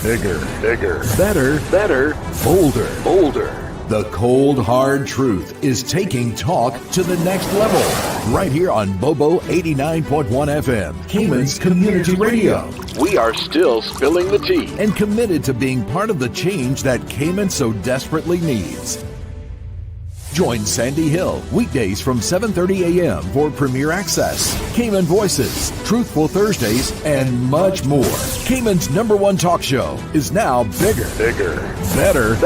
Bigger, better, bolder. The cold, hard truth is taking talk to the next level. Right here on Bobo 89.1 FM, Cayman's Community Radio. We are still spilling the tea. And committed to being part of the change that Cayman so desperately needs. Join Sandy Hill weekdays from 7:30 a.m. for Premier Access, Cayman Voices, Truthful Thursdays, and much more. Cayman's #1 talk show is now bigger, better,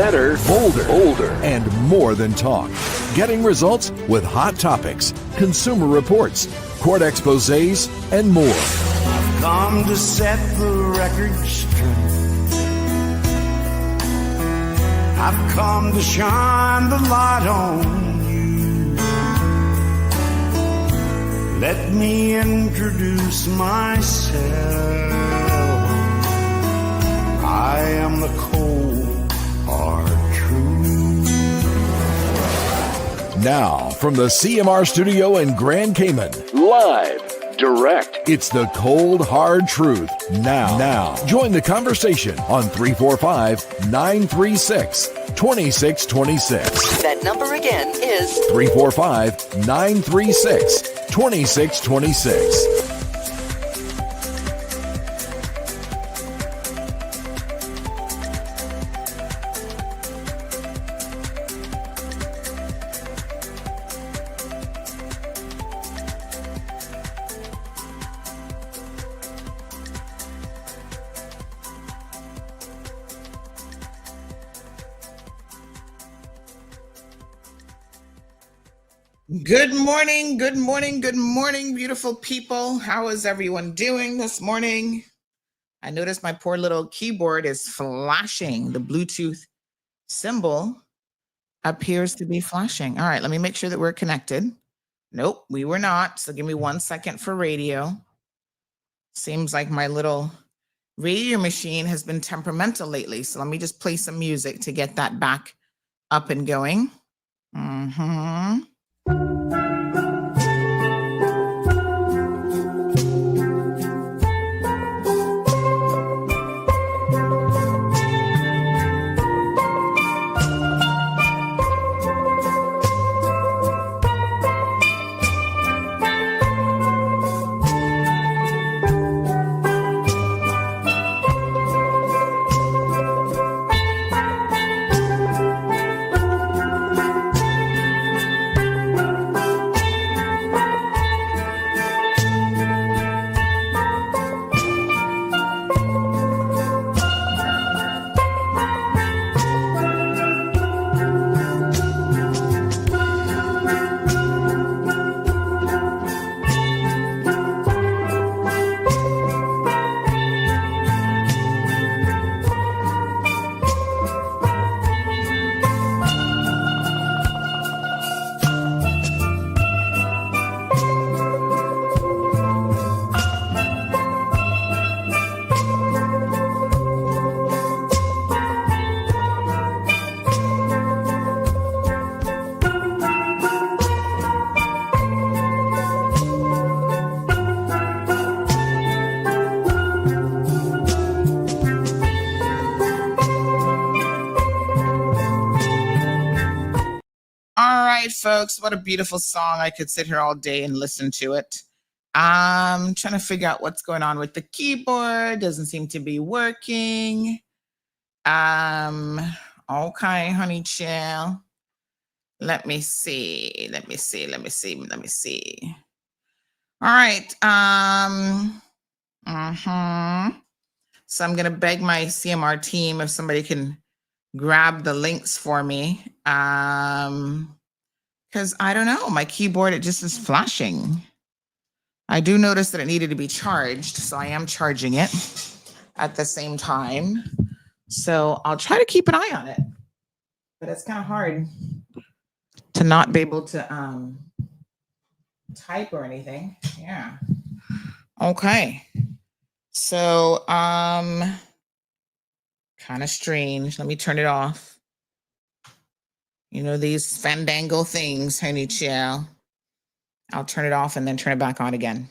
bolder, and more than talk. Getting results with hot topics, consumer reports, court exposés, and more. I've come to set the record straight. I've come to shine the light on you. Let me introduce myself. I am the cold, hard truth. Now, from the CMR studio in Grand Cayman, Live, direct. it's the cold, hard truth. Now, join the conversation on 345-936-2626. That number again is 345-936-2626. Good morning, beautiful people. How is everyone doing this morning? I noticed my poor little keyboard is flashing. The Bluetooth symbol appears to be flashing. All right, let me make sure that we're connected. Nope, we were not. So give me 1 second for radio. Seems like my little radio machine has been temperamental lately. So let me just play some music to get that back up and going. Folks, what a beautiful song. I could sit here all day and listen to it. I'm trying to figure out what's going on with the keyboard. Doesn't seem to be working. Okay, honey chill. Let me see. All right. So I'm gonna beg my CMR team if somebody can grab the links for me. Because I don't know, my keyboard, it just is flashing. I do notice that it needed to be charged, so I am charging it at the same time. So I'll try to keep an eye on it, but it's kind of hard to not be able to type or anything. Yeah. Okay. So kind of strange. Let me turn it off. You know, these fandangle things, honey chill. I'll turn it off and then turn it back on again.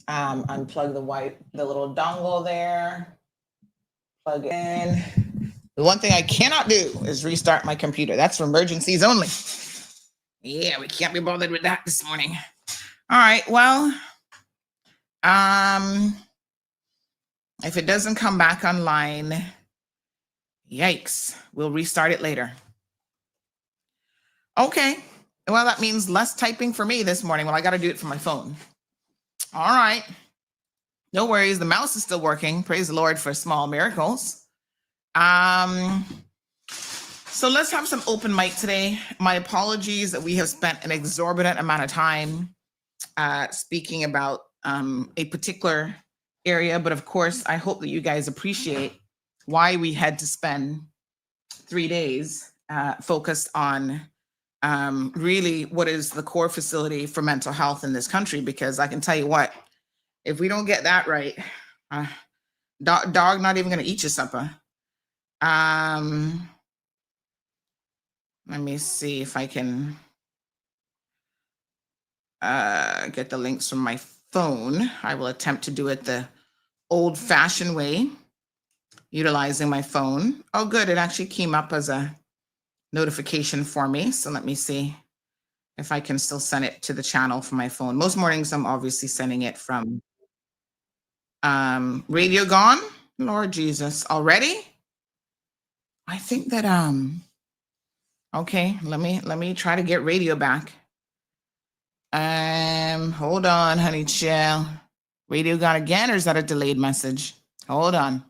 Unplug the little dongle there. Plug in. The one thing I cannot do is restart my computer. That's for emergencies only. Yeah, we can't be bothered with that this morning. All right, well, if it doesn't come back online, yikes, we'll restart it later. Okay, well, that means less typing for me this morning. Well, I got to do it from my phone. All right, no worries. The mouse is still working. Praise the Lord for small miracles. So let's have some open mic today. My apologies that we have spent an exorbitant amount of time speaking about a particular area, but of course, I hope that you guys appreciate why we had to spend 3 days focused on really what is the core facility for mental health in this country, because I can tell you what, if we don't get that right, dog not even going to eat your supper. Let me see if I can get the links from my phone. I will attempt to do it the old-fashioned way, utilizing my phone. Oh, good. It actually came up as a notification for me. So let me see if I can still send it to the channel from my phone. Most mornings, I'm obviously sending it from radio gone. Lord Jesus, already? I think that, okay, let me try to get radio back. Hold on, honey chill. Radio gone again, or is that a delayed message? Hold on.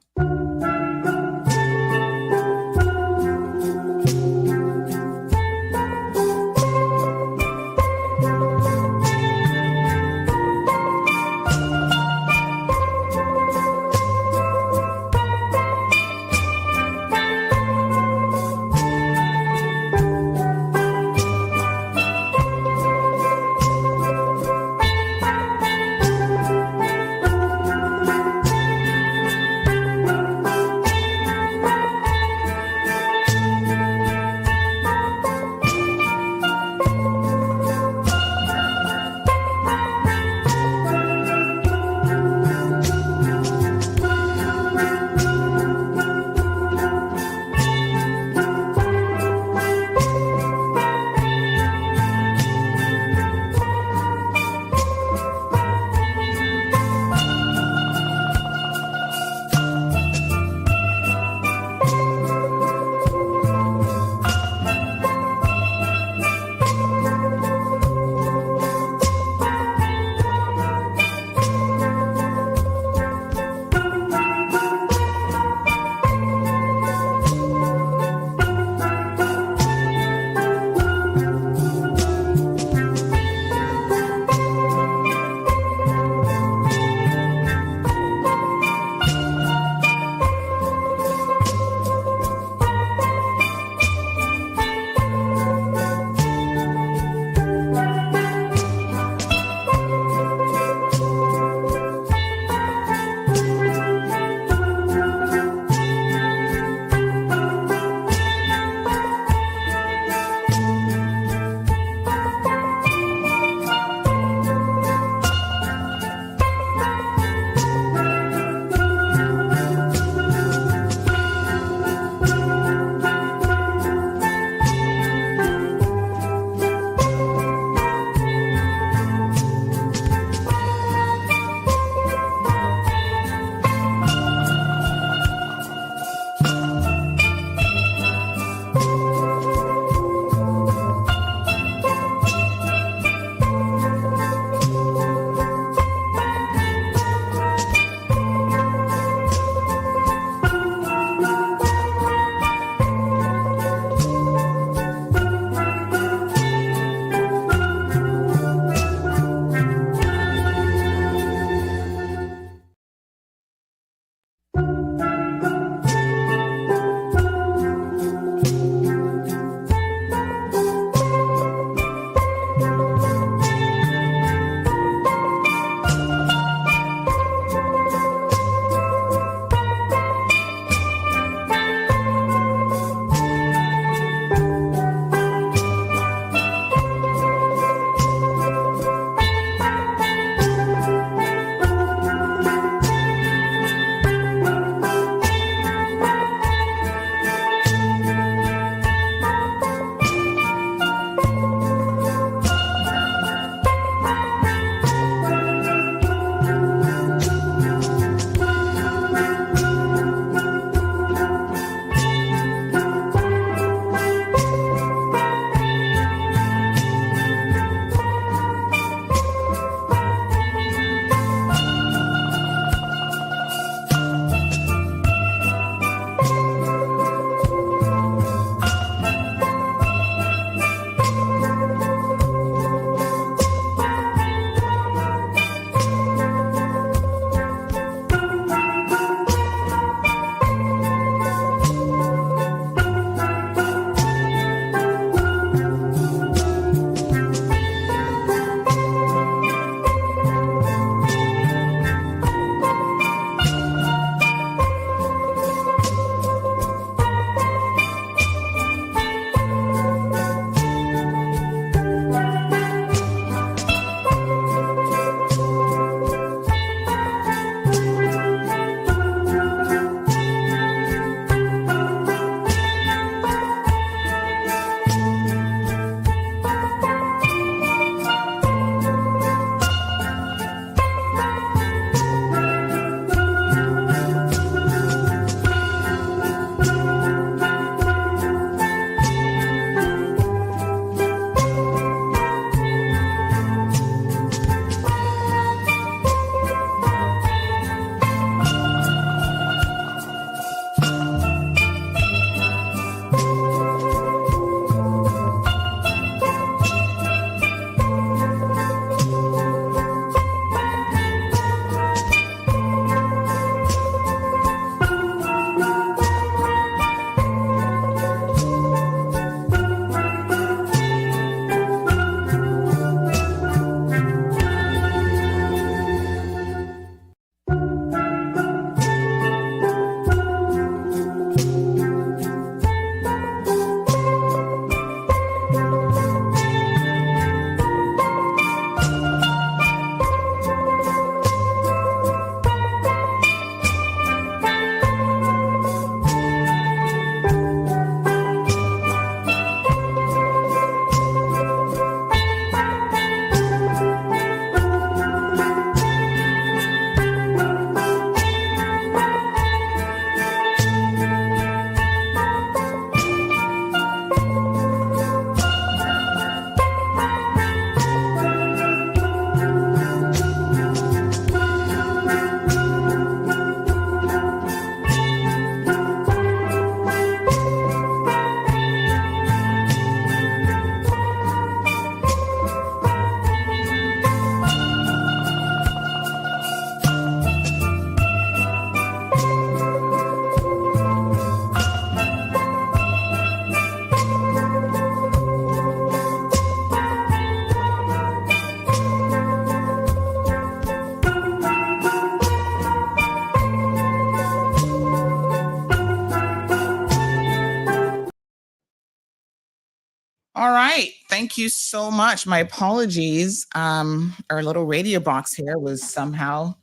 All right. Thank you so much. My apologies. Our little radio box here was somehow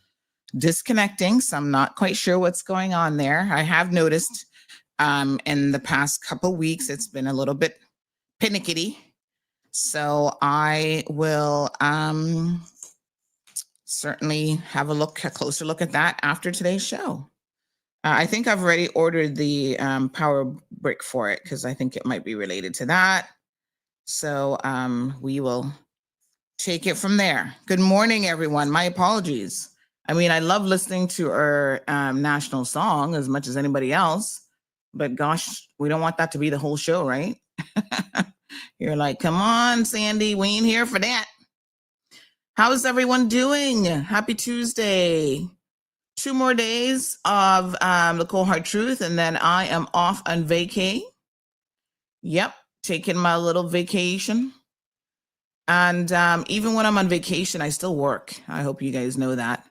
disconnecting, so I'm not quite sure what's going on there. I have noticed in the past couple weeks it's been a little bit pinickety. So I will certainly have a closer look at that after today's show. I think I've already ordered the power brick for it because I think it might be related to that. So we will take it from there. Good morning, everyone. My apologies. I mean, I love listening to our national song as much as anybody else, but gosh, we don't want that to be the whole show, right? You're like, come on, Sandy, we ain't here for that. How's everyone doing? Happy Tuesday. 2 more days of the Cold Hard Truth, and then I am off on vacay. Yep, taking my little vacation. And even when I'm on vacation, I still work. I hope you guys know that.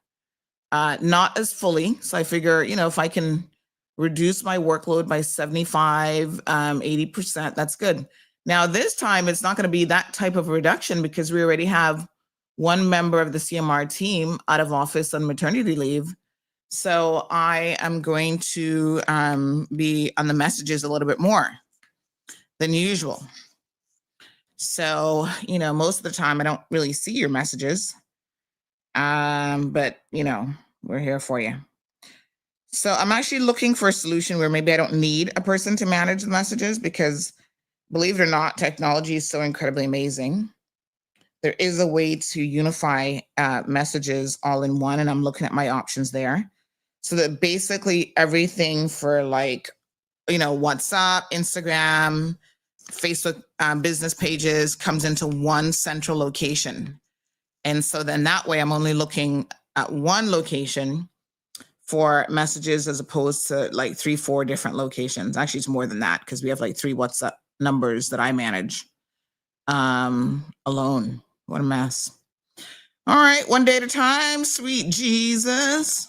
Not as fully. So I figure, if I can reduce my workload by 75, 80%, that's good. Now, this time, it's not going to be that type of reduction because we already have one member of the CMR team out of office on maternity leave. So I am going to be on the messages a little bit more than usual. So, most of the time I don't really see your messages. But, we're here for you. So I'm actually looking for a solution where maybe I don't need a person to manage the messages because, believe it or not, technology is so incredibly amazing. There is a way to unify messages all in one, and I'm looking at my options there. So that basically everything for WhatsApp, Instagram, Facebook business pages comes into one central location. And so then that way I'm only looking at one location for messages as opposed to 3-4 different locations. Actually, it's more than that because we have 3 WhatsApp numbers that I manage alone. What a mess. All right, one day at a time, sweet Jesus.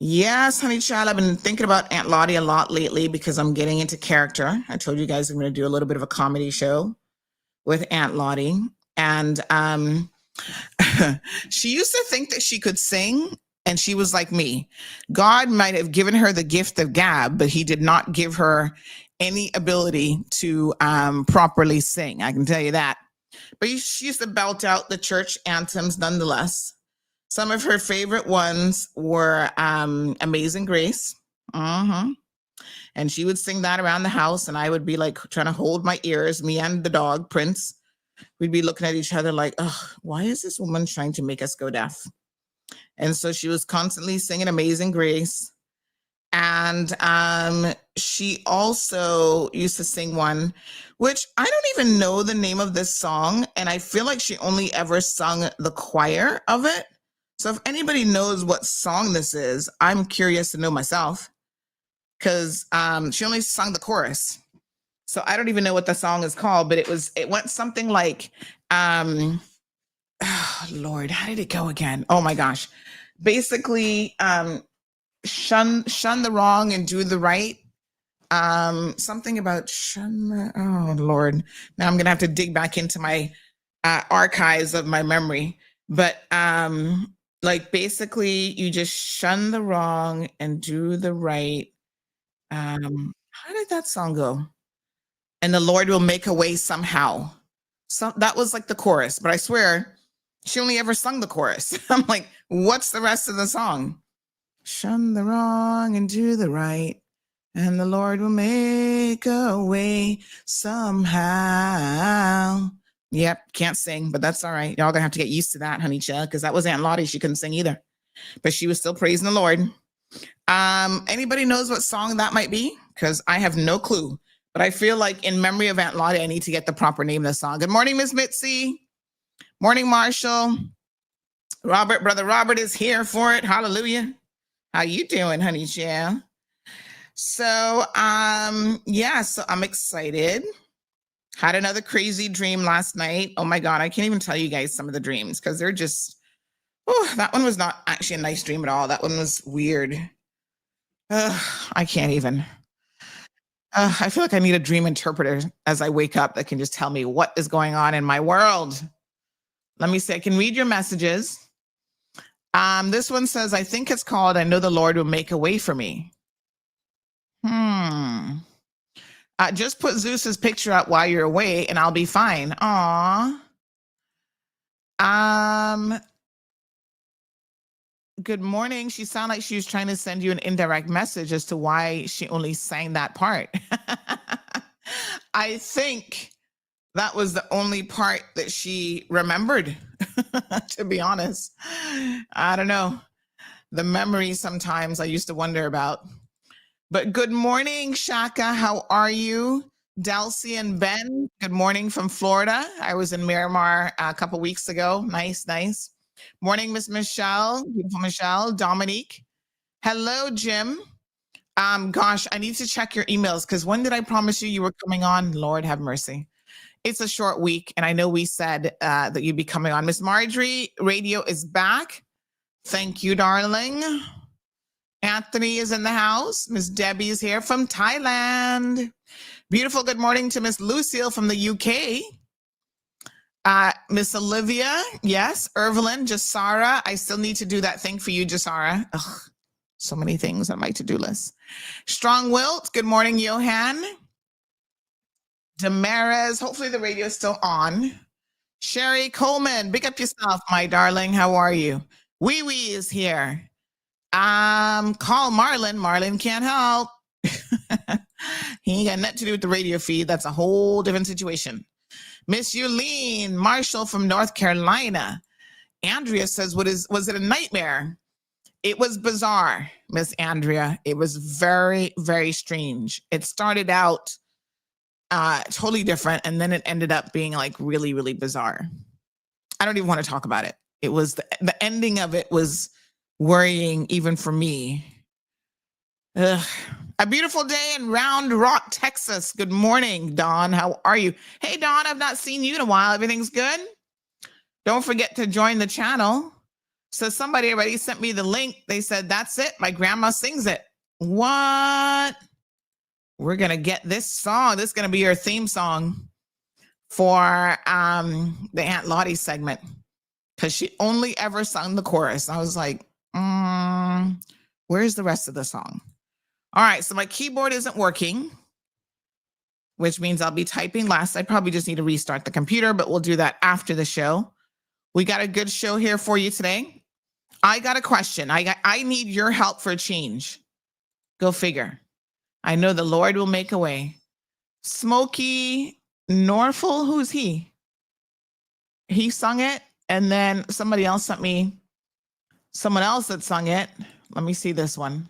Yes, honey child, I've been thinking about Aunt Lottie a lot lately because I'm getting into character. I told you guys I'm going to do a little bit of a comedy show with Aunt Lottie. And she used to think that she could sing, and she was like me. God might have given her the gift of gab, but he did not give her any ability to properly sing. I can tell you that. But she used to belt out the church anthems nonetheless. Some of her favorite ones were Amazing Grace. And she would sing that around the house, and I would be trying to hold my ears, me and the dog, Prince. We'd be looking at each other like, oh, why is this woman trying to make us go deaf? And so she was constantly singing Amazing Grace. And she also used to sing one, which I don't even know the name of this song. And I feel like she only ever sung the choir of it. So if anybody knows what song this is, I'm curious to know myself because she only sung the chorus. So I don't even know what the song is called, but it went something like, oh, Lord, how did it go again? Oh my gosh. Basically, shun the wrong and do the right. Something about oh Lord. Now I'm going to have to dig back into my archives of my memory. But basically you just shun the wrong and do the right. How did that song go? And the Lord will make a way somehow. So that was the chorus, but I swear she only ever sung the chorus. I'm like, what's the rest of the song? Shun the wrong and do the right, and the Lord will make a way somehow. Yep, can't sing, but that's all right. Y'all gonna have to get used to that, honey child, because that was Aunt Lottie. She couldn't sing either, but she was still praising the Lord. Anybody knows what song that might be? Because I have no clue. But I feel like in memory of Aunt Lottie, I need to get the proper name of the song. Good morning, Miss Mitzi. Morning, Marshall. Robert, Brother Robert is here for it. Hallelujah. How you doing, honey child? So, so I'm excited. Had another crazy dream last night. Oh my God, I can't even tell you guys some of the dreams because they're just, that one was not actually a nice dream at all. That one was weird. I can't even. I feel like I need a dream interpreter as I wake up that can just tell me what is going on in my world. Let me see. I can read your messages. This one says, I think it's called, I know the Lord will make a way for me. Just put Zeus's picture up while you're away and I'll be fine. Aw. Good morning. She sounded like she was trying to send you an indirect message as to why she only sang that part. I think that was the only part that she remembered, to be honest. I don't know. The memory sometimes I used to wonder about. But good morning, Shaka. How are you? Delcy and Ben, good morning from Florida. I was in Miramar a couple weeks ago. Nice, nice. Morning, Miss Michelle, beautiful Michelle. Dominique. Hello, Jim. Gosh, I need to check your emails because when did I promise you were coming on? Lord have mercy. It's a short week, and I know we said that you'd be coming on. Miss Marjorie, radio is back. Thank you, darling. Anthony is in the house. Miss Debbie is here from Thailand. Beautiful good morning to Miss Lucille from the UK. Miss Olivia, yes. Irvelyn, Jasara. I still need to do that thing for you, Jasara. Ugh, so many things on my to-do list. Strong Wilt, good morning, Johan. Damaris, hopefully the radio is still on. Sherry Coleman, big up yourself, my darling. How are you? Wee Wee is here. Call Marlon. Marlon can't help. He ain't got nothing to do with the radio feed. That's a whole different situation. Miss Yulene Marshall from North Carolina. Andrea says, was it a nightmare? It was bizarre, Miss Andrea. It was very, very strange. It started out totally different, and then it ended up being like really, really bizarre. I don't even want to talk about it. It was the ending of it was worrying even for me. Ugh. A beautiful day in Round Rock, Texas. Good morning, Dawn. How are you? Hey, Dawn, I've not seen you in a while. Everything's good? Don't forget to join the channel. So somebody already sent me the link. They said, that's it. My grandma sings it. What? We're going to get this song. This is going to be your theme song for the Aunt Lottie segment because she only ever sung the chorus. I was like, where's the rest of the song? All right, so my keyboard isn't working, which means I'll be typing less. I probably just need to restart the computer, but we'll do that after the show. We got a good show here for you today. I got a question. I need your help for a change. Go figure. I know the Lord will make a way. Smokey Norfolk, who's he? He sung it, and then somebody else sent me someone else that sung it. Let me see this one.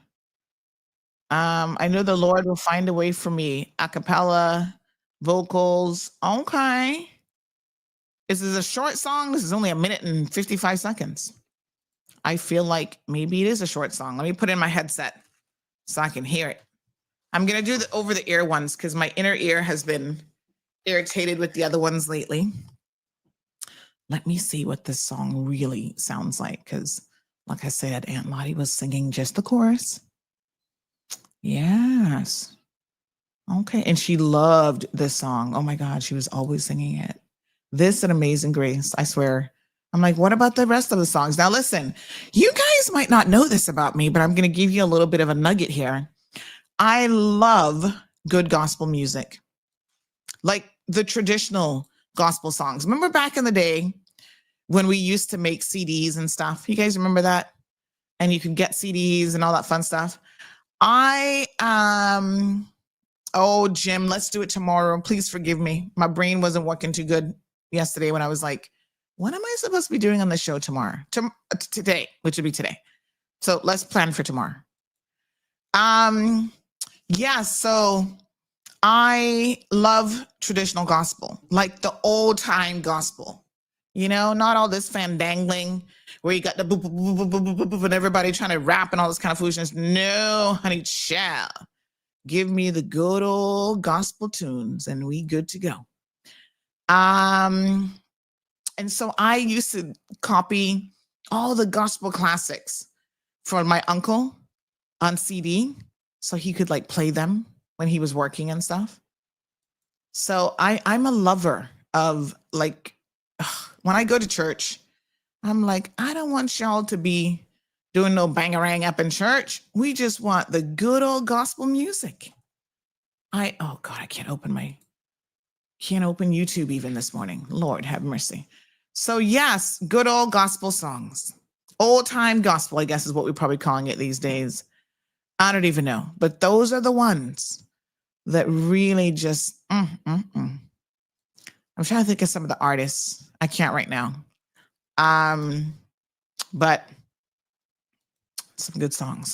I know the Lord will find a way for me. A cappella, vocals. Okay. This is a short song. This is only 1 minute and 55 seconds. I feel like maybe it is a short song. Let me put in my headset so I can hear it. I'm going to do the over-the-ear ones because my inner ear has been irritated with the other ones lately. Let me see what this song really sounds like because, like I said, Aunt Lottie was singing just the chorus. Yes. Okay. And she loved this song. Oh my God. She was always singing it. This and Amazing Grace. I swear. I'm like, what about the rest of the songs? Now listen, you guys might not know this about me, but I'm going to give you a little bit of a nugget here. I love good gospel music. Like the traditional gospel songs. Remember back in the day when we used to make CDs and stuff? You guys remember that? And you could get CDs and all that fun stuff. Oh, Jim, let's do it tomorrow. Please forgive me. My brain wasn't working too good yesterday when I was like, what am I supposed to be doing on the show tomorrow? Today, which would be today. So let's plan for tomorrow. Yeah, so I love traditional gospel, like the old time gospel, not all this fandangling where you got the boop, boop, boop, boop, boop, boop, boop, and everybody trying to rap and all this kind of foolishness. No, honey, child. Give me the good old gospel tunes and we good to go. And so I used to copy all the gospel classics from my uncle on CD so he could like play them when he was working and stuff. So I'm a lover of like, when I go to church, I'm like, I don't want y'all to be doing no bangarang up in church. We just want the good old gospel music. Oh God, I can't open YouTube even this morning. Lord have mercy. So yes, good old gospel songs. Old time gospel, I guess is what we're probably calling it these days. I don't even know. But those are the ones that really just, I'm trying to think of some of the artists. I can't right now. But some good songs,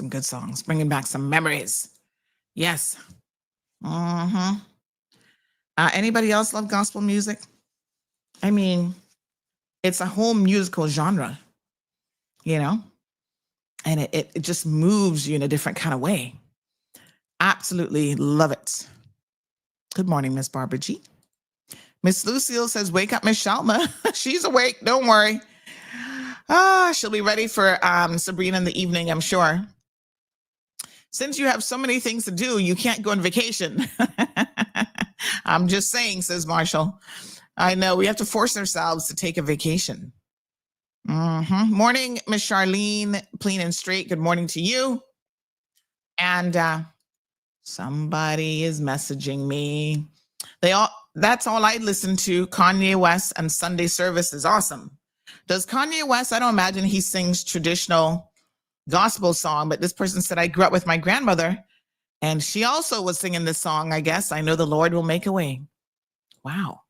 bringing back some memories. Yes. Anybody else love gospel music? I mean, it's a whole musical genre, you know, and it just moves you in a different kind of way. Absolutely love it. Good morning, Miss Barbara G. Miss Lucille says, wake up, Miss Shalma. She's awake. Don't worry. She'll be ready for Sabrina in the evening, I'm sure. Since you have so many things to do, you can't go on vacation. I'm just saying, says Marshall. I know we have to force ourselves to take a vacation. Morning, Miss Charlene, clean and straight. Good morning to you. And somebody is messaging me. That's all I listen to. Kanye West and Sunday service is awesome. Does Kanye West, I don't imagine he sings traditional gospel song, but this person said, I grew up with my grandmother and she also was singing this song, I guess. I know the Lord will make a way. Wow.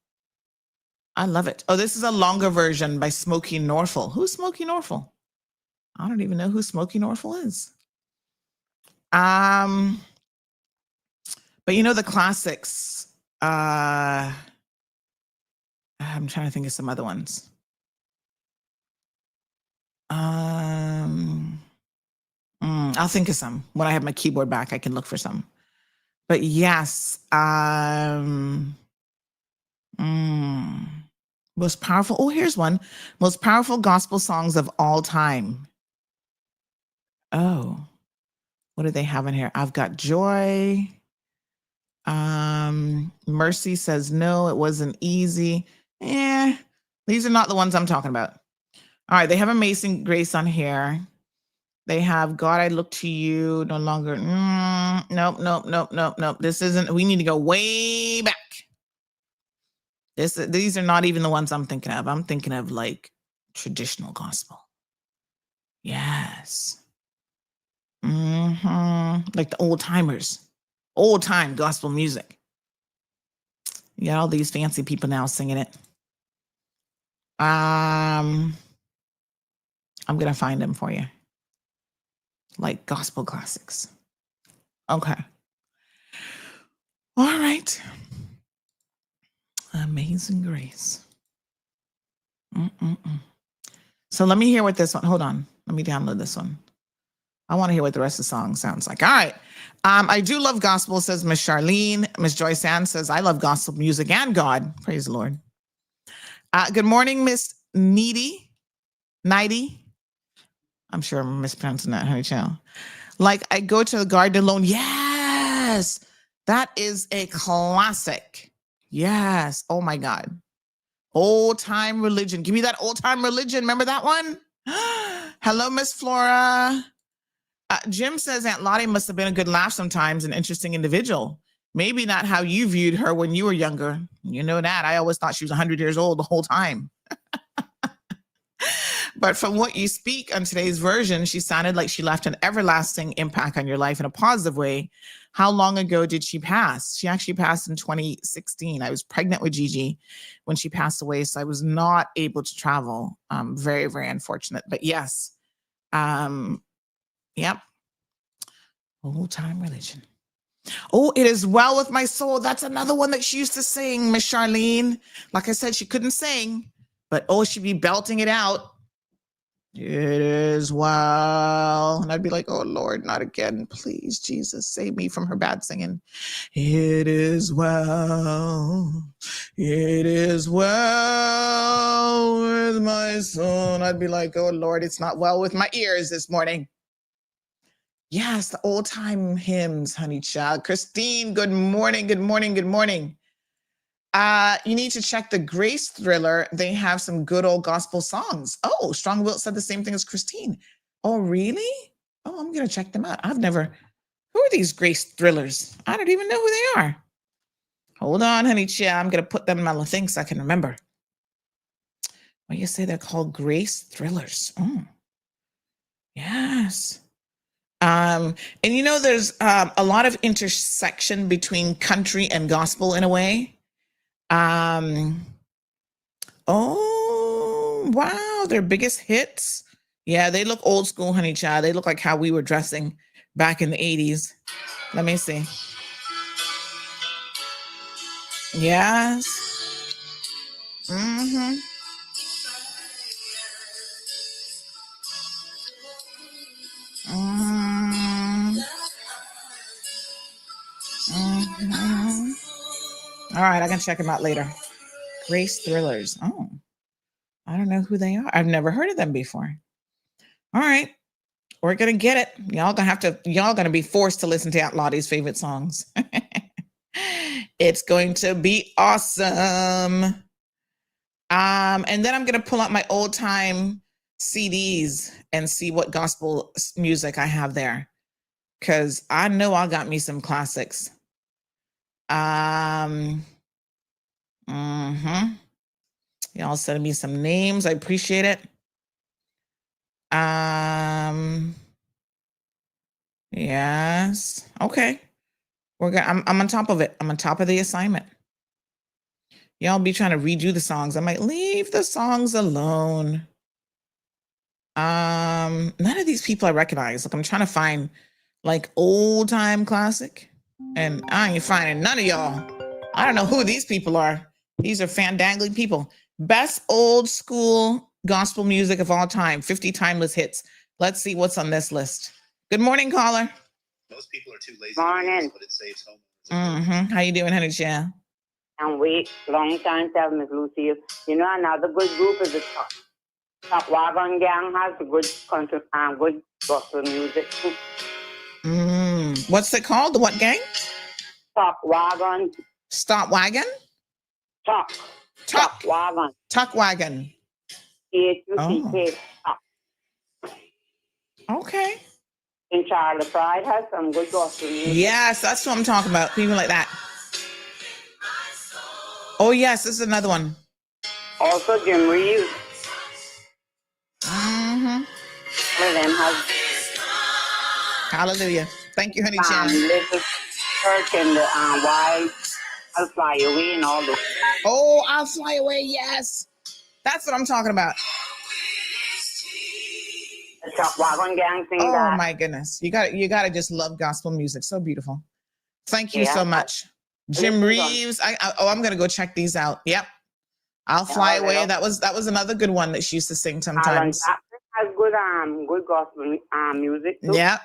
I love it. Oh, this is a longer version by Smokey Norfolk. Who's Smokey Norfolk? I don't even know who Smokey Norfolk is. But you know, the classics, I'm trying to think of some other ones. I'll think of some. When I have my keyboard back, I can look for some. But yes, most powerful. Oh, here's one. Most powerful gospel songs of all time. Oh, what do they have in here? I've got Joy. Mercy says, no, it wasn't easy. These are not the ones I'm talking about. All right, they have Amazing Grace on here. They have God, I Look to You, no longer. Nope. This isn't, we need to go way back. These are not even the ones I'm thinking of. I'm thinking of like traditional gospel. Yes. Like the old timers, old time gospel music. You got all these fancy people now singing it. I'm going to find them for you. Like gospel classics. Okay. All right. Amazing Grace. So let me hear what this one, hold on. Let me download this one. I want to hear what the rest of the song sounds like. All right. I do love gospel, says Miss Charlene. Miss Joyce Ann says, I love gospel music and God. Praise the Lord. Good morning, Miss Nighty. I'm sure I'm mispronouncing that, honey child. Like, I go to the garden alone. Yes, that is a classic. Yes. Oh my God. Old time religion. Give me that old time religion. Remember that one? Hello, Miss Flora. Jim says Aunt Lottie must have been a good laugh sometimes, an interesting individual. Maybe not how you viewed her when you were younger. You know that. I always thought she was 100 years old the whole time. But from what you speak on today's version, she sounded like she left an everlasting impact on your life in a positive way. How long ago did she pass? She actually passed in 2016. I was pregnant with Gigi when she passed away, so I was not able to travel. Very, very unfortunate. But yes, yep. Old time religion. Oh, it is well with my soul. That's another one that she used to sing, Miss Charlene. Like I said, she couldn't sing, but she'd be belting it out. It is well. And I'd be like, oh, Lord, not again. Please, Jesus, save me from her bad singing. It is well. It is well with my soul. And I'd be like, oh, Lord, it's not well with my ears this morning. Yes, the old time hymns, honey child. Christine, good morning, good morning, good morning. You need to check the Grace Thriller. They have some good old gospel songs. Oh, Strong Will said the same thing as Christine. Oh, really? Oh, I'm gonna check them out. Who are these Grace Thrillers? I don't even know who they are. Hold on, honey child. I'm gonna put them in my thing so I can remember. What you say they're called Grace Thrillers? Oh, yes. And there's a lot of intersection between country and gospel in a way. Oh, wow, their biggest hits. Yeah, they look old school, honey child. They look like how we were dressing back in the 80s. Let me see. Yes. Mm-hmm. Mm-hmm. Mm-hmm. All right, I can check them out later. Grace Thrillers. Oh, I don't know who they are. I've never heard of them before. All right, we're gonna get it. Y'all gonna be forced to listen to Aunt Lottie's favorite songs. It's going to be awesome. And then I'm gonna pull out my old time CDs and see what gospel music I have there, because I know I got me some classics. Mm-hmm. Y'all sending me some names. I appreciate it. Yes. Okay. I'm on top of it. I'm on top of the assignment. Y'all be trying to redo the songs. I might leave the songs alone. None of these people I recognize. Like, I'm trying to find like old time classic, and I ain't finding none of y'all. I don't know who these people are. These are fandangling people. Best old school gospel music of all time, 50 timeless hits. Let's see what's on this list. Good morning, caller. Most people are too lazy Morning. to use, but it saves homeowners. How you doing, honey child? And wait, long time tell Miss Lucille. You know, another good group is the Top Wagon Gang has a good country and good gospel music too. What's it called? The what gang? Top Wagon. Stop Wagon? Top Wagon. Tuck Wagon. TCHT. Okay. And Charlie Pride has some good gospel music. Yes, that's what I'm talking about. People like that. Oh, yes, this is another one. Also, Jim Reeves. One of them has Hallelujah. Thank you, honey child. Little Church and the Wild, I'll Fly Away and all those. Oh, I'll Fly Away. Yes. That's what I'm talking about. The Top Wagon Gang sing that. Oh, my goodness. You gotta just love gospel music. So beautiful. Thank you so much. Jim Reeves. I'm gonna go check these out. Yep. I'll Fly Away. That was another good one that she used to sing sometimes. Has good gospel music too. Yeah.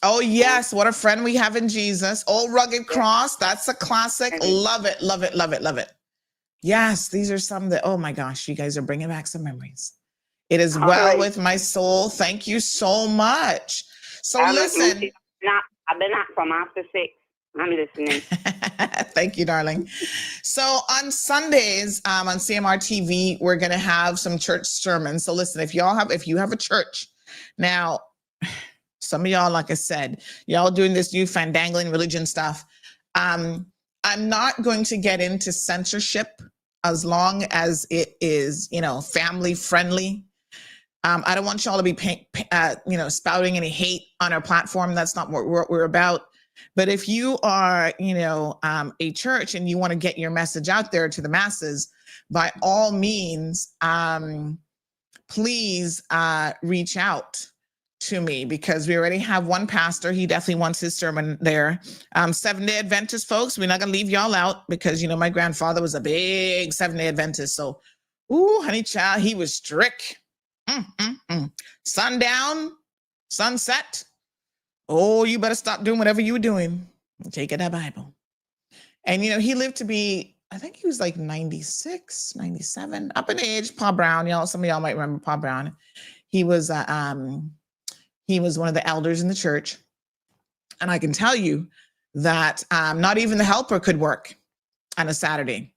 Oh yes, what a friend we have in Jesus. Old Rugged Cross. That's a classic. Love it, love it, love it, love it. Yes, these are some that, oh my gosh, you guys are bringing back some memories. It is well with my soul. Thank you so much. So listen. I've been out from after 6. I'm listening. Thank you, darling. So on Sundays, on CMR TV, we're going to have some church sermons. So listen, if you have a church now, some of y'all, like I said, y'all doing this new fandangling religion stuff. I'm not going to get into censorship as long as it is, family friendly. I don't want y'all to be, spouting any hate on our platform. That's not what we're about. But if you are, a church and you want to get your message out there to the masses, by all means, please reach out to me, because we already have one pastor. He definitely wants his sermon there. Seventh-day Adventist folks, we're not going to leave y'all out, because, my grandfather was a big Seventh-day Adventist. So, honey child, he was strict. Sundown, sunset. Oh, you better stop doing whatever you were doing. Take it that Bible. And, he lived to be, I think he was like 96, 97, up in age. Pa Brown, some of y'all might remember Pa Brown. He was one of the elders in the church. And I can tell you that not even the helper could work on a Saturday.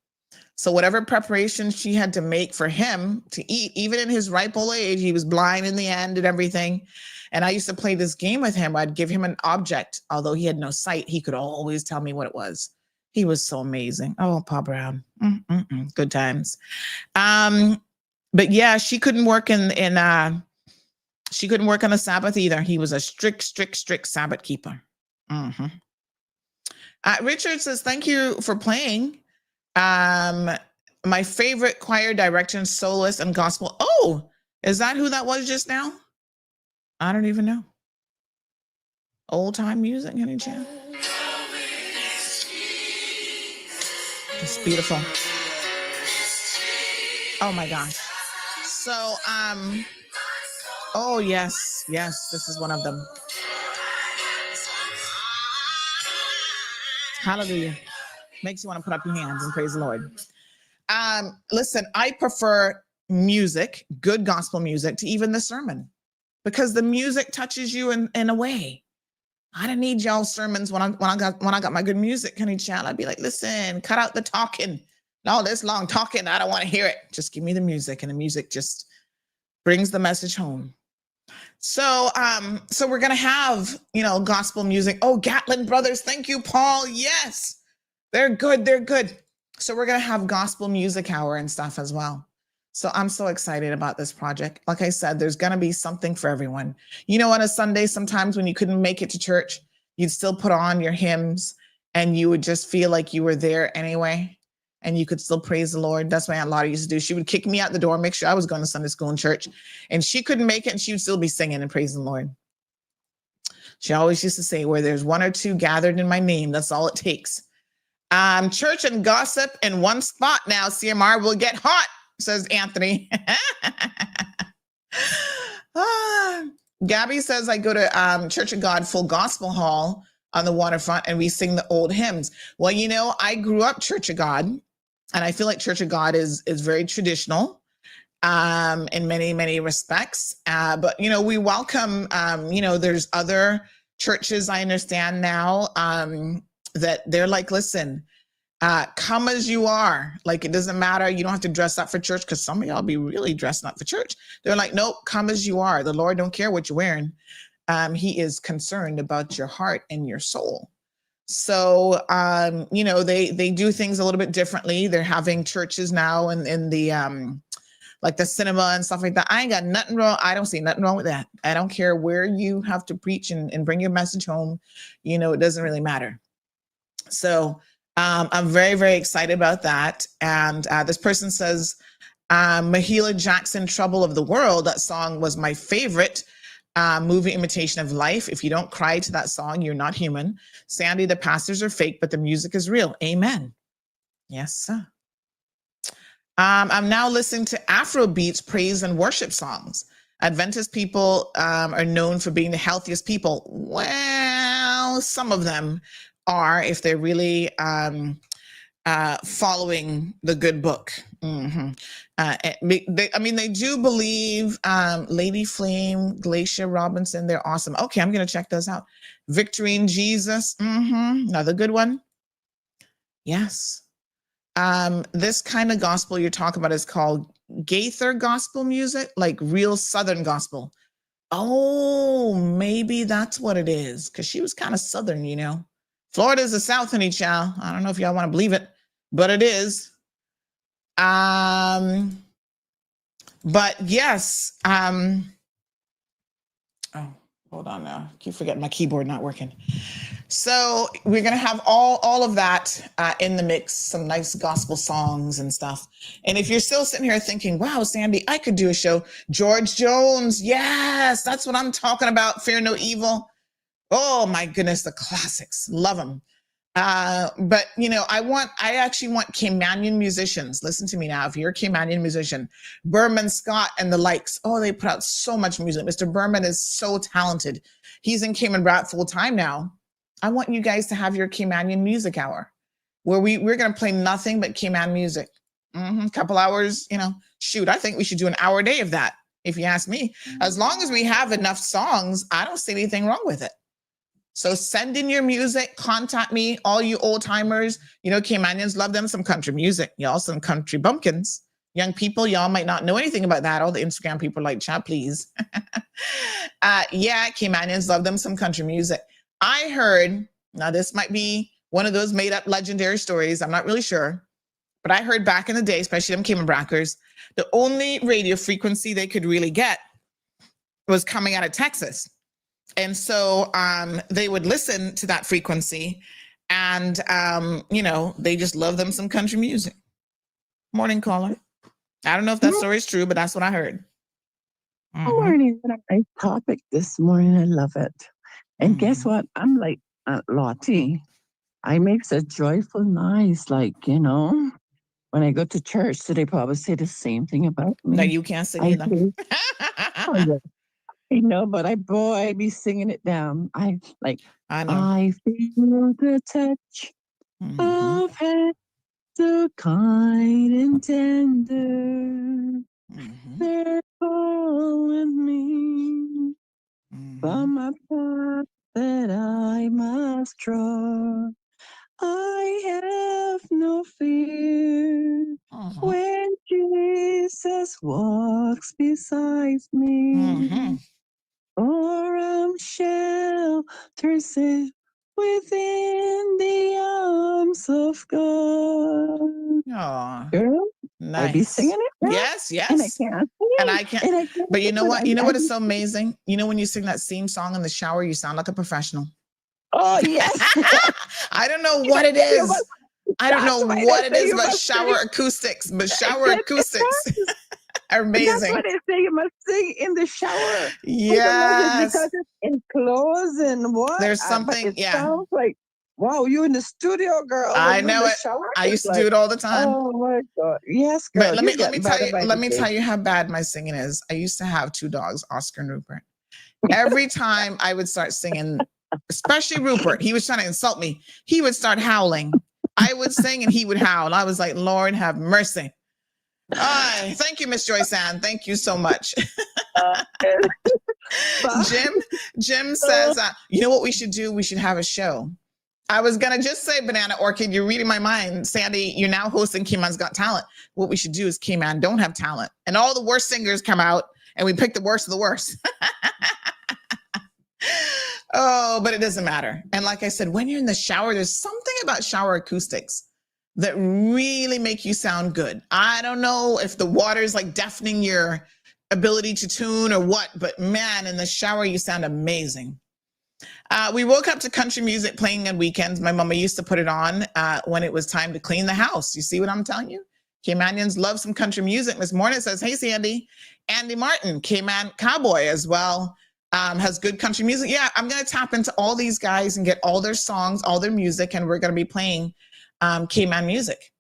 So whatever preparation she had to make for him to eat, even in his ripe old age, he was blind in the end and everything. And I used to play this game with him. I'd give him an object. Although he had no sight, he could always tell me what it was. He was so amazing. Oh, Pa Brown. Good times. But yeah, she couldn't work she couldn't work on the Sabbath either. He was a strict Sabbath keeper. Richard says, thank you for playing. My favorite choir direction, soloist, and gospel. Oh, is that who that was just now? I don't even know. Old time music, any chance? It's beautiful. Oh my gosh. So, oh yes, this is one of them. Hallelujah. Makes you want to put up your hands and praise the Lord. Listen, I prefer music, good gospel music, to even the sermon, because the music touches you in a way. I didn't need y'all sermons when I got my good music, honey child. I'd be like, listen, cut out the talking. No, this long talking, I don't want to hear it. Just give me the music, and the music just brings the message home. So we're gonna have, gospel music. Oh, Gatlin Brothers, thank you, Paul. Yes, they're good. So we're gonna have gospel music hour and stuff as well. So I'm so excited about this project. Like I said, there's gonna be something for everyone. On a Sunday, sometimes when you couldn't make it to church, you'd still put on your hymns and you would just feel like you were there anyway. And you could still praise the Lord. That's what Aunt Lottie used to do. She would kick me out the door, make sure I was going to Sunday school and church. And she couldn't make it, and she would still be singing and praising the Lord. She always used to say, where there's one or two gathered in my name, that's all it takes. Church and gossip in one spot now. CMR will get hot, says Anthony. Gabby says, I go to Church of God Full Gospel Hall on the waterfront, and we sing the old hymns. Well, I grew up Church of God. And I feel like Church of God is very traditional in many, many respects. But, we welcome, there's other churches I understand now that they're like, listen, come as you are. Like, it doesn't matter. You don't have to dress up for church, because some of y'all be really dressing up for church. They're like, nope, come as you are. The Lord don't care what you're wearing. He is concerned about your heart and your soul. So, they do things a little bit differently. They're having churches now in the, like the cinema and stuff like that. I ain't got nothing wrong. I don't see nothing wrong with that. I don't care where you have to preach and bring your message home. It doesn't really matter. So, I'm very, very excited about that. And this person says, Mahalia Jackson, Trouble of the World. That song was my favorite. Movie Imitation of Life. If you don't cry to that song, you're not human. Sandy, the pastors are fake, but the music is real. Amen. Yes, sir. I'm now listening to Afro beats, praise, and worship songs. Adventist people are known for being the healthiest people. Well, some of them are, if they're really following the good book. They do believe Lady Flame, Glacia Robinson, they're awesome. Okay, I'm going to check those out. Victory in Jesus, another good one. Yes. This kind of gospel you're talking about is called Gaither gospel music, like real Southern gospel. Oh, maybe that's what it is, because she was kind of Southern, Florida's the South, honey child. I don't know if y'all want to believe it, but it is. But yes, oh, hold on now. I keep forgetting my keyboard not working. So we're going to have all of that in the mix, some nice gospel songs and stuff. And if you're still sitting here thinking, wow, Sandy, I could do a show. George Jones. Yes, that's what I'm talking about. Fear No Evil. Oh my goodness, the classics. Love them. But I actually want Caymanian musicians. Listen to me now. If you're a Caymanian musician, Berman Scott and the likes. Oh, they put out so much music. Mr. Berman is so talented. He's in Cayman Brat full time now. I want you guys to have your Caymanian music hour where we're going to play nothing but Cayman music. Couple hours, shoot, I think we should do an hour a day of that. If you ask me, as long as we have enough songs, I don't see anything wrong with it. So send in your music, contact me, all you old timers. You know, Caymanians love them some country music. Y'all some country bumpkins. Young people, y'all might not know anything about that. All the Instagram people like, chat, please. Yeah, Caymanians love them some country music. I heard, now this might be one of those made up legendary stories. I'm not really sure. But I heard back in the day, especially them Cayman Brackers, the only radio frequency they could really get was coming out of Texas. And so they would listen to that frequency and, you know, they just love them some country music. Morning, caller. I don't know if that story is true, but that's what I heard. Morning. What a great topic this morning. I love it. And guess what? I'm like Lottie. I makes a joyful noise, like, you know, when I go to church, so they probably say the same thing about me. No, you can't sing either. Oh, yeah. I know, but I be singing it down. I know. I feel the touch of hands so kind and tender. They're calling me from a path that I must trod. I have no fear when Jesus walks beside me. For I'm sheltered safe within the arms of God. Oh, Girl, nice. I be singing it. Right? Yes, yes. And I can't sing. And I can't. But you know what? You know what is so amazing? You know, when you sing that same song in the shower, you sound like a professional. Oh, yes. I don't know what it is. I don't know what it is, but shower acoustics. But shower acoustics are amazing. That's what they say. You must sing in the shower. Yes. Because it's enclosed and what? There's something, it sounds like, wow, you in the studio, girl. I know it. I used to do it all the time. Oh my God. Yes, girl. But let me tell you how bad my singing is. I used to have two dogs, Oscar and Rupert. Every time I would start singing, especially Rupert, he was trying to insult me. He would start howling. I would sing and he would howl. I was like, Lord, have mercy. Thank you, Miss Joyce Ann. Thank you so much. Jim says, you know what we should do? We should have a show. I was going to just say, Banana Orchid, you're reading my mind. Sandy, you're now hosting Cayman's Got Talent. What we should do is Cayman don't have talent. And all the worst singers come out and we pick the worst of the worst. Oh, but it doesn't matter. And like I said, when you're in the shower, there's something about shower acoustics that really make you sound good. I don't know if the water is like deafening your ability to tune or what, but man, in the shower, you sound amazing. We woke up to country music playing on weekends. My mama used to put it on when it was time to clean the house. You see what I'm telling you? Caymanians love some country music. Miss Morning says, hey, Sandy. Andy Martin, Cayman Cowboy as well, has good country music. Yeah, I'm going to tap into all these guys and get all their songs, all their music, and we're going to be playing Cayman music.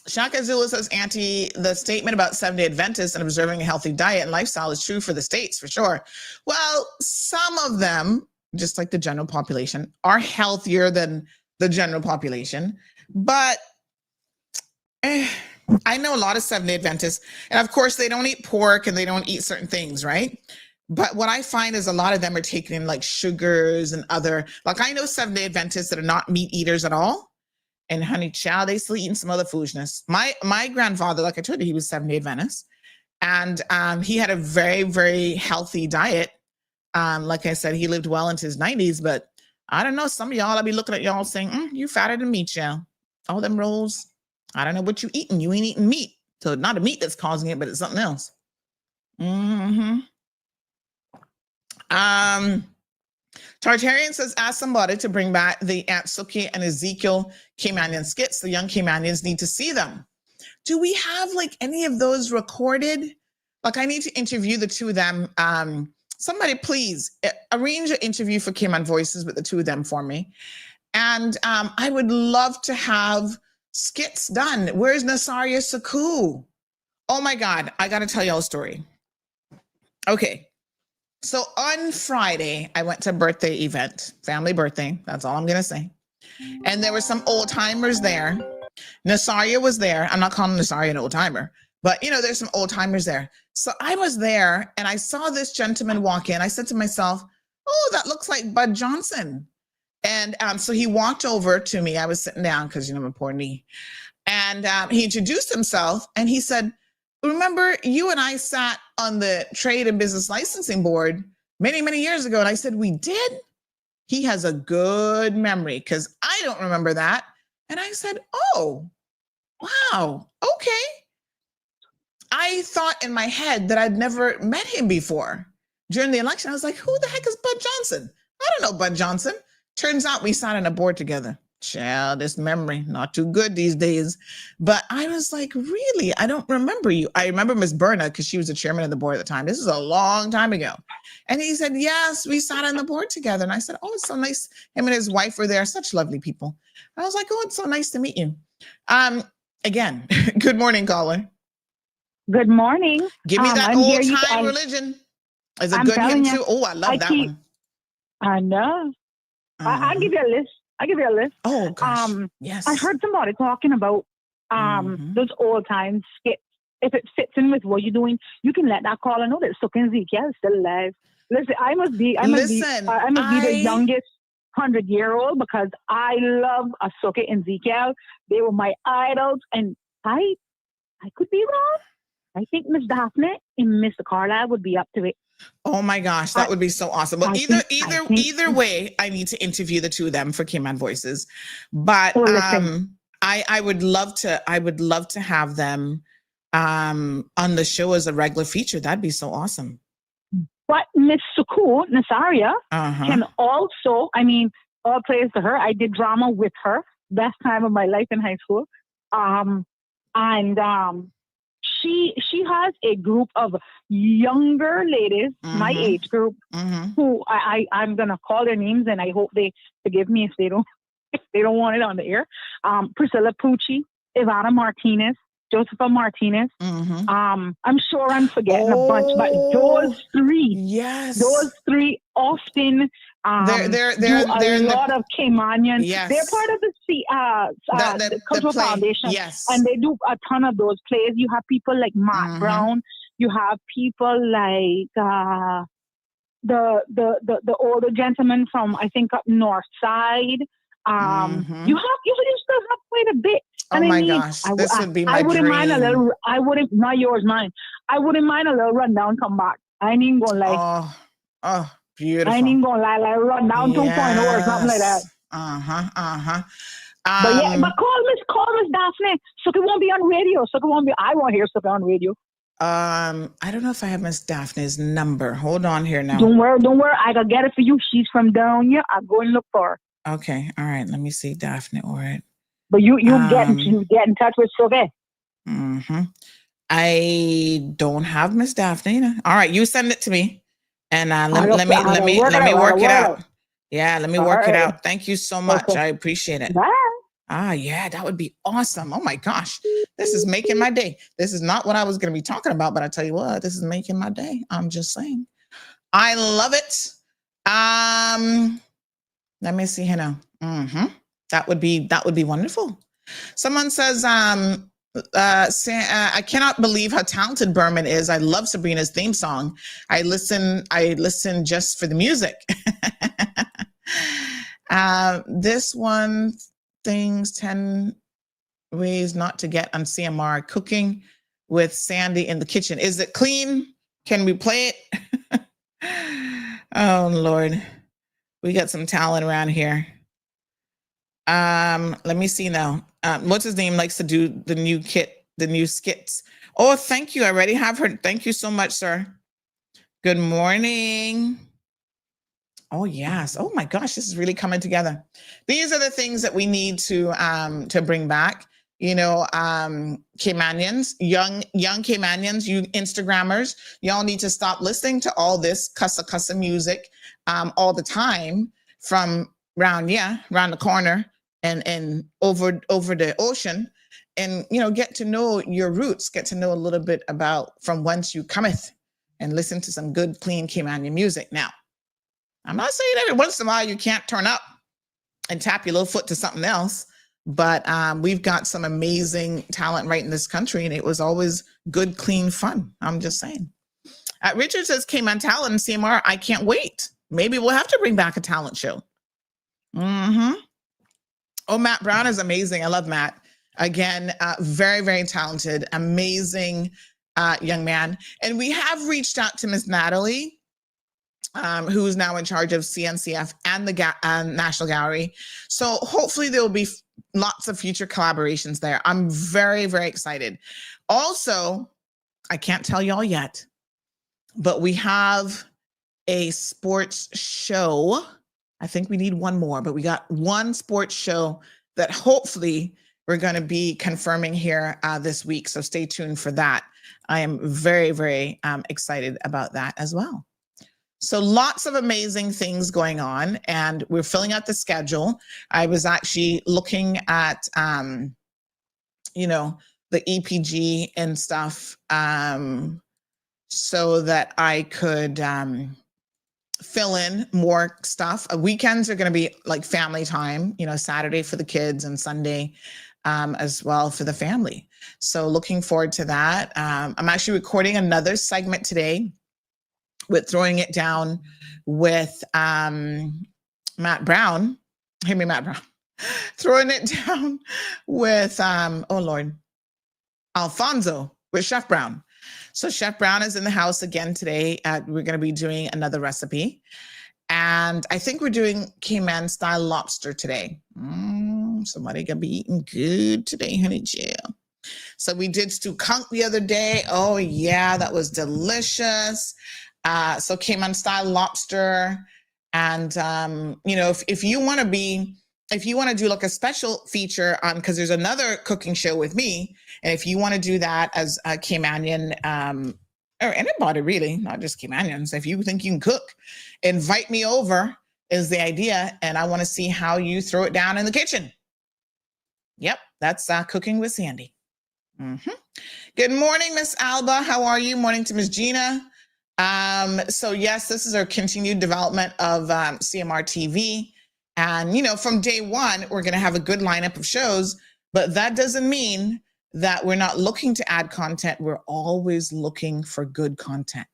Shaka Zula says, Auntie, the statement about Seventh-day Adventists and observing a healthy diet and lifestyle is true for the States, for sure. Well, some of them, just like the general population, are healthier than the general population. But I know a lot of Seventh-day Adventists, and of course, they don't eat pork and they don't eat certain things, right? But what I find is a lot of them are taking in like sugars and other, like I know Seventh-day Adventists that are not meat eaters at all. And honey, child, they still eating some other foolishness. My grandfather, like I told you, he was Seventh-day Adventist. And he had a very, very healthy diet. Like I said, he lived well into his 90s, but I don't know, some of y'all, I'll be looking at y'all saying, you fatter than me, child. All them rolls, I don't know what you eating. You ain't eating meat. So not the meat that's causing it, but it's something else. Tartarian says, ask somebody to bring back the Aunt Suki and Ezekiel Caymanian skits. The young Caymanians need to see them. Do we have like any of those recorded? Like I need to interview the two of them. Somebody please arrange an interview for Cayman Voices with the two of them for me. And I would love to have skits done. Where's Nasaria Saku? Oh my God, I got to tell y'all a story. Okay. So on Friday, I went to a birthday event, family birthday. That's all I'm going to say. And there were some old timers there. Nasaria was there. I'm not calling Nasaria an old timer, But, there's some old timers there. So I was there and I saw this gentleman walk in. I said to myself, oh, that looks like Bud Johnson. And so he walked over to me. I was sitting down because, my poor knee. And he introduced himself and he said, remember, you and I sat on the Trade and Business Licensing Board many, many years ago. And I said, we did? He has a good memory because I don't remember that. And I said, oh, wow, okay. I thought in my head that I'd never met him before. During the election, I was like, who the heck is Bud Johnson? I don't know Bud Johnson. Turns out we sat on a board together. Child, this memory, not too good these days. But I was like, really? I don't remember you. I remember Miss Berna because she was the chairman of the board at the time. This is a long time ago. And he said, yes, we sat on the board together. And I said, oh, it's so nice. Him and his wife were there. Such lovely people. I was like, oh, it's so nice to meet you. Again, good morning, caller. Good morning. Give me that old time religion. Is a good hymn too? Oh, I love that one. I know. I'll give you a list. Oh gosh. Yes. I heard somebody talking about those old time skits. If it fits in with what you're doing, you can let that caller know that Sook and Ezekiel is still alive. Listen, I must be the youngest 100-year-old because I love Ahsoka and Ezekiel. They were my idols, and I could be wrong. I think Miss Daphne and Mr. Carlisle would be up to it. Oh my gosh, that would be so awesome. Well, either way, I need to interview the two of them for Cayman Voices. But I would love to have them on the show as a regular feature. That'd be so awesome. But Miss Suku Nasaria can also, all praise to her. I did drama with her, best time of my life in high school. She has a group of younger ladies, my age group, who I'm gonna call their names, and I hope they forgive me if they don't want it on the air. Priscilla Pucci, Ivana Martinez, Josepha Martinez. I'm sure I'm forgetting a bunch, but those three often they're a lot of Caymanians. Yes. They're part of the Cultural Foundation. Yes. And they do a ton of those plays. You have people like Matt Brown. You have people like the older gentleman from, I think, up north side. You still have quite a bit. And oh my gosh, this would be my dream. Not yours, mine. I wouldn't mind a little rundown come back. I ain't even gonna lie. Oh, beautiful. I ain't even gonna lie, like rundown 2.0 or something like that. But call Miss Daphne. Suki won't be on radio. I won't hear Suki on radio. I don't know if I have Miss Daphne's number. Hold on here now. Don't worry. I gotta get it for you. She's from down here. I'll go and look for her. Okay, all right. Let me see, Daphne. All right. But you get in touch with Suki. I don't have Miss Daphne. All right, you send it to me, and let me work it out. Yeah, let me work it out. Thank you so much. Okay. I appreciate it. Bye. Yeah, that would be awesome. Oh my gosh, this is making my day. This is not what I was going to be talking about, but I tell you what, this is making my day. I'm just saying, I love it. Let me see here now. That would be wonderful. Someone says, I cannot believe how talented Berman is. I love Sabrina's theme song. I listen just for the music. This one, things 10 ways not to get on CMR, cooking with Sandy in the kitchen. Is it clean? Can we play it? Oh Lord, we got some talent around here. Let me see now. What's his name likes to do the new skits. Oh, thank you. I already have her. Thank you so much, sir. Good morning. Oh, yes. Oh my gosh, this is really coming together. These are the things that we need to bring back. Caymanians, young Caymanians, you Instagrammers, y'all need to stop listening to all this cussa music all the time from around the corner and over the ocean, and get to know your roots, get to know a little bit about from whence you cometh, and listen to some good, clean Caymanian music. Now, I'm not saying every once in a while you can't turn up and tap your little foot to something else, But we've got some amazing talent right in this country, and it was always good, clean fun. I'm just saying. Richard says, came on talent and CMR. I can't wait. Maybe we'll have to bring back a talent show. Mm-hmm. Oh, Matt Brown is amazing. I love Matt. Again, very, very talented, amazing young man. And we have reached out to Miss Natalie, who is now in charge of CNCF and the National Gallery. So hopefully there will be lots of future collaborations there. I'm very, very excited. Also, I can't tell y'all yet, but we have a sports show. I think we need one more, but we got one sports show that hopefully we're going to be confirming here this week. So stay tuned for that. I am very, very excited about that as well. So lots of amazing things going on, and we're filling out the schedule. I was actually looking at, you know, the EPG and stuff so that I could fill in more stuff. Weekends are going to be like family time, you know, Saturday for the kids and Sunday as well for the family. So looking forward to that. I'm actually recording another segment today with Throwing It Down with Matt Brown. Hear me, Matt Brown. Throwing It Down with, oh Lord, Alfonso with Chef Brown. So Chef Brown is in the house again today. We're going to be doing another recipe. And I think we're doing Cayman style lobster today. Somebody going to be eating good today, honey chill. So we did stew conch the other day. Oh yeah, that was delicious. So Cayman style lobster. And, you know, if you want to do like a special feature on, because there's another cooking show with me, and if you want to do that as a Caymanian, or anybody really, not just Caymanians, if you think you can cook, invite me over is the idea, and I want to see how you throw it down in the kitchen. Yep, that's Cooking with Sandy. Good morning, Miss Alba. How are you? Morning to Miss Gina. So yes, this is our continued development of CMR TV. And, you know, from day one, we're going to have a good lineup of shows, but that doesn't mean that we're not looking to add content. We're always looking for good content.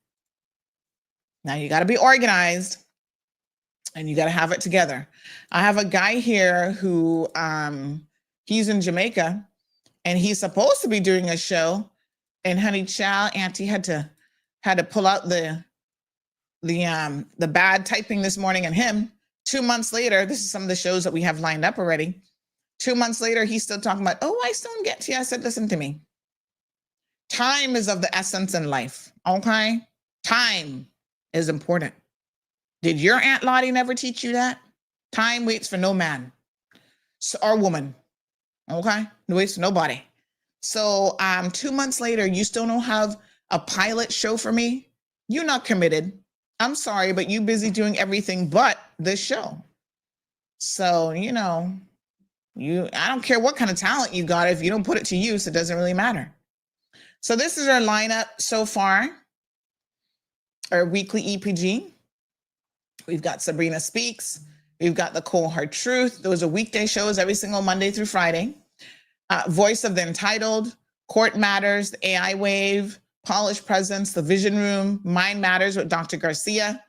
Now you got to be organized and you got to have it together. I have a guy here who, he's in Jamaica and he's supposed to be doing a show, and honey child, Auntie had to pull out the bad typing this morning and him. 2 months later, this is some of the shows that we have lined up already. 2 months later, he's still talking about, oh, I still don't get to you. I said, listen to me. Time is of the essence in life, okay? Time is important. Did your Aunt Lottie never teach you that? Time waits for no man or woman, okay? It waits for nobody. So 2 months later, you still don't have a pilot show for me? You're not committed. I'm sorry, but you busy doing everything but this show. So, you know, I don't care what kind of talent you got. If you don't put it to use, it doesn't really matter. So this is our lineup so far, our weekly EPG. We've got Sabrina Speaks. We've got the Cold Hard Truth. Those are weekday shows every single Monday through Friday. Voice of the Entitled, Court Matters, the AI Wave, Polished Presence, The Vision Room, Mind Matters with Dr. Garcia,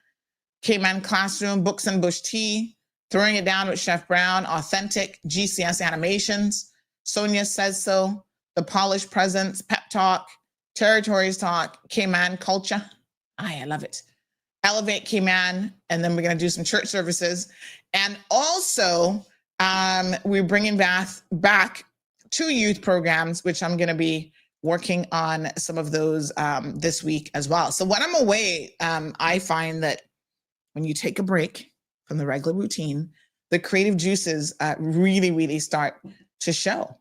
Cayman Classroom, Books and Bush Tea, Throwing It Down with Chef Brown, Authentic, GCS Animations, Sonia Says So, The Polished Presence, Pep Talk, Territories Talk, Cayman Culture. I love it. Elevate Cayman, and then we're going to do some church services. And also, we're bringing back 2 youth programs, which I'm going to be working on some of those this week as well. So when I'm away, I find that when you take a break from the regular routine, the creative juices really, really start to show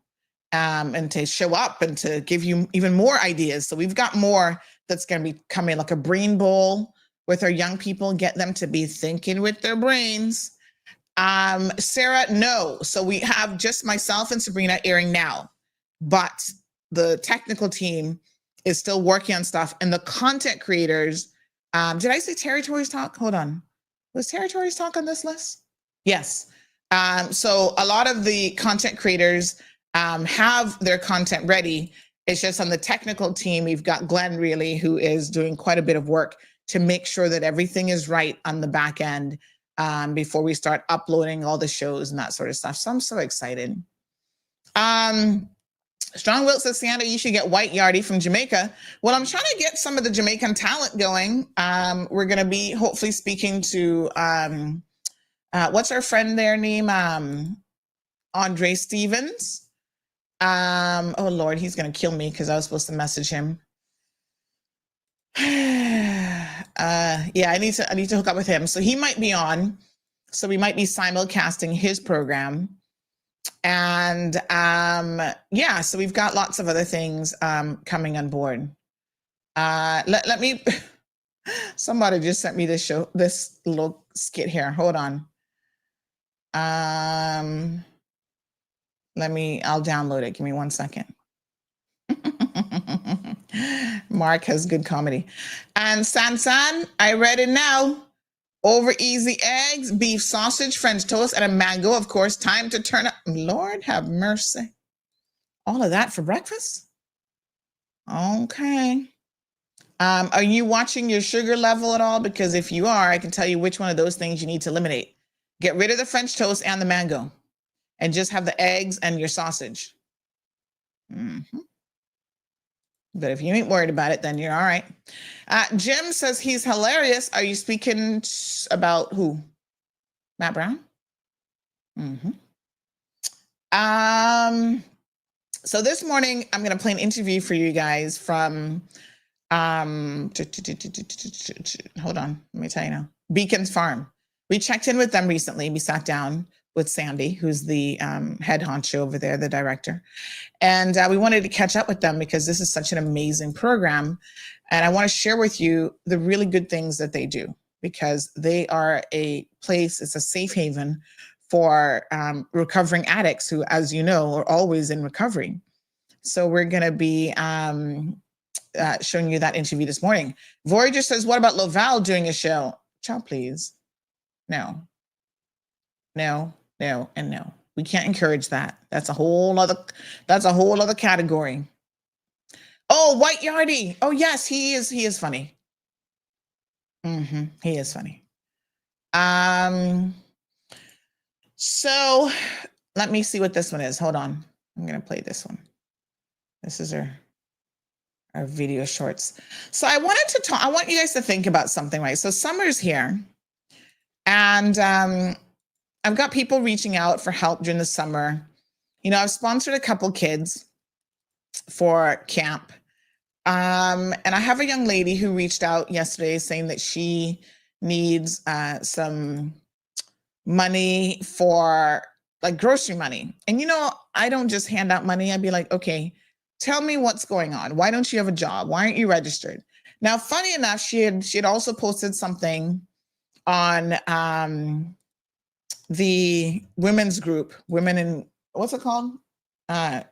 and to show up and to give you even more ideas. So we've got more that's going to be coming, like a brain bowl with our young people, get them to be thinking with their brains. Sarah, no. So we have just myself and Sabrina airing now, but the technical team is still working on stuff, and the content creators, did I say Territories Talk? Hold on. Was Territories Talk on this list? Yes. So a lot of the content creators have their content ready. It's just on the technical team, we've got Glenn really, who is doing quite a bit of work to make sure that everything is right on the back end before we start uploading all the shows and that sort of stuff. So I'm so excited. Strong Will says, Sienna, you should get White Yardie from Jamaica. Well, I'm trying to get some of the Jamaican talent going. We're going to be hopefully speaking to, what's our friend there name? Andre Stevens. Oh Lord, he's going to kill me because I was supposed to message him. Yeah, I need to hook up with him. So he might be on. So we might be simulcasting his program. And yeah, so we've got lots of other things coming on board. Let me, somebody just sent me this little skit here. Hold on. I'll download it. Give me 1 second. Mark has good comedy. And Sansan, I read it now. Over easy eggs, beef sausage, French toast, and a mango, of course. Time to turn up. Lord have mercy. All of that for breakfast? Okay. Are you watching your sugar level at all? Because if you are, I can tell you which one of those things you need to eliminate. Get rid of the French toast and the mango and just have the eggs and your sausage. Mm-hmm. But if you ain't worried about it, then you're all right. Jim says he's hilarious. Are you speaking about who? Matt Brown? Mm-hmm. So this morning, I'm going to play an interview for you guys from, hold on, let me tell you now. Beacon's Farm. We checked in with them recently. We sat down with Sandy, who's the head honcho over there, the director. And we wanted to catch up with them because this is such an amazing program. And I want to share with you the really good things that they do, because they are a place, it's a safe haven for recovering addicts who, as you know, are always in recovery. So we're going to be showing you that interview this morning. Voyager says, what about Laval doing a show? Child, please. No, and no. We can't encourage that. That's a whole other category. Oh, White Yardie. Oh, yes, he is funny. Mm-hmm. He is funny. So let me see what this one is. Hold on. I'm going to play this one. This is our video shorts. So I want you guys to think about something, right? So summer's here. And I've got people reaching out for help during the summer. You know, I've sponsored a couple kids for camp. And I have a young lady who reached out yesterday saying that she needs some money for like grocery money. And, you know, I don't just hand out money. I'd be like, okay, tell me what's going on. Why don't you have a job? Why aren't you registered? Now, funny enough, she had also posted something on the women's group, women in, what's it called?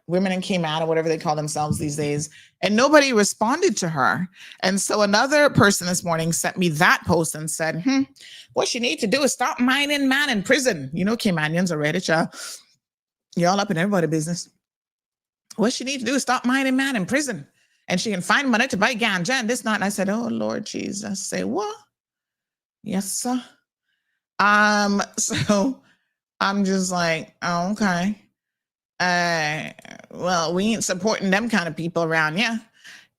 Women in Cayman, or whatever they call themselves these days. And nobody responded to her. And so another person this morning sent me that post and said, what you need to do is stop minding man in prison. You know, Caymanians are ready, child. You're all up in everybody's business. What she need to do is stop minding man in prison. And she can find money to buy ganja and this, not. And I said, oh, Lord Jesus. Say, what? Yes, sir. So I'm just like, oh, okay. Well, we ain't supporting them kind of people around, yeah.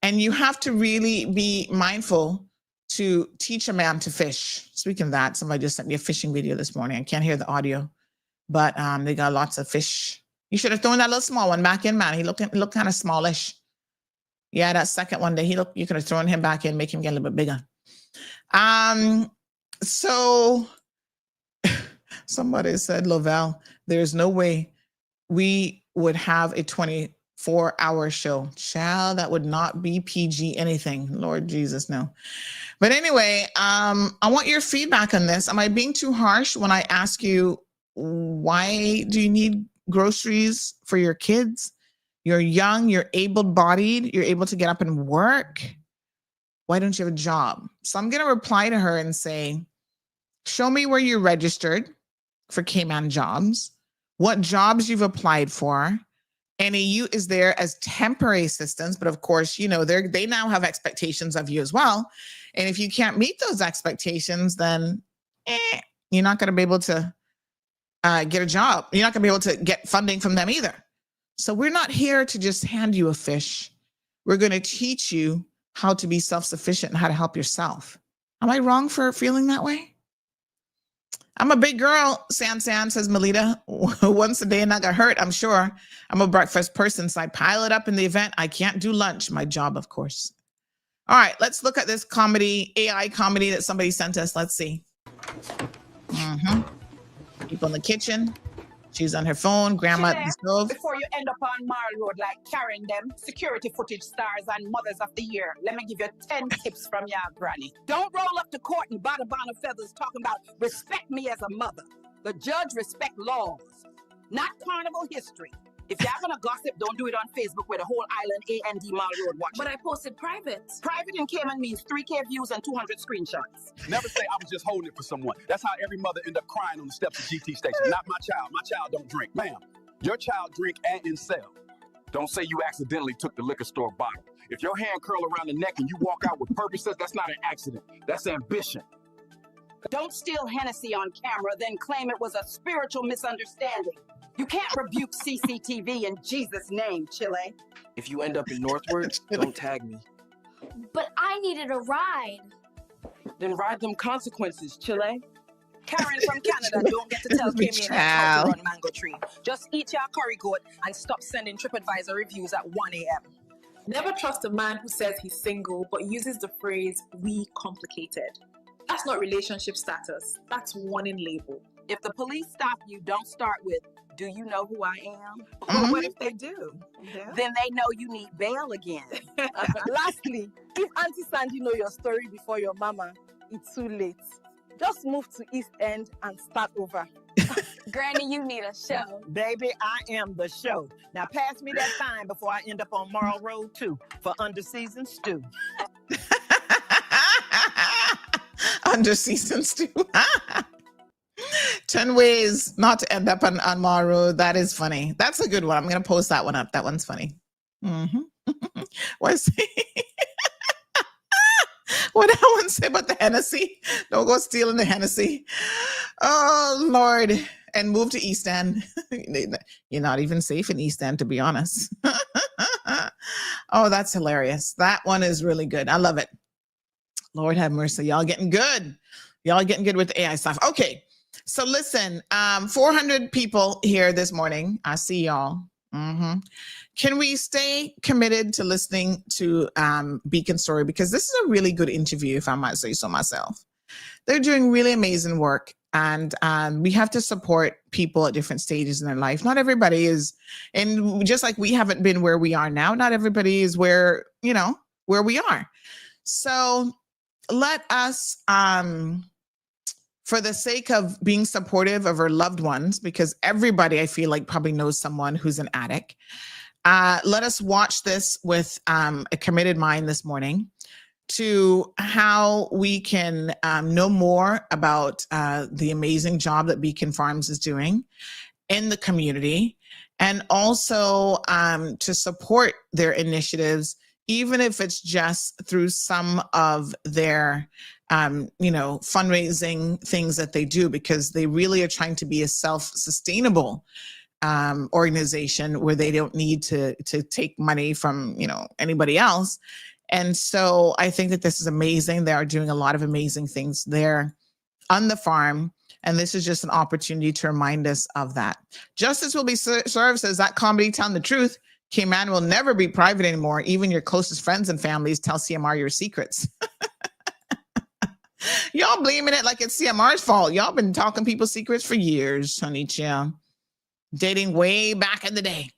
And you have to really be mindful to teach a man to fish. Speaking of that, somebody just sent me a fishing video this morning. I can't hear the audio, but they got lots of fish. You should have thrown that little small one back in, man. He looked kind of smallish. Yeah, that second one that you could have thrown him back in, make him get a little bit bigger. So somebody said, Laval, there's no way we would have a 24-hour show. Child, that would not be PG anything. Lord Jesus, no. But anyway, I want your feedback on this. Am I being too harsh when I ask you, why do you need groceries for your kids? You're young, you're able-bodied, you're able to get up and work. Why don't you have a job? So I'm going to reply to her and say, show me where you're registered for Cayman jobs, what jobs you've applied for. NAU is there as temporary assistants, but of course, you know, they now have expectations of you as well. And if you can't meet those expectations, then you're not going to be able to get a job. You're not going to be able to get funding from them either. So we're not here to just hand you a fish. We're going to teach you how to be self-sufficient and how to help yourself. Am I wrong for feeling that way? I'm a big girl, San, says Melita. Once a day and I got hurt, I'm sure. I'm a breakfast person, so I pile it up in the event. I can't do lunch, my job, of course. All right, let's look at this AI comedy that somebody sent us. Let's see. People in the kitchen. She's on her phone, grandma at the stove. Before you end up on Marl Road like carrying them security footage stars and mothers of the year, let me give you 10 tips from your granny. Don't roll up to court and bada bada feathers talking about respect me as a mother. The judge respect laws, not carnival history. If y'all gonna gossip, don't do it on Facebook where the whole island A&D Marl Road watching. But I posted private. Private in Cayman means 3K views and 200 screenshots. Never say I was just holding it for someone. That's how every mother end up crying on the steps of GT station. Not my child. My child don't drink. Ma'am, your child drink and sell. Don't say you accidentally took the liquor store bottle. If your hand curl around the neck and you walk out with purposes, that's not an accident. That's ambition. Don't steal Hennessy on camera, then claim it was a spiritual misunderstanding. You can't rebuke CCTV in Jesus' name, Chile. If you end up in Northward, don't tag me. But I needed a ride. Then ride them consequences, Chile. Karen from Canada don't get to tell Kimmy how to run Mango Tree. Just eat your curry goat and stop sending TripAdvisor reviews at 1 a.m. Never trust a man who says he's single but uses the phrase, we complicated. That's not relationship status. That's warning label. If the police stop you, don't start with, do you know who I am? Or what if they do? Yeah. Then they know you need bail again. Lastly, if Auntie Sandy know your story before your mama, it's too late. Just move to East End and start over. Granny, you need a show. Baby, I am the show. Now pass me that sign before I end up on Marl Road 2 for underseasoned stew. Underseasoned stew. 10 ways not to end up on Marl Road. That is funny. That's a good one. I'm going to post that one up. That one's funny. What's what that one say about the Hennessy? Don't go stealing the Hennessy. Oh, Lord. And move to East End. You're not even safe in East End, to be honest. Oh, that's hilarious. That one is really good. I love it. Lord have mercy. Y'all getting good. Y'all getting good with the AI stuff. Okay. So listen, 400 people here this morning. I see y'all. Can we stay committed to listening to Beacon Story? Because this is a really good interview, if I might say so myself. They're doing really amazing work. And we have to support people at different stages in their life. Not everybody is, and just like we haven't been where we are now, not everybody is where, you know, where we are. So let us, for the sake of being supportive of our loved ones, because everybody I feel like probably knows someone who's an addict, let us watch this with a committed mind this morning to how we can know more about the amazing job that Beacon Farms is doing in the community, and also to support their initiatives, even if it's just through some of their fundraising things that they do, because they really are trying to be a self-sustainable organization where they don't need to take money from anybody else. And so I think that this is amazing. They are doing a lot of amazing things there on the farm. And this is just an opportunity to remind us of that. Justice will be served, says that comedy telling the truth. Cayman will never be private anymore. Even your closest friends and families tell CMR your secrets. Y'all blaming it like it's CMR's fault. Y'all been talking people's secrets for years, honey chill. Dating way back in the day.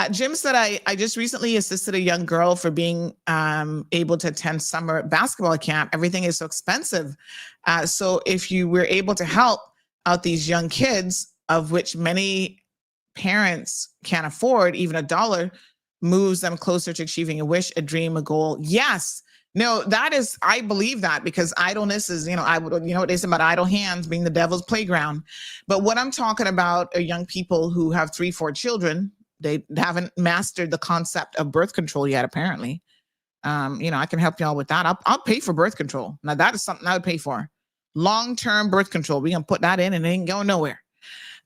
Jim said, I just recently assisted a young girl for being able to attend summer basketball camp. Everything is so expensive. So if you were able to help out these young kids, of which many parents can't afford, even $1 moves them closer to achieving a wish, a dream, a goal. Yes, No, I believe that, because idleness is, what they say about idle hands being the devil's playground. But what I'm talking about are young people who have 3-4 children. They haven't mastered the concept of birth control yet, apparently. I can help y'all with that. I'll pay for birth control. Now that is something I would pay for. Long-term birth control. We're going to put that in and it ain't going nowhere.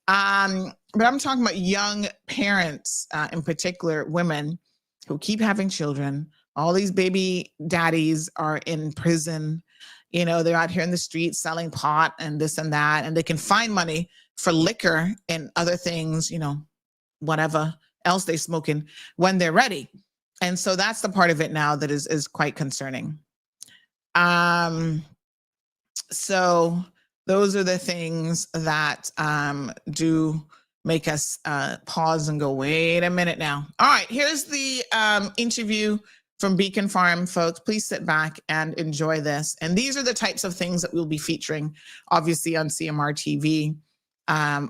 But I'm talking about young parents, in particular, women who keep having children. All these baby daddies are in prison. They're out here in the streets selling pot and this and that, and they can find money for liquor and other things, whatever else they smoking when they're ready. And so that's the part of it now that is quite concerning. So those are the things that do make us pause and go, wait a minute now. All right, here's the interview from Beacon Farm, folks. Please sit back and enjoy this. And these are the types of things that we'll be featuring, obviously, on CMR TV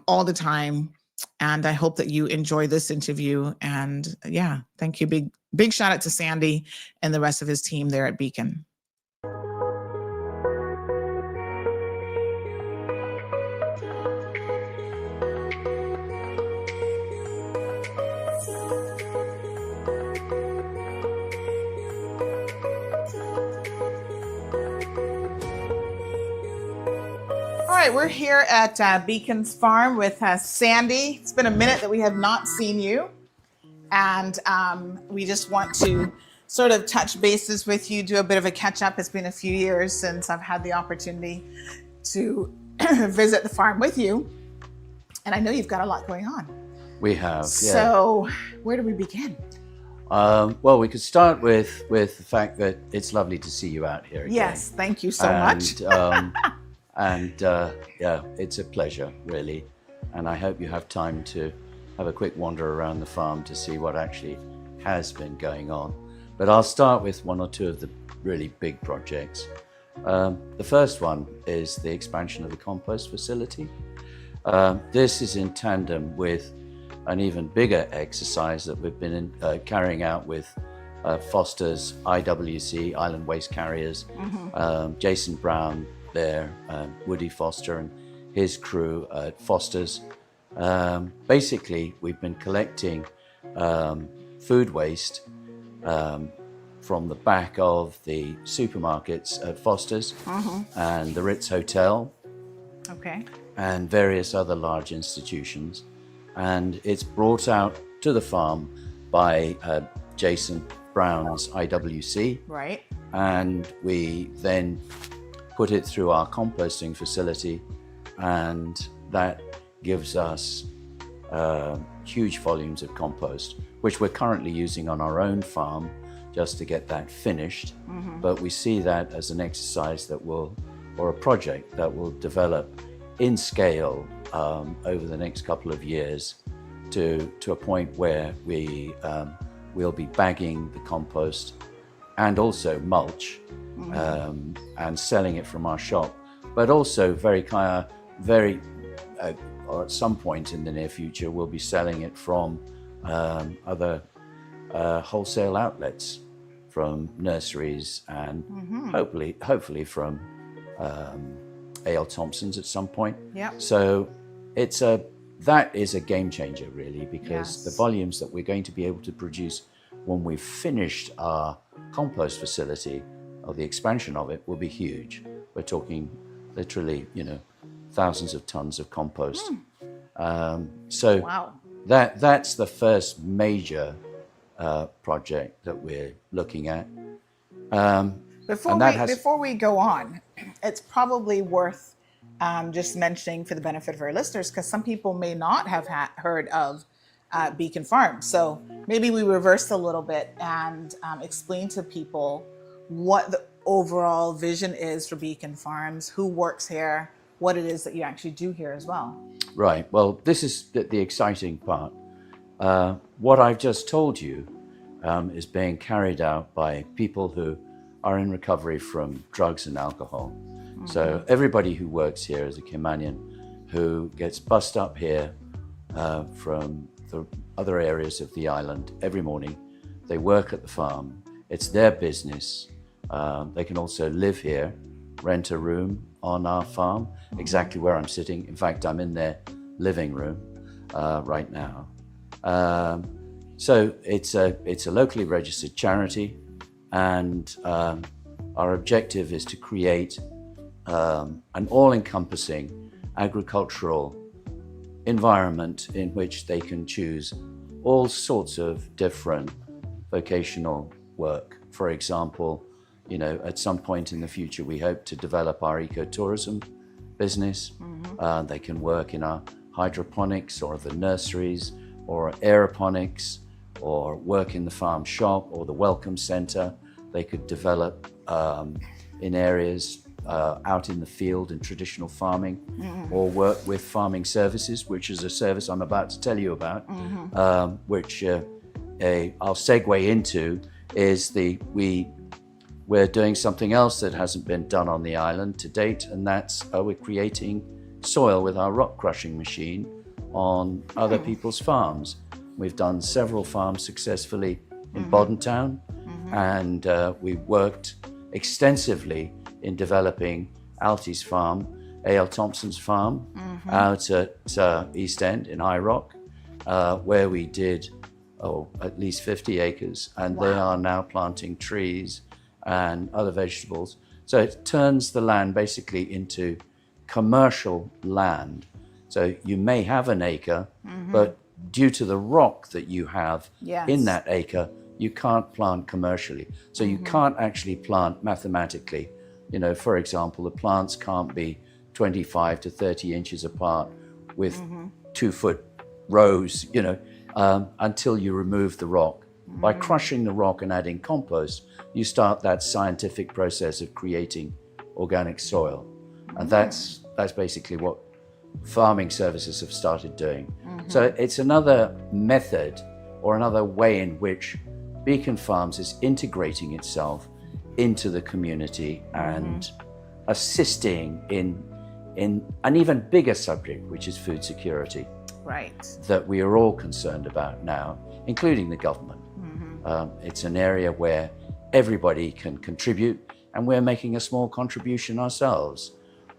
all the time. And I hope that you enjoy this interview. And yeah, thank you. Big shout out to Sandy and the rest of his team there at Beacon. All right, we're here at Beacon's Farm with Sandy. It's been a minute that we have not seen you. And we just want to sort of touch bases with you, do a bit of a catch up. It's been a few years since I've had the opportunity to visit the farm with you. And I know you've got a lot going on. We have, yeah. So where do we begin? Well, we could start with the fact that it's lovely to see you out here again. Yes, thank you so much. Yeah, it's a pleasure, really. And I hope you have time to have a quick wander around the farm to see what actually has been going on. But I'll start with one or two of the really big projects. The first one is the expansion of the compost facility. This is in tandem with an even bigger exercise that we've been carrying out with Foster's IWC, Island Waste Carriers, Jason Brown there, Woody Foster and his crew at Foster's. Basically, we've been collecting food waste from the back of the supermarkets at Foster's and the Ritz Hotel, and various other large institutions. And it's brought out to the farm by Jason Brown's IWC. Right. And we then put it through our composting facility, and that gives us huge volumes of compost, which we're currently using on our own farm just to get that finished. But we see that as an exercise that will, or a project that will develop in scale over the next couple of years to a point where we'll be bagging the compost and also mulch and selling it from our shop, but also or at some point in the near future, we'll be selling it from other wholesale outlets, from nurseries, and hopefully from A.L. Thompson's at some point. Yep. So that is a game changer, really, because the volumes that we're going to be able to produce when we've finished our compost facility, or the expansion of it, will be huge. We're talking literally, thousands of tons of compost. So wow. That's the first major project that we're looking at. Before we go on, it's probably worth just mentioning for the benefit of our listeners, because some people may not have heard of Beacon Farm. So maybe we reverse a little bit and explain to people what the overall vision is for Beacon Farms, who works here, what it is that you actually do here as well. Right. Well, this is the exciting part. What I've just told you is being carried out by people who are in recovery from drugs and alcohol. So everybody who works here is a Caymanian who gets bussed up here from the other areas of the island every morning. They work at the farm. It's their business. They can also live here, rent a room on our farm, exactly where I'm sitting. In fact, I'm in their living room right now. So it's a locally registered charity, and our objective is to create an all-encompassing agricultural environment in which they can choose all sorts of different vocational work. For example, at some point in the future, we hope to develop our ecotourism business. They can work in our hydroponics or the nurseries or aeroponics, or work in the farm shop or the welcome center. They could develop in areas out in the field in traditional farming, or work with farming services, which is a service I'm about to tell you about, which I'll segue into is we're doing something else that hasn't been done on the island to date, and that's we're creating soil with our rock crushing machine on other people's farms. We've done several farms successfully in Boddentown, and we worked extensively in developing Altie's farm, A.L. Thompson's farm, out at East End in High Rock, where we did at least 50 acres, and they are now planting trees and other vegetables. So it turns the land basically into commercial land. So you may have an acre, but due to the rock that you have in that acre, you can't plant commercially. So you can't actually plant mathematically. For example, the plants can't be 25 to 30 inches apart with 2-foot rows, until you remove the rock. By crushing the rock and adding compost, you start that scientific process of creating organic soil. And that's basically what farming services have started doing. So it's another method or another way in which Beacon Farms is integrating itself into the community and assisting in an even bigger subject, which is food security. Right. That we are all concerned about now, including the government. It's an area where everybody can contribute, and we're making a small contribution ourselves,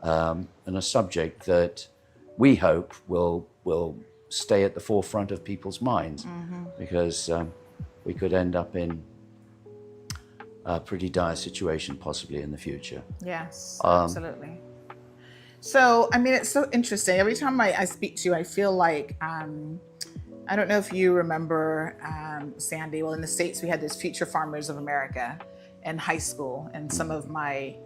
and a subject that we hope will stay at the forefront of people's minds, because we could end up in a pretty dire situation possibly in the future. Yes, absolutely. So, I mean, it's so interesting. Every time I speak to you, I feel like, I don't know if you remember, Sandy, well, in the States, we had this Future Farmers of America in high school, and some of my,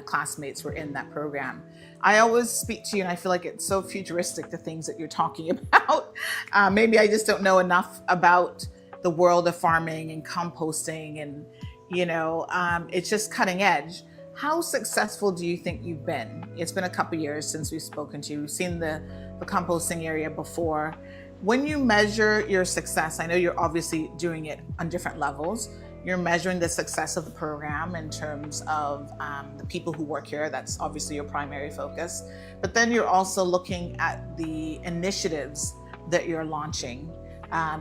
classmates were in that program. I always speak to you, and I feel like it's so futuristic, the things that you're talking about. Maybe I just don't know enough about the world of farming and composting, and, it's just cutting edge. How successful do you think you've been? It's been a couple years since we've spoken to you. We've seen the composting area before. When you measure your success, I know you're obviously doing it on different levels. You're measuring the success of the program in terms of the people who work here. That's obviously your primary focus. But then you're also looking at the initiatives that you're launching.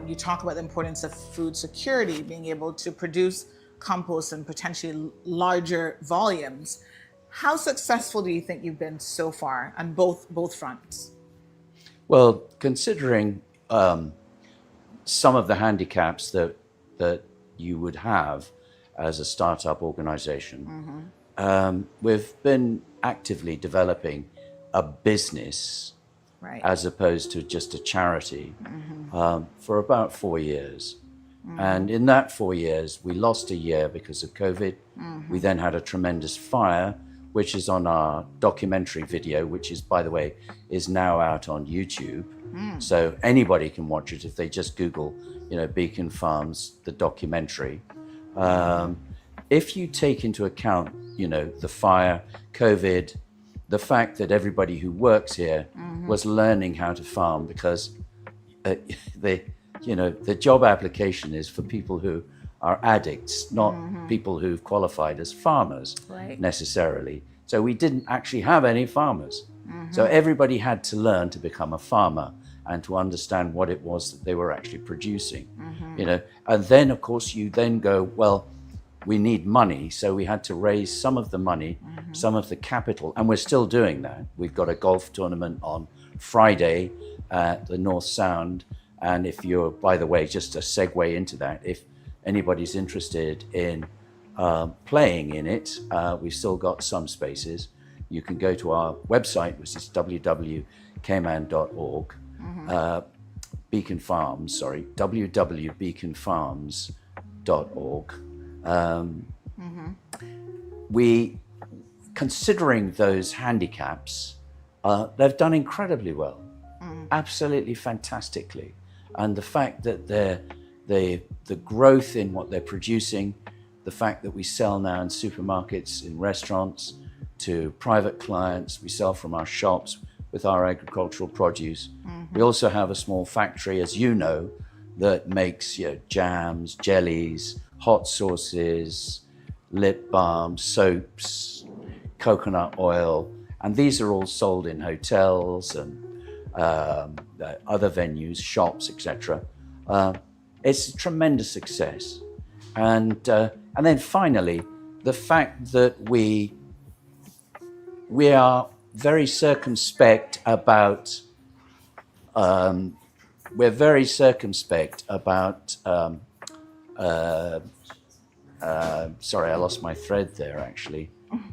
You talk about the importance of food security, being able to produce compost in potentially larger volumes. How successful do you think you've been so far on both fronts? Well, considering some of the handicaps that you would have as a startup organization, we've been actively developing a business as opposed to just a charity for about 4 years. And in that 4 years, we lost a year because of COVID. We then had a tremendous fire, which is on our documentary video, which is, by the way, is now out on YouTube. So anybody can watch it if they just Google, Beacon Farms, the documentary. If you take into account, the fire, COVID, the fact that everybody who works here was learning how to farm, because the job application is for people who are addicts, not people who've qualified as farmers necessarily. So we didn't actually have any farmers. So everybody had to learn to become a farmer and to understand what it was that they were actually producing. And then, of course, you then go, well, we need money, so we had to raise some of the money, some of the capital, and we're still doing that. We've got a golf tournament on Friday at the North Sound, and if you're, by the way, just a segue into that, if anybody's interested in playing in it, we've still got some spaces. You can go to our website, which is www.cayman.org, Beacon Farms, sorry, www.beaconfarms.org. We, considering those handicaps, they've done incredibly well, absolutely fantastically. And the fact that the growth in what they're producing, the fact that we sell now in supermarkets, in restaurants, to private clients, we sell from our shops with our agricultural produce. We also have a small factory, as you know, that makes jams, jellies, hot sauces, lip balms, soaps, coconut oil, and these are all sold in hotels and other venues, shops, etc. It's a tremendous success, and then finally, the fact that we are very circumspect about. We're very circumspect about. Sorry, I lost my thread there. Actually,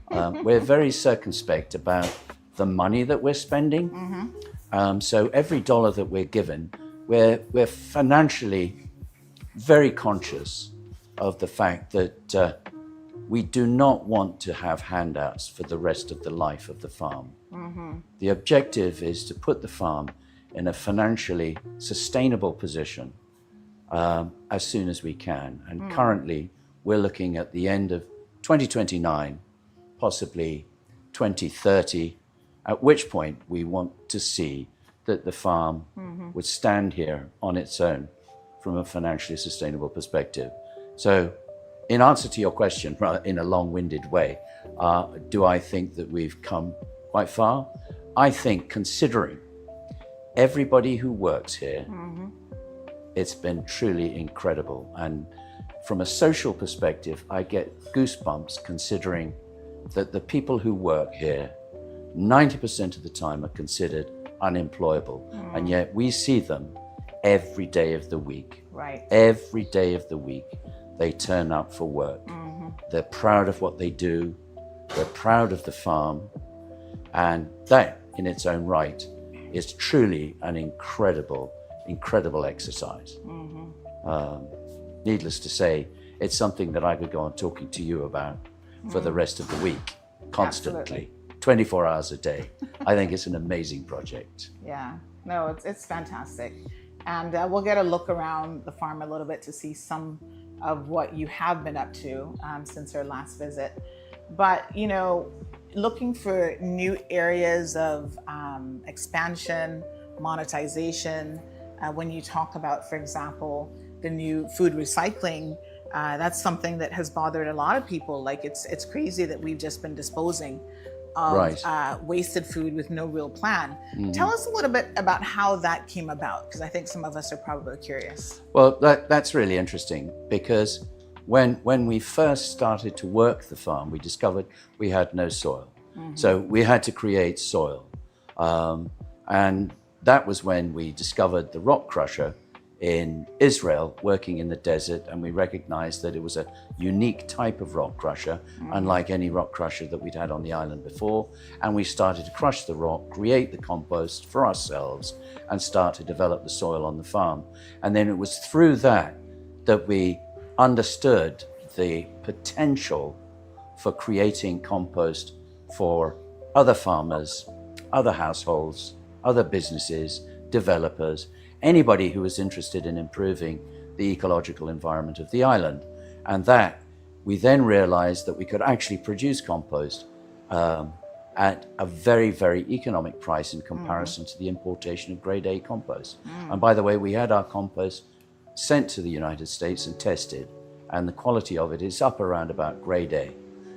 we're very circumspect about the money that we're spending. So every dollar that we're given, we're financially very conscious of the fact that we do not want to have handouts for the rest of the life of the farm. The objective is to put the farm in a financially sustainable position as soon as we can. And currently, we're looking at the end of 2029, possibly 2030, at which point we want to see that the farm would stand here on its own from a financially sustainable perspective. So in answer to your question, rather in a long-winded way, do I think that we've come quite far? I think, considering everybody who works here, it's been truly incredible. And from a social perspective, I get goosebumps considering that the people who work here, 90% of the time are considered unemployable. And yet we see them every day of the week. Right. Every day of the week, they turn up for work. They're proud of what they do. They're proud of the farm. And that, in its own right, is truly an incredible exercise. Needless to say, it's something that I could go on talking to you about for the rest of the week, constantly, Absolutely. 24 hours a day. I think it's an amazing project. Yeah, no, it's fantastic. And we'll get a look around the farm a little bit to see some of what you have been up to since our last visit. But, looking for new areas of expansion, monetization, when you talk about, for example, the new food recycling, that's something that has bothered a lot of people. Like it's crazy that we've just been disposing of wasted food with no real plan. Tell us a little bit about how that came about, because I think some of us are probably curious. Well, that's really interesting, because when we first started to work the farm, we discovered we had no soil. So we had to create soil. And that was when we discovered the rock crusher in Israel, working in the desert, and we recognized that it was a unique type of rock crusher, unlike any rock crusher that we'd had on the island before. And we started to crush the rock, create the compost for ourselves, and start to develop the soil on the farm. And then it was through that we understood the potential for creating compost for other farmers, other households, other businesses, developers, anybody who was interested in improving the ecological environment of the island. And that we then realized that we could actually produce compost at a very, very economic price in comparison to the importation of grade A compost. And by the way, we had our compost sent to the United States and tested, and the quality of it is up around about grade A.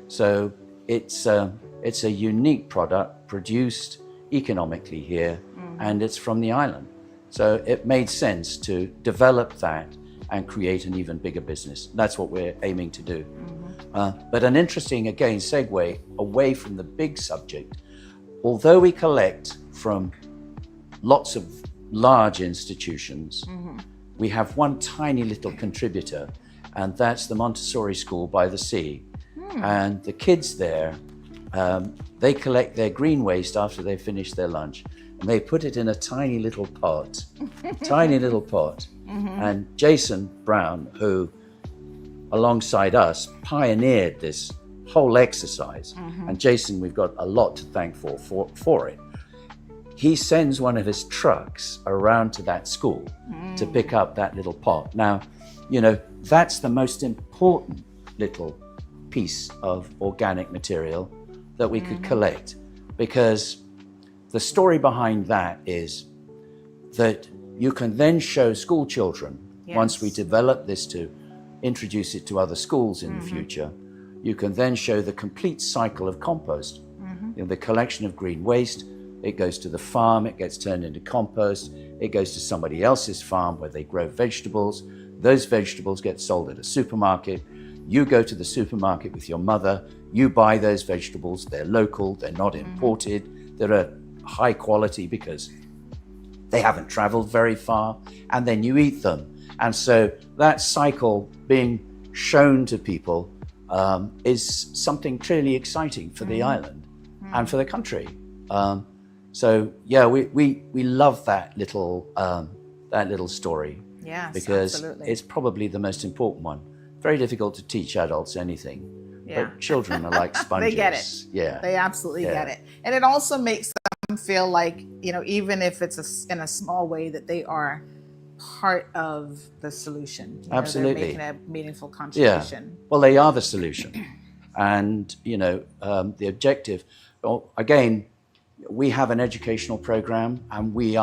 So it's a unique product produced economically here, and it's from the island. So it made sense to develop that and create an even bigger business. That's what we're aiming to do. But an interesting, again, segue away from the big subject. Although we collect from lots of large institutions, we have one tiny little contributor, and that's the Montessori School by the Sea. And the kids there, they collect their green waste after they finish their lunch, and they put it in a tiny little pot, And Jason Brown, who alongside us pioneered this whole exercise, and Jason, we've got a lot to thank for it. He sends one of his trucks around to that school to pick up that little pot. Now, you know, that's the most important little piece of organic material that we could collect, because the story behind that is that you can then show school children, once we develop this to introduce it to other schools in the future, you can then show the complete cycle of compost. You know, the collection of green waste, it goes to the farm, it gets turned into compost, it goes to somebody else's farm where they grow vegetables. Those vegetables get sold at a supermarket. You go to the supermarket with your mother, you buy those vegetables, they're local, they're not imported, they're high quality because they haven't traveled very far, and then you eat them. And so that cycle being shown to people is something truly exciting for the island and for the country. So yeah, we love that little story. Yes, because absolutely. it's probably the most important one. Very difficult to teach adults anything, but children are like sponges. They get it. Yeah, they absolutely get it, and it also makes them feel like, you know, even if it's in a small way, that they are part of the solution. You know, absolutely, they're making a meaningful contribution. Yeah. Well, they are the solution, and you know, the objective. Well, again, we have an educational program, and we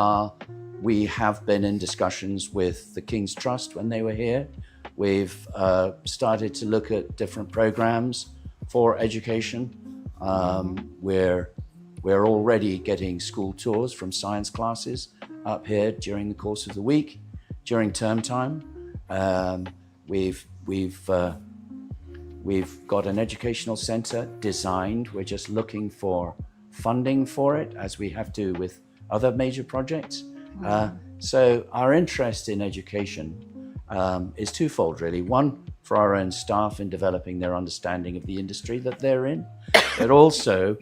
have been in discussions with the King's Trust when they were here. We've started to look at different programs for education. We're already getting school tours from science classes up here during the course of the week, during term time. We've got an educational center designed. We're just looking for funding for it, as we have to with other major projects. So our interest in education is twofold, really. One, for our own staff in developing their understanding of the industry that they're in, but also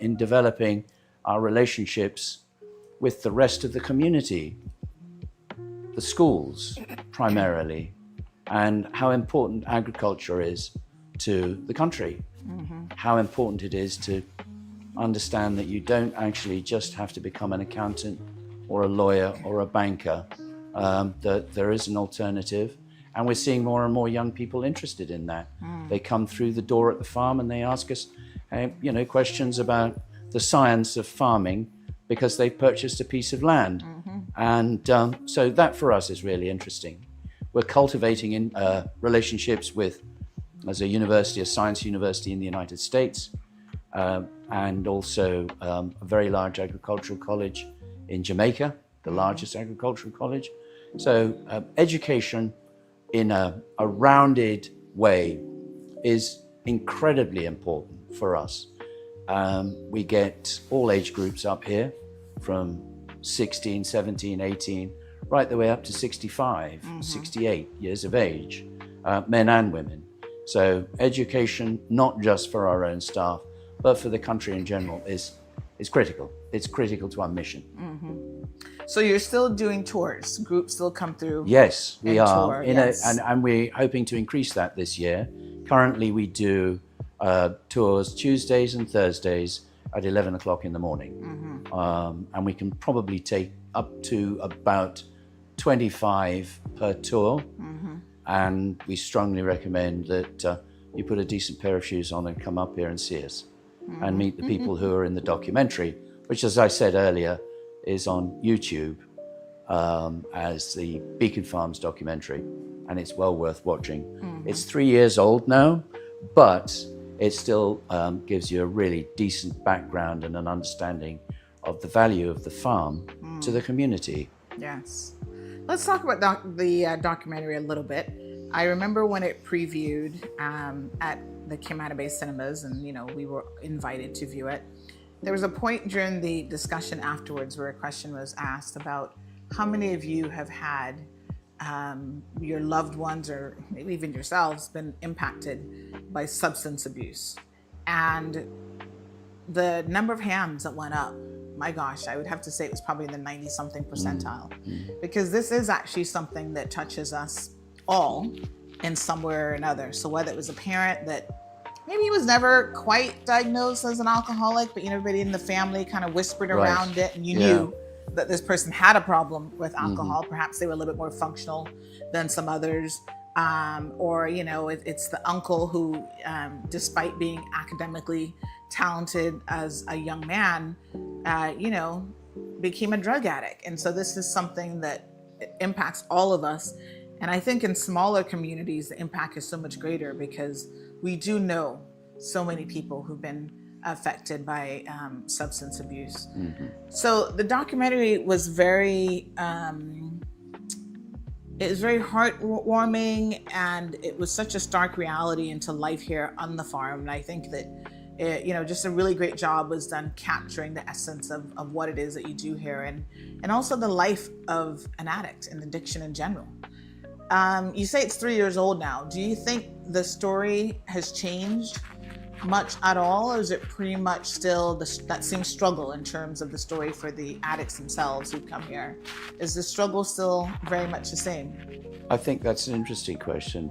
in developing our relationships with the rest of the community, the schools primarily, and how important agriculture is to the country, how important it is to understand that you don't actually just have to become an accountant or a lawyer or a banker, that there is an alternative. And we're seeing more and more young people interested in that. They come through the door at the farm and they ask us, questions about the science of farming because they've purchased a piece of land. And so that for us is really interesting. We're cultivating relationships with, as a university, a science university in the United States, and also a very large agricultural college in Jamaica, the largest agricultural college. So education in a rounded way is incredibly important for us. We get all age groups up here from 16, 17, 18, right the way up to 65, 68 years of age, men and women. So education, not just for our own staff, but for the country in general, is critical. It's critical to our mission. So you're still doing tours? Groups still come through? Yes, we are. Tour, and we're hoping to increase that this year. Currently, we do tours Tuesdays and Thursdays at 11 o'clock in the morning. And we can probably take up to about 25 per tour. And we strongly recommend that you put a decent pair of shoes on and come up here and see us and meet the people who are in the documentary, which, as I said earlier, is on YouTube as the Beacon Farms documentary, and it's well worth watching. It's 3 years old now, but it still gives you a really decent background and an understanding of the value of the farm to the community. Yes. Let's talk about the documentary a little bit. I remember when it previewed at the Kimata Bay Cinemas, and we were invited to view it. There was a point during the discussion afterwards where a question was asked about how many of you have had your loved ones or maybe even yourselves been impacted by substance abuse. And the number of hands that went up, my gosh, I would have to say it was probably in the 90-something percentile, because this is actually something that touches us all in some way or another. So whether it was a parent that maybe he was never quite diagnosed as an alcoholic, but everybody in the family kind of whispered around it, and you knew that this person had a problem with alcohol. Perhaps they were a little bit more functional than some others. Or it's the uncle who, despite being academically talented as a young man, became a drug addict. And so this is something that impacts all of us. And I think in smaller communities, the impact is so much greater because we do know so many people who've been affected by substance abuse. So the documentary was very heartwarming, and it was such a stark reality into life here on the farm. And I think that just a really great job was done capturing the essence of what it is that you do here, and also the life of an addict and addiction in general. You say it's 3 years old now. Do you think the story has changed much at all, or is it pretty much still that same struggle in terms of the story for the addicts themselves who come here? Is the struggle still very much the same? I think that's an interesting question.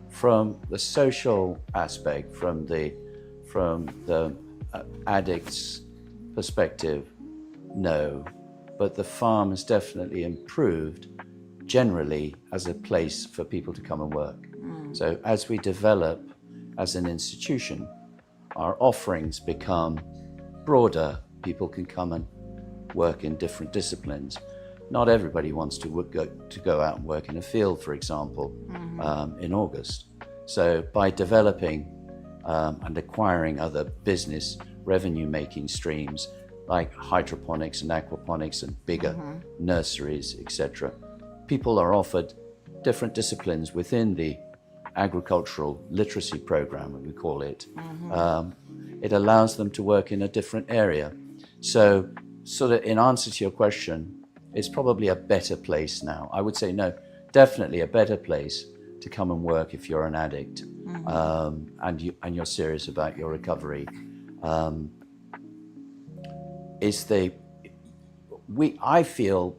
From the social aspect, from the addict's perspective, no, but the farm has definitely improved generally as a place for people to come and work. So as we develop as an institution, our offerings become broader. People can come and work in different disciplines. Not everybody wants to go out and work in a field, for example, in August. So by developing and acquiring other business revenue-making streams like hydroponics and aquaponics and bigger nurseries, etc., people are offered different disciplines within the agricultural literacy program, we call it. It allows them to work in a different area. So that in answer to your question, it's probably a better place now. I would say no, definitely a better place to come and work if you're an addict, and you're serious about your recovery. I feel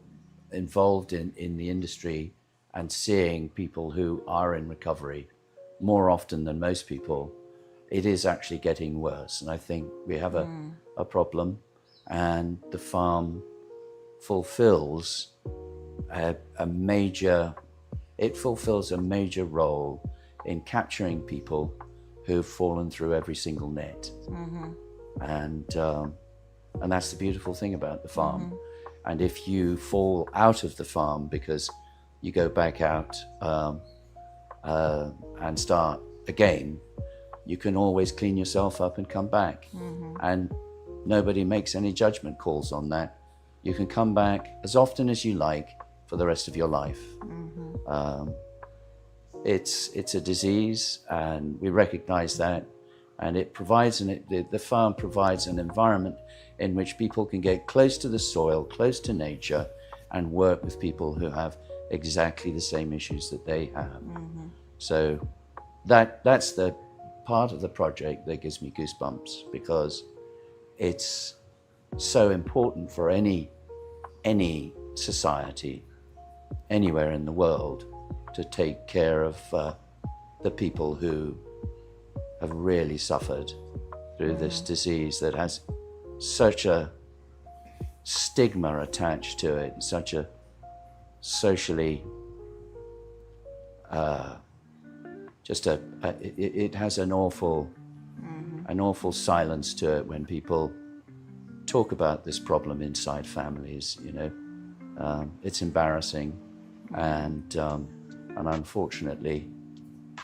involved in the industry and seeing people who are in recovery more often than most people, it is actually getting worse. And I think we have a problem, and the farm fulfills a major role in capturing people who've fallen through every single net. And that's the beautiful thing about the farm. And if you fall out of the farm because you go back out and start again, you can always clean yourself up and come back. And nobody makes any judgment calls on that. You can come back as often as you like for the rest of your life. It's a disease, and we recognize that, and it provides the farm provides an environment in which people can get close to the soil, close to nature, and work with people who have exactly the same issues that they have. So that's the part of the project that gives me goosebumps, because it's so important for any society anywhere in the world to take care of the people who have really suffered through this disease that has such a stigma attached to it, such a socially it has an awful silence to it when people talk about this problem inside families. It's embarrassing, and unfortunately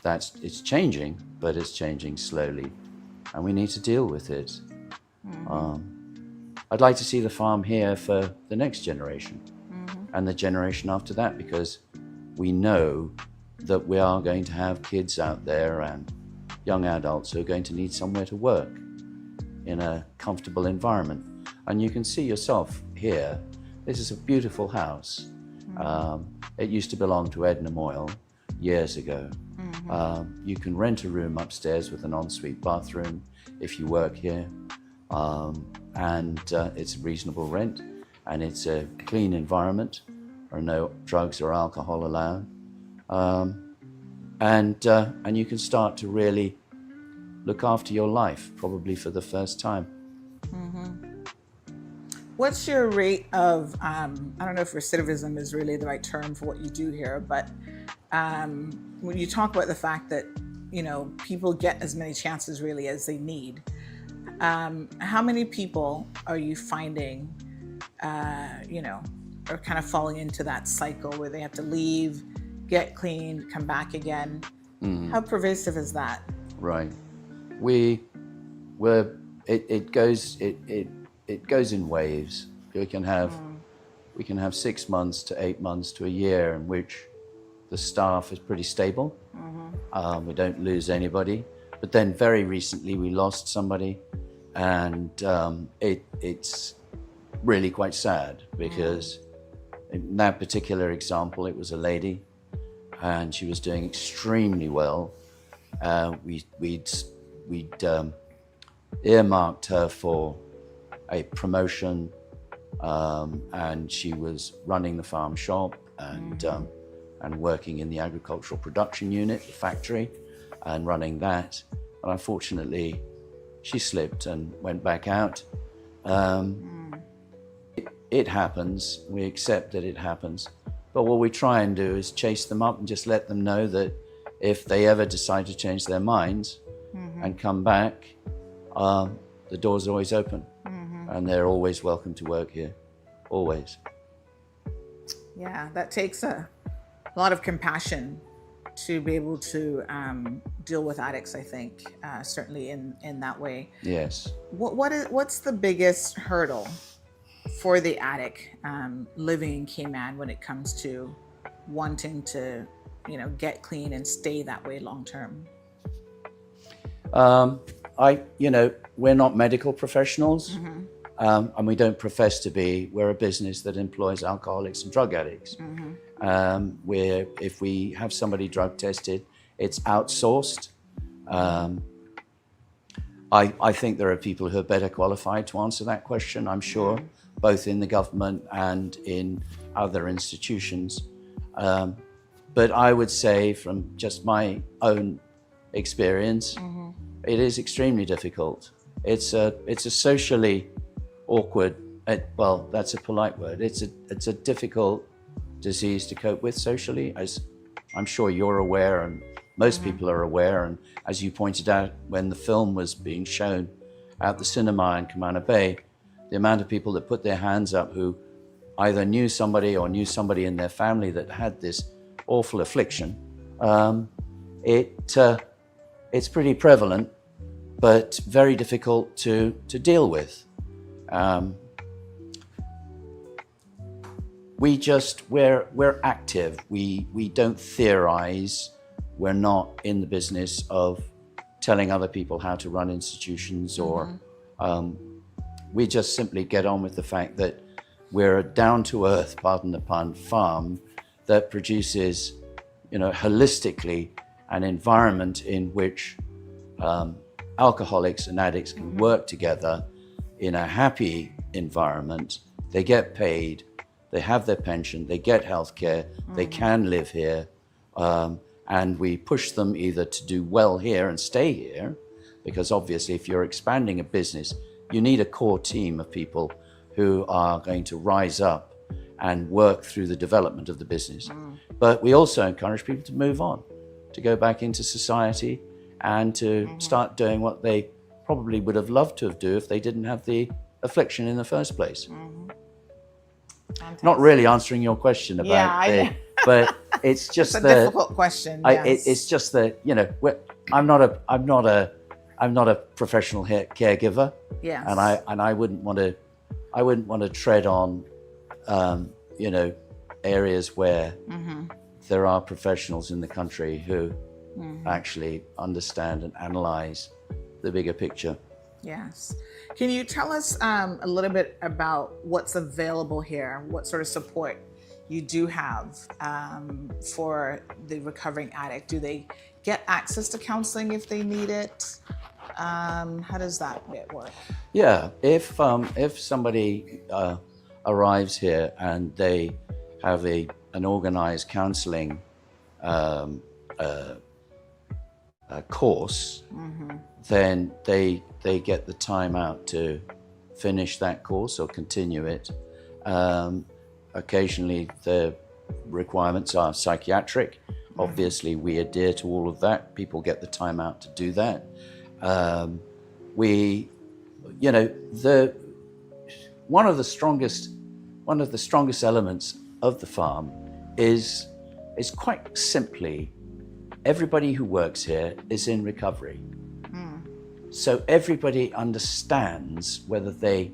it's changing, but it's changing slowly, and we need to deal with it. I'd like to see the farm here for the next generation and the generation after that, because we know that we are going to have kids out there and young adults who are going to need somewhere to work in a comfortable environment. And you can see yourself here. This is a beautiful house. It used to belong to Edna Moyle years ago. You can rent a room upstairs with an ensuite bathroom if you work here. And it's a reasonable rent, and it's a clean environment. There are no drugs or alcohol allowed. And you can start to really look after your life, probably for the first time. What's your rate of, I don't know if recidivism is really the right term for what you do here, but when you talk about the fact that, you know, people get as many chances really as they need, how many people are you finding, you know, are kind of falling into that cycle where they have to leave, get clean, come back again? How pervasive is that? Right. It goes in waves. We can have 6 months to 8 months to a year in which the staff is pretty stable. We don't lose anybody. But then very recently we lost somebody, and it's really quite sad because in that particular example, it was a lady and she was doing extremely well. We'd earmarked her for a promotion, and she was running the farm shop and working in the agricultural production unit, the factory, and running that. And unfortunately, she slipped and went back out. It happens. We accept that it happens. But what we try and do is chase them up and just let them know that if they ever decide to change their minds and come back, the door's always open. And they're always welcome to work here, always. Yeah, that takes a lot of compassion to be able to deal with addicts, I think, certainly in that way. Yes. What's the biggest hurdle for the addict living in Cayman when it comes to wanting to, you know, get clean and stay that way long term? We're not medical professionals, and we don't profess to be. We're a business that employs alcoholics and drug addicts. Where if we have somebody drug tested, it's outsourced. I think there are people who are better qualified to answer that question, I'm sure, both in the government and in other institutions. But I would say from just my own experience, it is extremely difficult. It's a socially awkward, well, that's a polite word. It's a difficult disease to cope with socially, as I'm sure you're aware and most people are aware. And as you pointed out, when the film was being shown at the cinema in Camana Bay, the amount of people that put their hands up who either knew somebody or knew somebody in their family that had this awful affliction, it's pretty prevalent, but very difficult to deal with. We're active. We don't theorize. We're not in the business of telling other people how to run institutions, or we just simply get on with the fact that we're a down-to-earth, pardon the pun, farm that produces, holistically an environment in which alcoholics and addicts can work together in a happy environment. They get paid, they have their pension, they get healthcare, they can live here, and we push them either to do well here and stay here, because obviously if you're expanding a business, you need a core team of people who are going to rise up and work through the development of the business. But we also encourage people to move on, to go back into society and to start doing what they probably would have loved to have done if they didn't have the affliction in the first place. Not really answering your question about but it's just it's a difficult question. Yes. It's just that, I'm not a professional caregiver. Yes. And I wouldn't want to tread on areas where there are professionals in the country who actually understand and analyze the bigger picture. Yes. Can you tell us a little bit about what's available here? What sort of support you do have for the recovering addict? Do they get access to counseling if they need it? How does that bit work? Yeah, if somebody arrives here and they have an organized counseling course, then they get the time out to finish that course or continue it. Occasionally the requirements are psychiatric. Obviously we adhere to all of that. People get the time out to do that. One of the strongest elements of the farm is quite simply, everybody who works here is in recovery. So everybody understands, whether they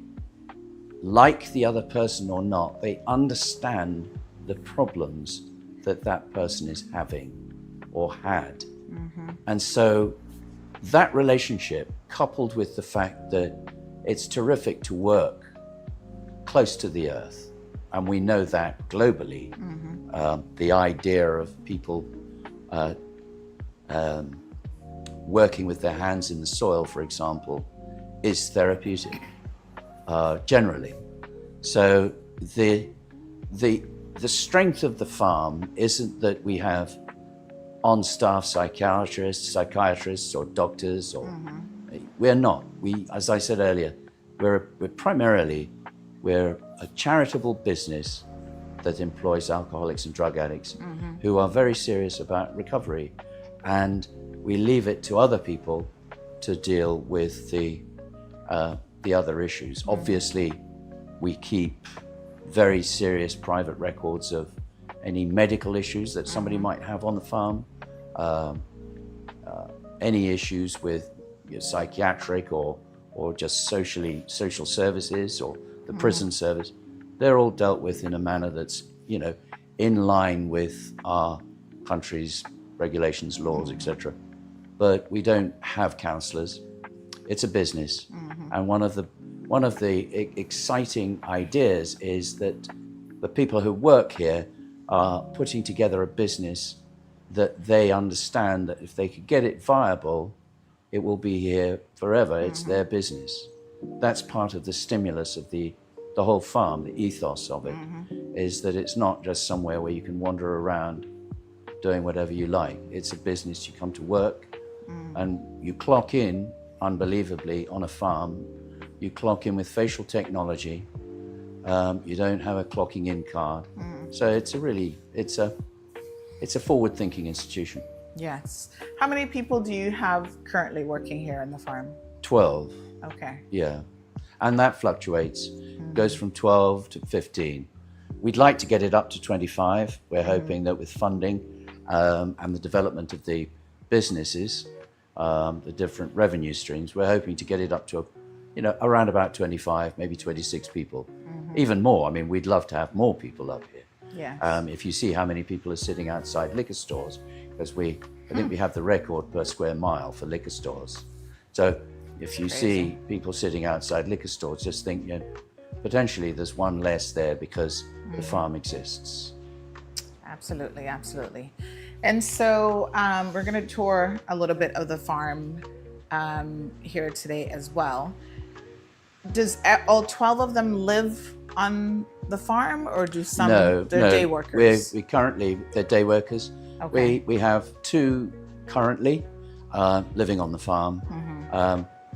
like the other person or not, they understand the problems that person is having or had. And so that relationship, coupled with the fact that it's terrific to work close to the earth, and we know that globally, the idea of people working with their hands in the soil, for example, is therapeutic, generally. So the strength of the farm isn't that we have on-staff psychiatrists or doctors, or we're not. As I said earlier, we're a charitable business that employs alcoholics and drug addicts who are very serious about recovery, and we leave it to other people to deal with the other issues. Obviously, we keep very serious private records of any medical issues that somebody might have on the farm, any issues with psychiatric or just social services or the prison service. They're all dealt with in a manner that's, in line with our country's regulations, laws, etc. But we don't have counselors. It's a business. And one of the exciting ideas is that the people who work here are putting together a business that they understand that if they could get it viable, it will be here forever. It's their business. That's part of the stimulus of the whole farm, the ethos of it, is that it's not just somewhere where you can wander around doing whatever you like. It's a business. You come to work and you clock in, unbelievably, on a farm. You clock in with facial technology. You don't have a clocking in card. So it's a forward-thinking institution. Yes. How many people do you have currently working here in the farm? 12. Okay. Yeah. And that fluctuates. Goes from 12 to 15. We'd like to get it up to 25. We're hoping that with funding and the development of the businesses, the different revenue streams, we're hoping to get it up to, around about 25, maybe 26 people. Even more. I mean, we'd love to have more people up here. Yeah. If you see how many people are sitting outside liquor stores, because I think we have the record per square mile for liquor stores. So if you see people sitting outside liquor stores, just think, potentially there's one less there because the farm exists. Absolutely, absolutely. And so we're going to tour a little bit of the farm here today as well. Does all 12 of them live on the farm, or do some they're day workers? They're day workers. Okay. We have 2 currently living on the farm.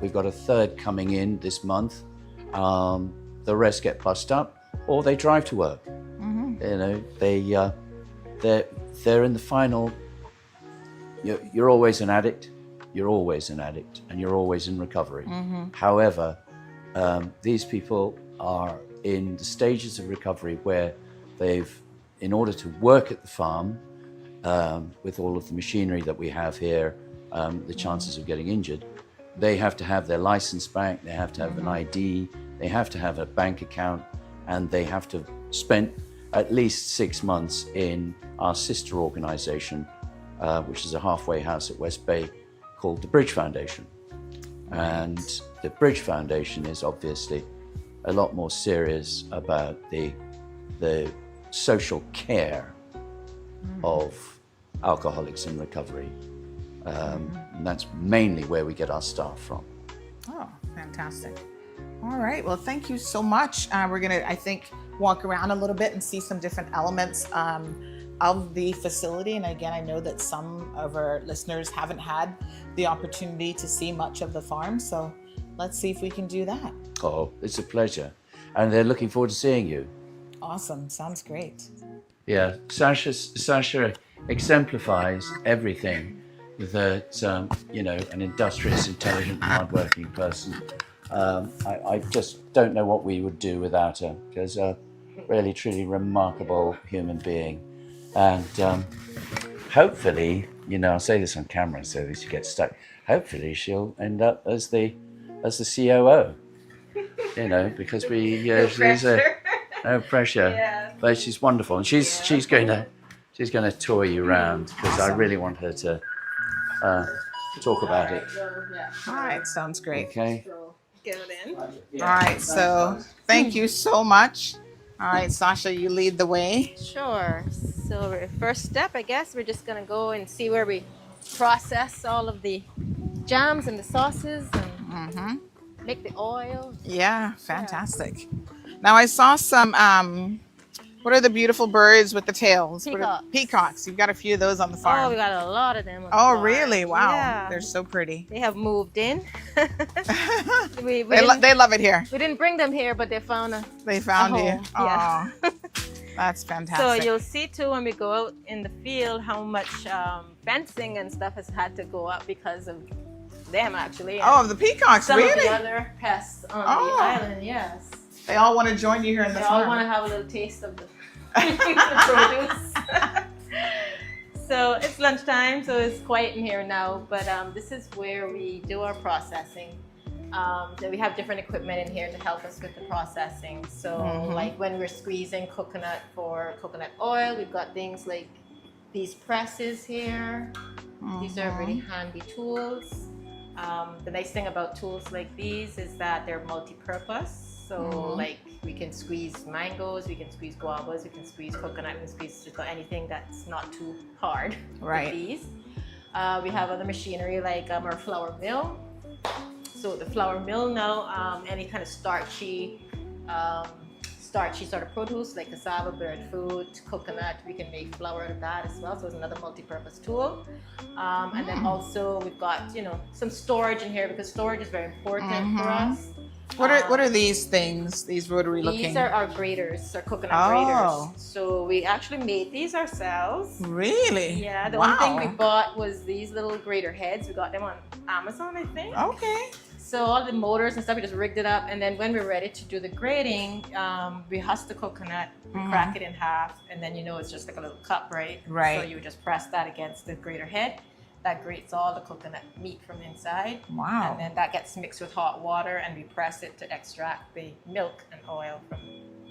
We've got a 3rd coming in this month. The rest get bussed up, or they drive to work. They're in the final. You're always an addict. You're always an addict, and you're always in recovery. However, these people are in the stages of recovery where in order to work at the farm, with all of the machinery that we have here, the chances of getting injured, they have to have their license back, they have to have an ID, they have to have a bank account, and they have to spend at least 6 months in our sister organization, which is a halfway house at West Bay called the Bridge Foundation. And the Bridge Foundation is obviously a lot more serious about the social care of alcoholics in recovery. And that's mainly where we get our staff from. Oh, fantastic. All right. Well, thank you so much. We're going to, I think, walk around a little bit and see some different elements of the facility. And again, I know that some of our listeners haven't had the opportunity to see much of the farm. So let's see if we can do that. Oh, it's a pleasure. And they're looking forward to seeing you. Awesome. Sounds great. Yeah, Sasha exemplifies everything that, an industrious, intelligent, hardworking person. I just don't know what we would do without her. She's a really, truly remarkable human being. And hopefully, I'll say this on camera so that she gets stuck. Hopefully she'll end up as the COO, because no pressure. Yeah. But she's wonderful. And she's going to tour you around because I really want her to talk about it. All right. Sounds great. Okay. Get it in. All right. So thank you so much. All right, Sasha, you lead the way. Sure. So first step, I guess, we're just going to go and see where we process all of the jams and the sauces and make the oil. Yeah, fantastic. Yeah. Now I saw some, what are the beautiful birds with the tails? Peacocks. You've got a few of those on the farm. Oh, we got a lot of them on the farm. Oh, really? Wow. Yeah. They're so pretty. They have moved in. They love it here. We didn't bring them here, but they found a They found you. Yeah. That's fantastic. So you'll see too when we go out in the field how much fencing and stuff has had to go up because of them actually. Oh, the peacocks, some really? Some of the other pests on the island, yes. They all want to join you here in the farm. They all want to have a little taste of the produce. So it's lunchtime, so it's quiet in here now, but this is where we do our processing. So we have different equipment in here to help us with the processing. So like when we're squeezing coconut for coconut oil, we've got things like these presses here. These are really handy tools. The nice thing about tools like these is that they're multi-purpose. So like we can squeeze mangoes, we can squeeze guavas, we can squeeze coconut, we can squeeze just about anything that's not too hard. Right. With these. We have other machinery like our flour mill. So the flour mill now, any kind of starchy sort of produce like cassava, breadfruit, coconut, we can make flour out of that as well. So it's another multi-purpose tool. And then also we've got, some storage in here because storage is very important for us. What are these things? These rotary looking? These are our graters, our coconut graters. So we actually made these ourselves. Really? Yeah. The only thing we bought was these little grater heads. We got them on Amazon, I think. Okay. So all the motors and stuff, we just rigged it up, and then when we're ready to do the grating, we husk the coconut, we crack it in half, and then it's just like a little cup, right? Right. So you would just press that against the grater head. That grates all the coconut meat from inside. Wow. And then that gets mixed with hot water and we press it to extract the milk and oil from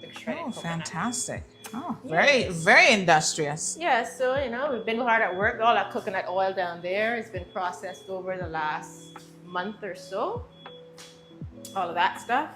the shredded coconut. Fantastic. Oh, very, very industrious. Yeah, so, we've been hard at work. All that coconut oil down there has been processed over the last month or so. All of that stuff.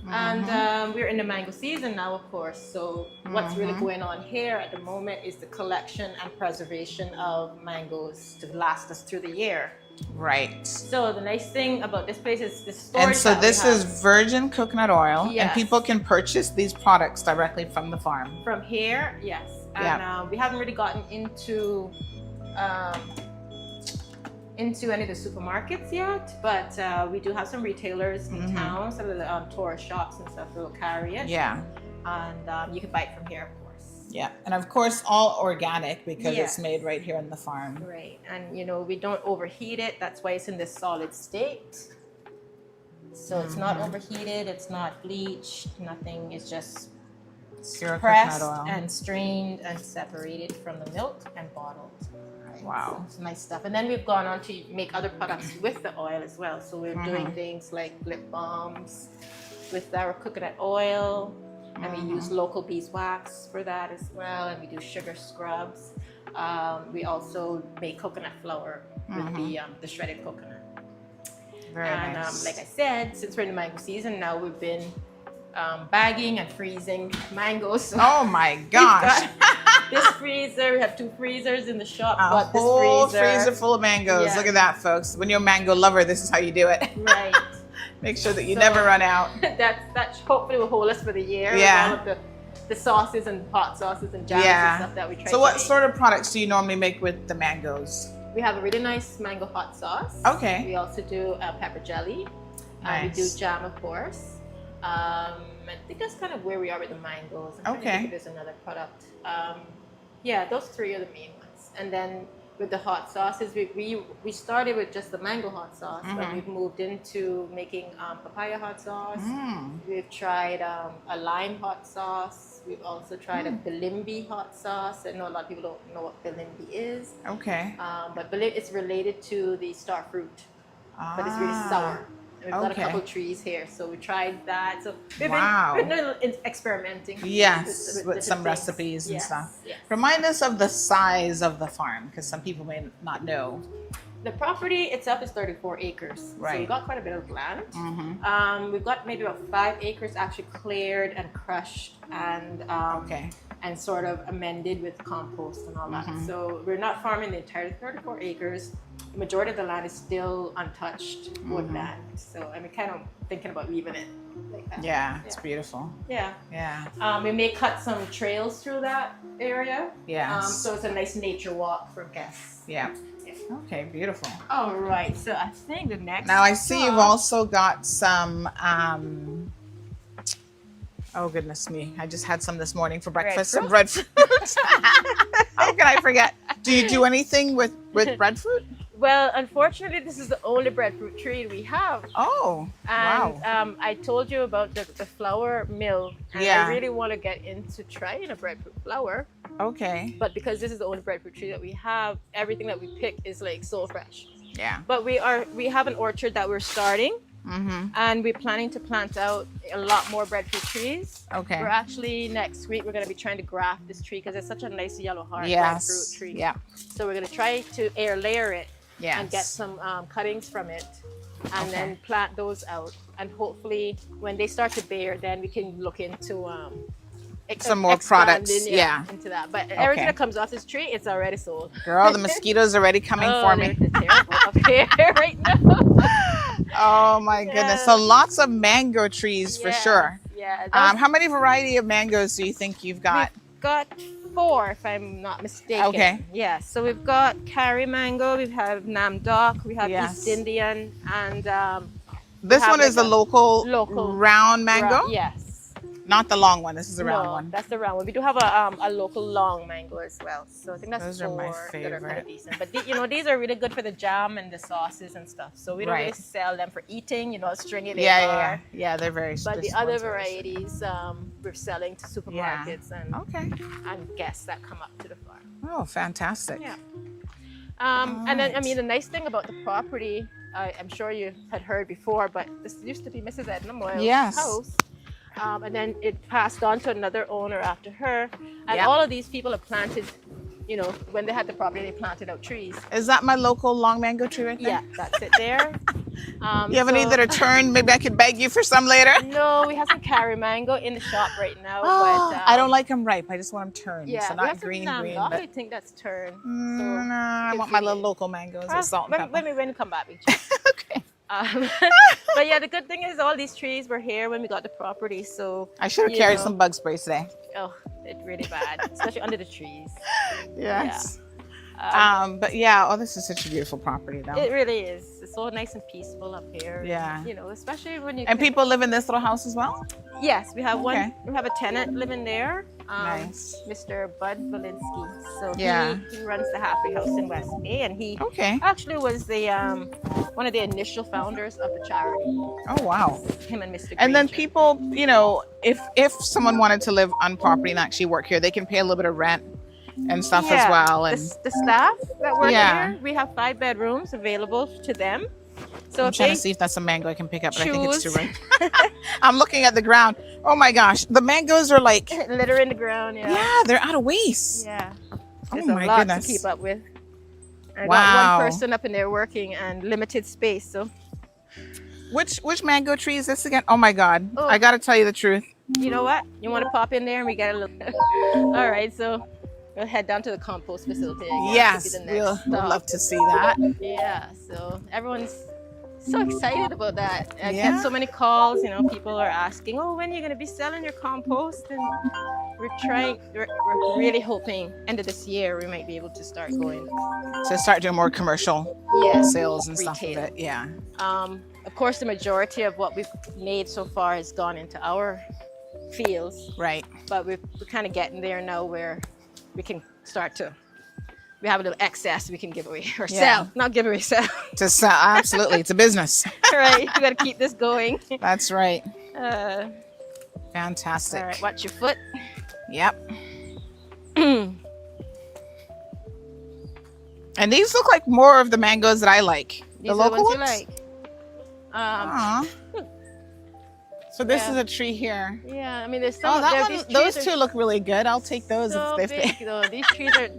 And we're in the mango season now, of course. So what's really going on here at the moment is the collection and preservation of mangoes to last us through the year. Right. So the nice thing about this place is the storage. And so this is virgin coconut oil, yes. And people can purchase these products directly from the farm. From here, yes. And we haven't really gotten into any of the supermarkets yet, but we do have some retailers in town, some of the tourist shops and stuff will carry it. Yeah. And you can buy it from here, of course. Yeah, and of course all organic because it's made right here in the farm. Right, and we don't overheat it. That's why it's in this solid state. So it's not overheated, it's not bleached, nothing. It's just pressed and strained and separated from the milk and bottled. Wow. So it's nice stuff. And then we've gone on to make other products with the oil as well. So we're doing things like lip balms with our coconut oil. And we use local beeswax for that as well. And we do sugar scrubs. We also make coconut flour with the shredded coconut. Very nice. Like I said, since we're in the mango season now, we've been bagging and freezing mangoes. Oh my gosh. This freezer, we have 2 freezers in the shop. A but whole this freezer full of mangoes. Yeah. Look at that, folks. When you're a mango lover, this is how you do it. Right. Make sure that you never run out. That hopefully will hold us for the year. Yeah. With all of the sauces and hot sauces and jams and stuff that we try. So what sort of products do you normally make with the mangoes? We have a really nice mango hot sauce. Okay. We also do pepper jelly. We do jam, of course. I think that's kind of where we are with the mangoes. I'm trying to think if there's another product. Yeah, those 3 are the main ones. And then with the hot sauces, we started with just the mango hot sauce, but we've moved into making papaya hot sauce. We've tried a lime hot sauce. We've also tried a bilimbi hot sauce. I know a lot of people don't know what bilimbi is. Okay. But it's related to the star fruit, but it's really sour. We've got a couple trees here, so we tried that. So we've been experimenting. Yes, with some recipes and stuff. Yes. Remind us of the size of the farm, because some people may not know. The property itself is 34 acres. Right. So we've got quite a bit of land. We've got maybe about 5 acres actually cleared and crushed and and sort of amended with compost and all that. So we're not farming the entire 34 acres. The majority of the land is still untouched woodland. So I'm kind of thinking about leaving it like that. Yeah, it's beautiful. Yeah. Yeah. We may cut some trails through that area. Yes. So it's a nice nature walk for guests. Yeah. Okay, beautiful. All right, so I think the next. Now I see you've also got some. Oh goodness me! I just had some this morning for breakfast. Some breadfruit. How can I forget? Do you do anything with breadfruit? Well, unfortunately, this is the only breadfruit tree we have. Oh, and, wow. I told you about the flour mill. And I really want to get into trying a breadfruit flour. Okay. But because this is the only breadfruit tree that we have, everything that we pick is like so fresh. Yeah. But we have an orchard that we're starting. And we're planning to plant out a lot more breadfruit trees. Okay. We're actually next week we're going to be trying to graft this tree because it's such a nice yellow heart breadfruit tree. Yeah. So we're going to try to air layer it. Yes. And get some cuttings from it and then plant those out. And hopefully when they start to bear, then we can look into some more products. Into that. But everything that comes off this tree, it's already sold. Girl, the mosquitoes are already coming for me. They're terrible up here right now. Oh my goodness. So lots of mango trees for sure. Yeah. How many variety of mangoes do you think you've got? We've got 4, if I'm not mistaken. Okay. Yeah. So we've got Kari mango, we have Namdok, we have East Indian, and this one is the local round mango. Yes. Not the long one. This is the round one. That's the round one. We do have a local long mango as well. So I think that's those 4 are my that are kind favorite. of decent. But these are really good for the jam and the sauces and stuff. So we don't really sell them for eating. Stringy they are. Yeah, they're very. But the other varieties we're selling to supermarkets and guests that come up to the farm. Oh, fantastic. Yeah. And then the nice thing about the property, I'm sure you had heard before, but this used to be Mrs. Edna Moyle's house. And then it passed on to another owner after her. And all of these people have planted, when they had the property, they planted out trees. Is that my local long mango tree right there? Yeah, that's it there. You have any that are turned? Maybe I could beg you for some later. No, we have some Kari mango in the shop right now. Oh, but, I don't like them ripe. I just want them turned. Yeah, so not green. I think that's turned. No, I want my little local mangoes with salt and pepper. When we come back, we check. Okay. But yeah, the good thing is all these trees were here when we got the property. So I should have carried some bug spray today. Oh, it's really bad, especially under the trees. Yes. But this is such a beautiful property though. It really is. It's so nice and peaceful up here. Yeah. Especially when you. And people live in this little house as well? Yes, we have one. We have a tenant living there. Nice. Mr. Bud Valinsky. So he runs the Happy House in West Bay, and he actually was the one of the initial founders of the charity. Oh wow. Him and Mr. And then people, if someone wanted to live on property and actually work here, they can pay a little bit of rent and stuff as well. And the staff that work here, we have 5 bedrooms available to them. So I'm if trying they to see if that's a mango I can pick up, but I think it's too choose- right. I'm looking at the ground. Oh my gosh, the mangoes are like litter in the ground, yeah. yeah, they're out of waste. Yeah. Oh There's my a lot goodness. to keep up with. I got Wow. one person up in there working and limited space, so Which mango tree is this again? Oh my god. Oh. I gotta tell you the truth. you know what? You want to pop in there and we get a look. All right, so we'll head down to the compost facility. I guess, Yes, would be the next we'll stop. love to see that. Yeah, so everyone's so excited about that. I Yeah. get so many calls, you know, people are asking, oh, when are you going to be selling your compost? And we're really hoping end of this year we might be able to start going. To start doing more commercial sales and stuff of retail. it. Yeah. Of course, the majority of what we've made so far has gone into our fields. Right. But we're kind of getting there now where we can start to, we have a little excess we can give away or Yeah. sell, not give away, sell. To sell, absolutely. It's a business. Right, we got to keep this going. That's right. Uh, Fantastic. all right, watch your foot. Yep. And these look like more of the mangoes that I like. These the are local ones ones? you like. Aw. So this Yeah. is a tree here. Yeah, I mean, there's some. Oh, that one, these those trees two are look really good. I'll take those so if they. big, though. These trees are.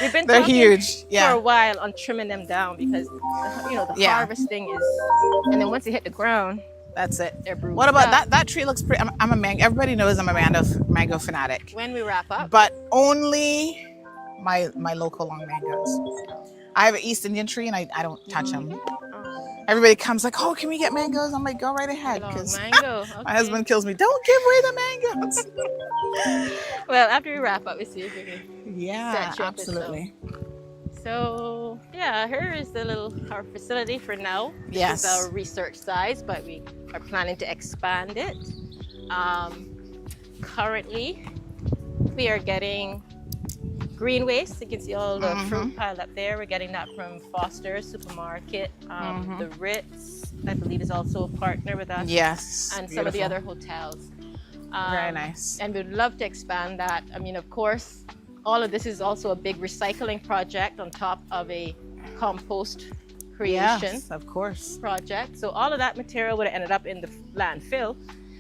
We've been They're talking huge. Yeah. for a while on trimming them down because the Yeah. harvesting is, and then once they hit the ground, that's it. They're bruised. What about up. that? That tree looks pretty. I'm a mango. Everybody knows I'm a mango fanatic. When we wrap up, But only my local long mangoes. I have an East Indian tree and I don't touch them. Everybody comes like, oh, can we get mangoes? I'm like, go right ahead, because mango. my husband kills me. Don't give away the mangoes. Well, after we wrap up, we see if we can Yeah, set you up with some. absolutely. So yeah, here is our facility for now. This Yes. is our research size, but we are planning to expand it. Currently, we are getting green waste. You can see all the fruit piled up there. We're getting that from Foster's Supermarket. The Ritz, I believe, is also a partner with us. Yes, And some of the beautiful. other hotels. Very nice. And we'd love to expand that. I mean, of course, all of this is also a big recycling project on top of a compost creation Yes, of course. project. So all of that material would have ended up in the landfill.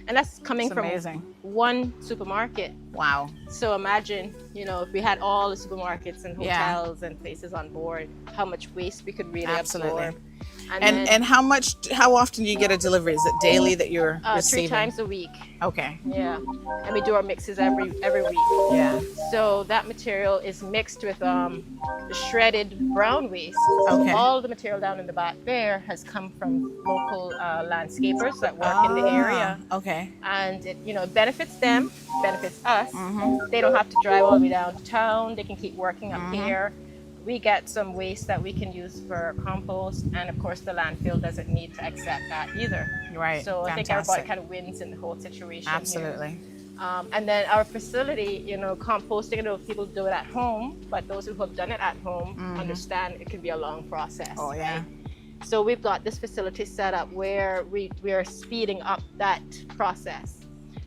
And that's coming It's from amazing. one supermarket. Wow. So imagine, if we had all the supermarkets and Yeah. hotels and places on board, how much waste we could really Absolutely. absorb. And then, how often do you get a delivery? Is it daily that you're 3 receiving? times a week. Okay. Yeah, and we do our mixes every week. Yeah. So that material is mixed with the shredded brown waste. Okay. All the material down in the back there has come from local landscapers that work in the area. Okay. And it benefits them, benefits us. They don't have to drive all the way down to town. They can keep working up here. We get some waste that we can use for compost, and of course the landfill doesn't need to accept that either. Right. So I think Fantastic. everybody kind of wins in the whole situation. here. Absolutely. And then our facility, composting, people do it at home, but those who have done it at home understand it can be a long process. Oh, yeah. right? So we've got this facility set up where we are speeding up that process.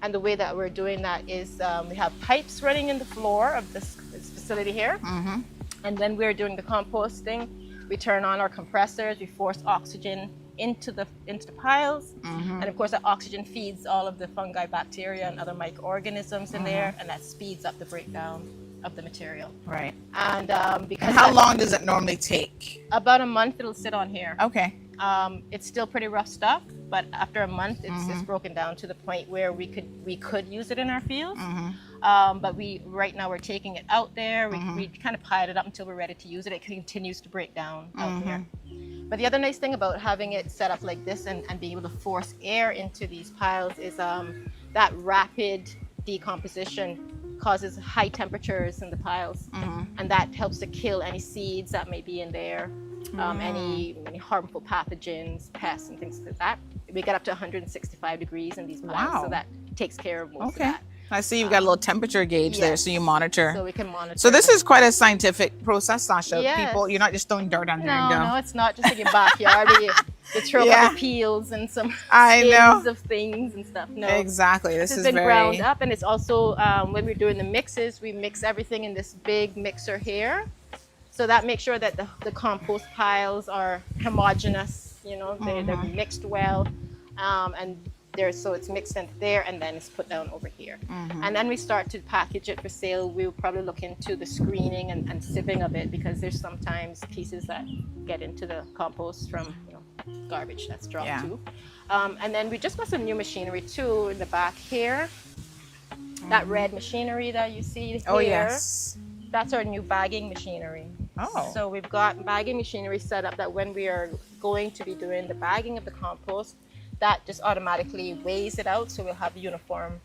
And the way that we're doing that is we have pipes running in the floor of this facility here. And then we're doing the composting. We turn on our compressors, we force oxygen into the piles. And of course that oxygen feeds all of the fungi, bacteria, and other microorganisms in there, and that speeds up the breakdown of the material. Right. And because And how long does it normally take? About a month it'll sit on here. Okay. It's still pretty rough stuff, but after a month it's broken down to the point where we could use it in our fields. But right now we're taking it out there. We kind of piled it up until we're ready to use it. It continues to break down out here. But the other nice thing about having it set up like this and being able to force air into these piles is that rapid decomposition causes high temperatures in the piles, and that helps to kill any seeds that may be in there, any harmful pathogens, pests, and things like that. We get up to 165 degrees in these piles, Wow. so that takes care of most of Okay. that. I see you've got a little temperature gauge there, yes. so you monitor. So we can monitor. So this is quite a scientific process, Sasha. Yes. People, you're not just throwing dirt on there and go. No, it's not just like your backyard where you throw a Yeah. couple peels and some I know. skins of things and stuff. No, Exactly. This has is been very ground up, and it's also when we're doing the mixes, we mix everything in this big mixer here. So that makes sure that the compost piles are homogeneous you know, they're mixed well, and so it's mixed in there, and then it's put down over here. And then we start to package it for sale. We'll probably look into the screening and sieving of it, because there's sometimes pieces that get into the compost from, you know, garbage that's dropped too. And then we just got some new machinery too in the back here. That red machinery that you see here. Oh, yes. That's our new bagging machinery. Oh. So we've got bagging machinery set up that when we are going to be doing the bagging of the compost, that just automatically weighs it out. So we'll have uniform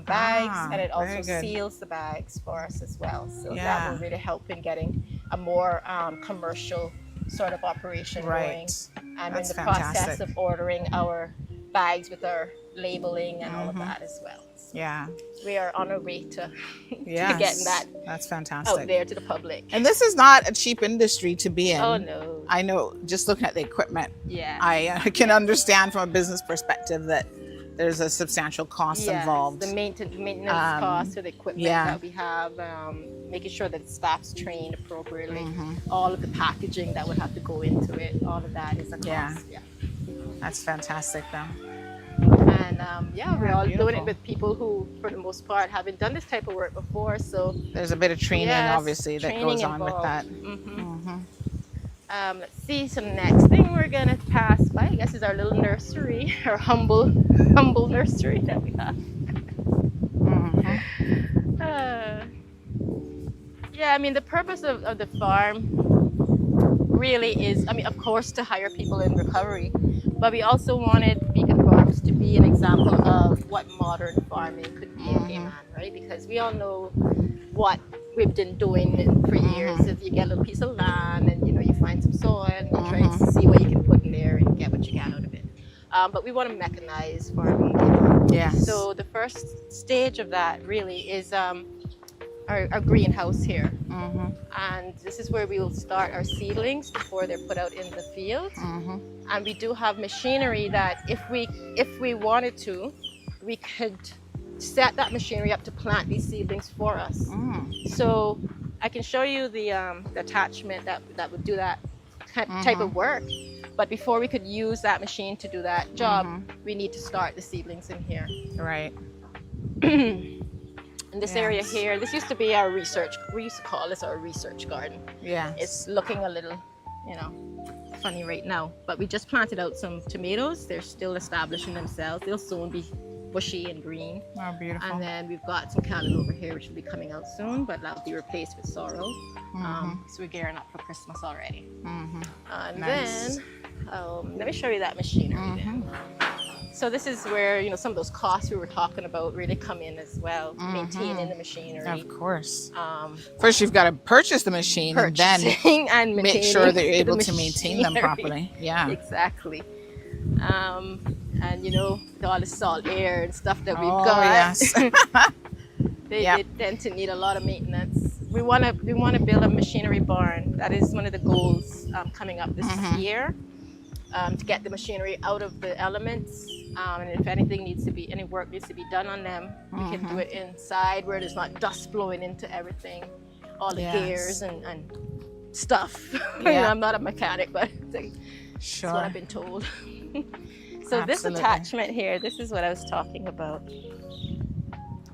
bags, and it also seals the bags for us as well. So that will really help in getting a more commercial sort of operation going. I'm in the process of ordering our bags with our labeling and all of that as well. So we are on our way to, getting that out there to the public. And this is not a cheap industry to be in. Oh, no. I know, just looking at the equipment. Yeah. I can understand from a business perspective that there's a substantial cost involved. The maintenance costs for the equipment that we have, making sure that the staff's trained appropriately, all of the packaging that would have to go into it, all of that is a cost. Yeah. That's fantastic though. And we're all doing it with people who, for the most part, haven't done this type of work before. So there's a bit of training, obviously, that goes on with that. Let's see. So the next thing we're gonna pass by, I guess, is our little nursery, our humble nursery that we have. Yeah, I mean, the purpose of the farm really is, I mean, of course, to hire people in recovery, but we also wanted Beacon Farms to be an example of what modern farming could be in Cayman, right? Because we all know what we've been doing for years. Is you get a little piece of land and, you know, you find some soil and you try to see what you can put in there and get what you get out of it. But we want to mechanize farming. So the first stage of that really is our greenhouse here. And this is where we will start our seedlings before they're put out in the field. And we do have machinery that if we wanted to, we could set that machinery up to plant these seedlings for us. So I can show you the attachment that would do that type of work. But before we could use that machine to do that job, we need to start the seedlings in here. Right. In this area here, this used to be our research, we used to call this our research garden. It's looking a little, you know, funny right now, but we just planted out some tomatoes. They're still establishing themselves. They'll soon be bushy and green. Oh, beautiful. And then we've got some cantaloupe over here, which will be coming out soon, but that'll be replaced with sorrel. So we're gearing up for Christmas already. And then, let me show you that machinery then. So this is where, you know, some of those costs we were talking about really come in as well, maintaining the machinery. Of course. First, you've got to purchase the machine and then make sure that you're able to maintain them properly. Yeah. Exactly. And, you know, with all the salt air and stuff that we've got, they tend to need a lot of maintenance. We want to build a machinery barn. That is one of the goals coming up this year, to get the machinery out of the elements. And if anything any work needs to be done on them, we can do it inside where there's not dust blowing into everything, all the gears and stuff. You know, I'm not a mechanic, but that's what I've been told. So this attachment here, this is what I was talking about.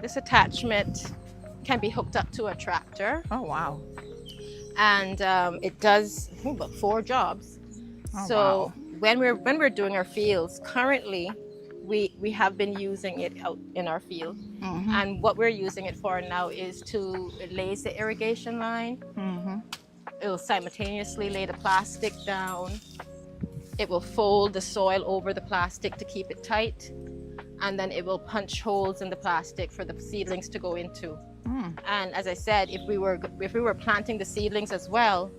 This attachment can be hooked up to a tractor. Oh, wow. And it does about 4 jobs. So when we're doing our fields, currently we have been using it out in our field. And what we're using it for now is to lay the irrigation line. It will simultaneously lay the plastic down. It will fold the soil over the plastic to keep it tight. And then it will punch holes in the plastic for the seedlings to go into. And as I said, if we were planting the seedlings as well,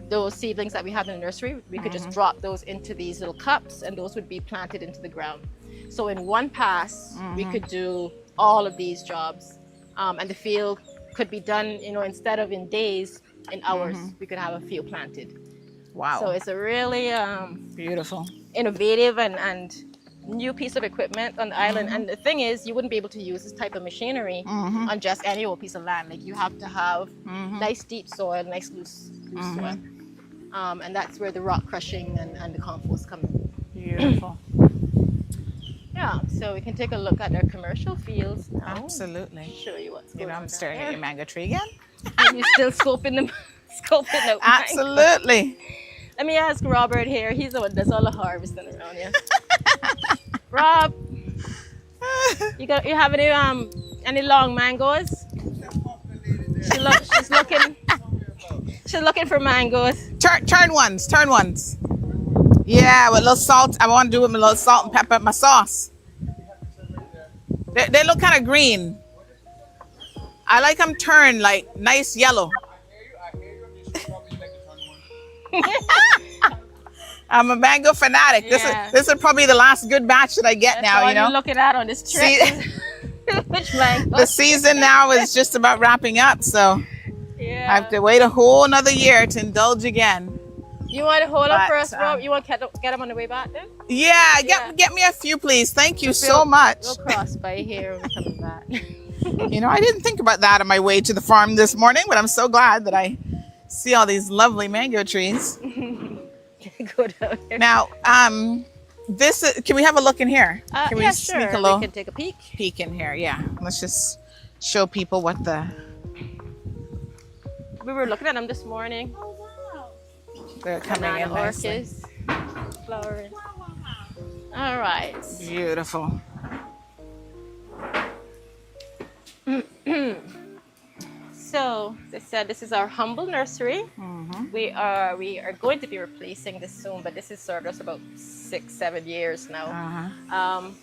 those seedlings that we have in the nursery, we could just drop those into these little cups and those would be planted into the ground. So in one pass, we could do all of these jobs. And the field could be done, you know, instead of in days, in hours, we could have a field planted. Wow. So it's a really beautiful, innovative and new piece of equipment on the island. And the thing is, you wouldn't be able to use this type of machinery on just any old piece of land. Like you have to have nice deep soil, nice loose soil. And that's where the rock crushing and the compost come in. Beautiful. Yeah, so we can take a look at their commercial fields now. Absolutely. Show you what's going You know, on. I'm staring at there. your mango tree again. You still scoping them, scoping out. Absolutely. Let me ask Robert here. He's the one that does all the harvesting around here. Rob, you have any long mangoes? She's looking for mangoes. Turn ones. Yeah, with a little salt. I want to do it with a little salt and pepper, my sauce. They look kind of green. I like them turned like nice yellow. I'm a mango fanatic. Yeah. This is probably the last good batch that I get That's now. all You know, you're looking at on this trip. Which mango? the season now is just about wrapping up, so Yeah. I have to wait a whole another year to indulge again. You want to hold up But, for us, Rob? You want to get them on the way back then? Yeah, get me a few, please. Thank you so much. We'll cross by here when we're coming back. You know, I didn't think about that on my way to the farm this morning, but I'm so glad that I see all these lovely mango trees. Good out here. Now, this is, can we have a look in here? Can we yeah, sneak sure. a little We can take a peek. peek in here? Yeah, let's just show people what the We were looking at them this morning. they're coming in Banana nicely. orchids, flowering. All right. Beautiful. So, as I said, this is our humble nursery. We are going to be replacing this soon, but this has served us about 6-7 years now.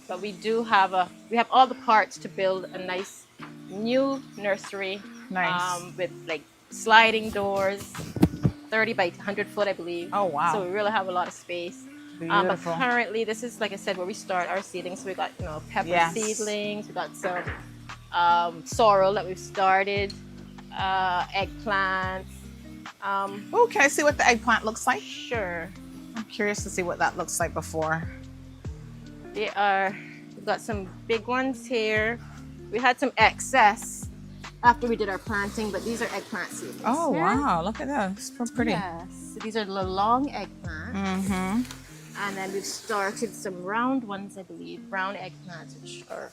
But we have all the parts to build a nice new nursery. Nice. With like sliding doors, 30 by 100 foot, I believe. Oh wow! So we really have a lot of space. But Beautiful. currently, this is, like I said, where we start our seedlings. So we got pepper seedlings. We got some sorrel that we've started. Eggplants. Oh, can I see what the eggplant looks like? Sure. I'm curious to see what that looks like before. We've got some big ones here. We had some excess after we did our planting, but these are eggplant seedlings. Oh wow! Look at that. It's so pretty. Yes. These are the long eggplants. And then we've started some round ones, I believe. Round eggplants, which are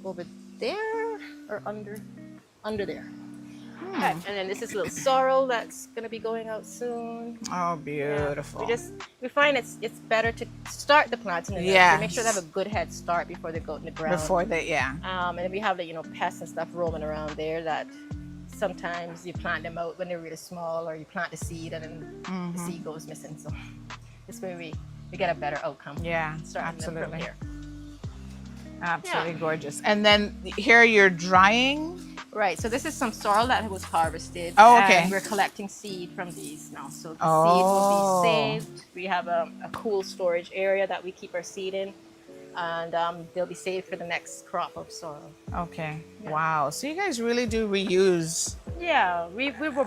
over there or under there. Okay. And then this is a little sorrel that's going to be going out soon. Oh, beautiful. Yeah. We find it's better to start the plants in the nursery. Make sure they have a good head start before they go in the ground. And then we have pests and stuff roaming around there that sometimes you plant them out when they're really small, or you plant the seed and then the seed goes missing. So this way we get a better outcome. Yeah, starting absolutely. them from here. Absolutely gorgeous. And then here you're drying. Right, so this is some sorrel that was harvested. Oh, okay. And we're collecting seed from these now. So the seed will be saved. We have a cool storage area that we keep our seed in. And they'll be saved for the next crop of sorrel. Okay. Yeah. Wow. So you guys really do reuse. Yeah, we were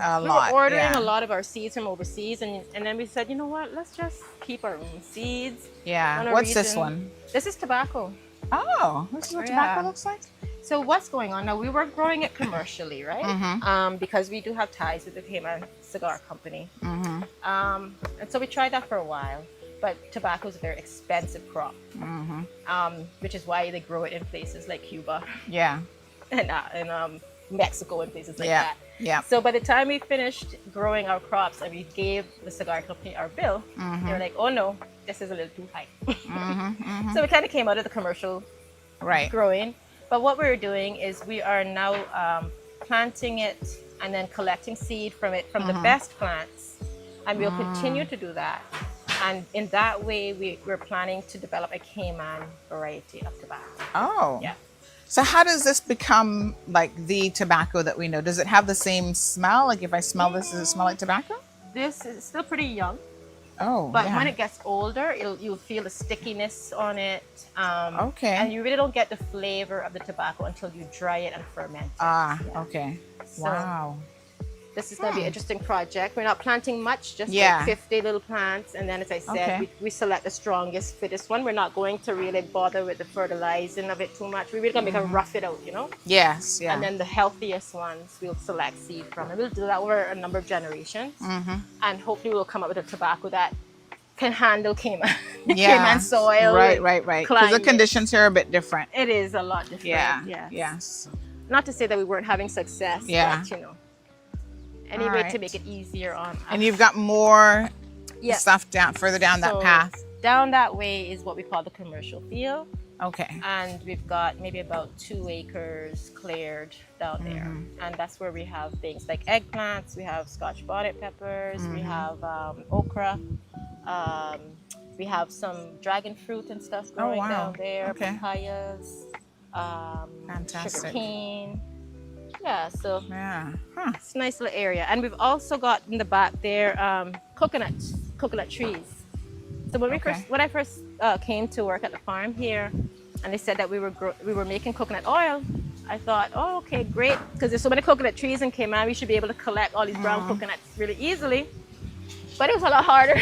ordering a lot of our seeds from overseas. And then we said, you know what, let's just keep our own seeds. Yeah. What's this one? This is tobacco. Oh, this is what tobacco looks like? So what's going on now? We were growing it commercially, right? Because we do have ties with the Cayman Cigar Company. And so we tried that for a while, but tobacco is a very expensive crop, which is why they grow it in places like Cuba, and Mexico and places like that. Yeah. So by the time we finished growing our crops and we gave the cigar company our bill, they were like, "Oh no, this is a little too high." So we kind of came out of the commercial growing. But what we're doing is we are now planting it and then collecting seed from it, from the best plants. And we'll continue to do that. And in that way, we're planning to develop a Cayman variety of tobacco. Oh. Yeah. So how does this become like the tobacco that we know? Does it have the same smell? Like if I smell this, does it smell like tobacco? This is still pretty young. Oh, but when it gets older, you'll feel the stickiness on it. Okay. And you really don't get the flavor of the tobacco until you dry it and ferment it. Okay. So, wow. This is going to be an interesting project. We're not planting much, just Yeah. like 50 little plants. And then, as I said, Okay. we select the strongest, fittest one. We're not going to really bother with the fertilizing of it too much. We're really going to make it rough it out, you know? Yes, yeah. And then the healthiest ones, we'll select seed from. And we'll do that over a number of generations. And hopefully we'll come up with a tobacco that can handle Cayman, Cayman soil. Right. Because the climate. conditions here are a bit different. It is a lot different. Yeah. Yes. Yes. Not to say that we weren't having success, but you know, any way to make it easier on us. And you've got more stuff further down that path. Down that way is what we call the commercial field. Okay. And we've got maybe about 2 acres cleared down there. And that's where we have things like eggplants, we have Scotch bonnet peppers, we have okra, we have some dragon fruit and stuff growing down there, papayas, sugar cane. Yeah, so it's a nice little area. And we've also got in the back there coconut trees. So when I first came to work at the farm here, and they said that we were making coconut oil, I thought, oh, okay, great, because there's so many coconut trees in Cayman, we should be able to collect all these brown coconuts really easily. But it was a lot harder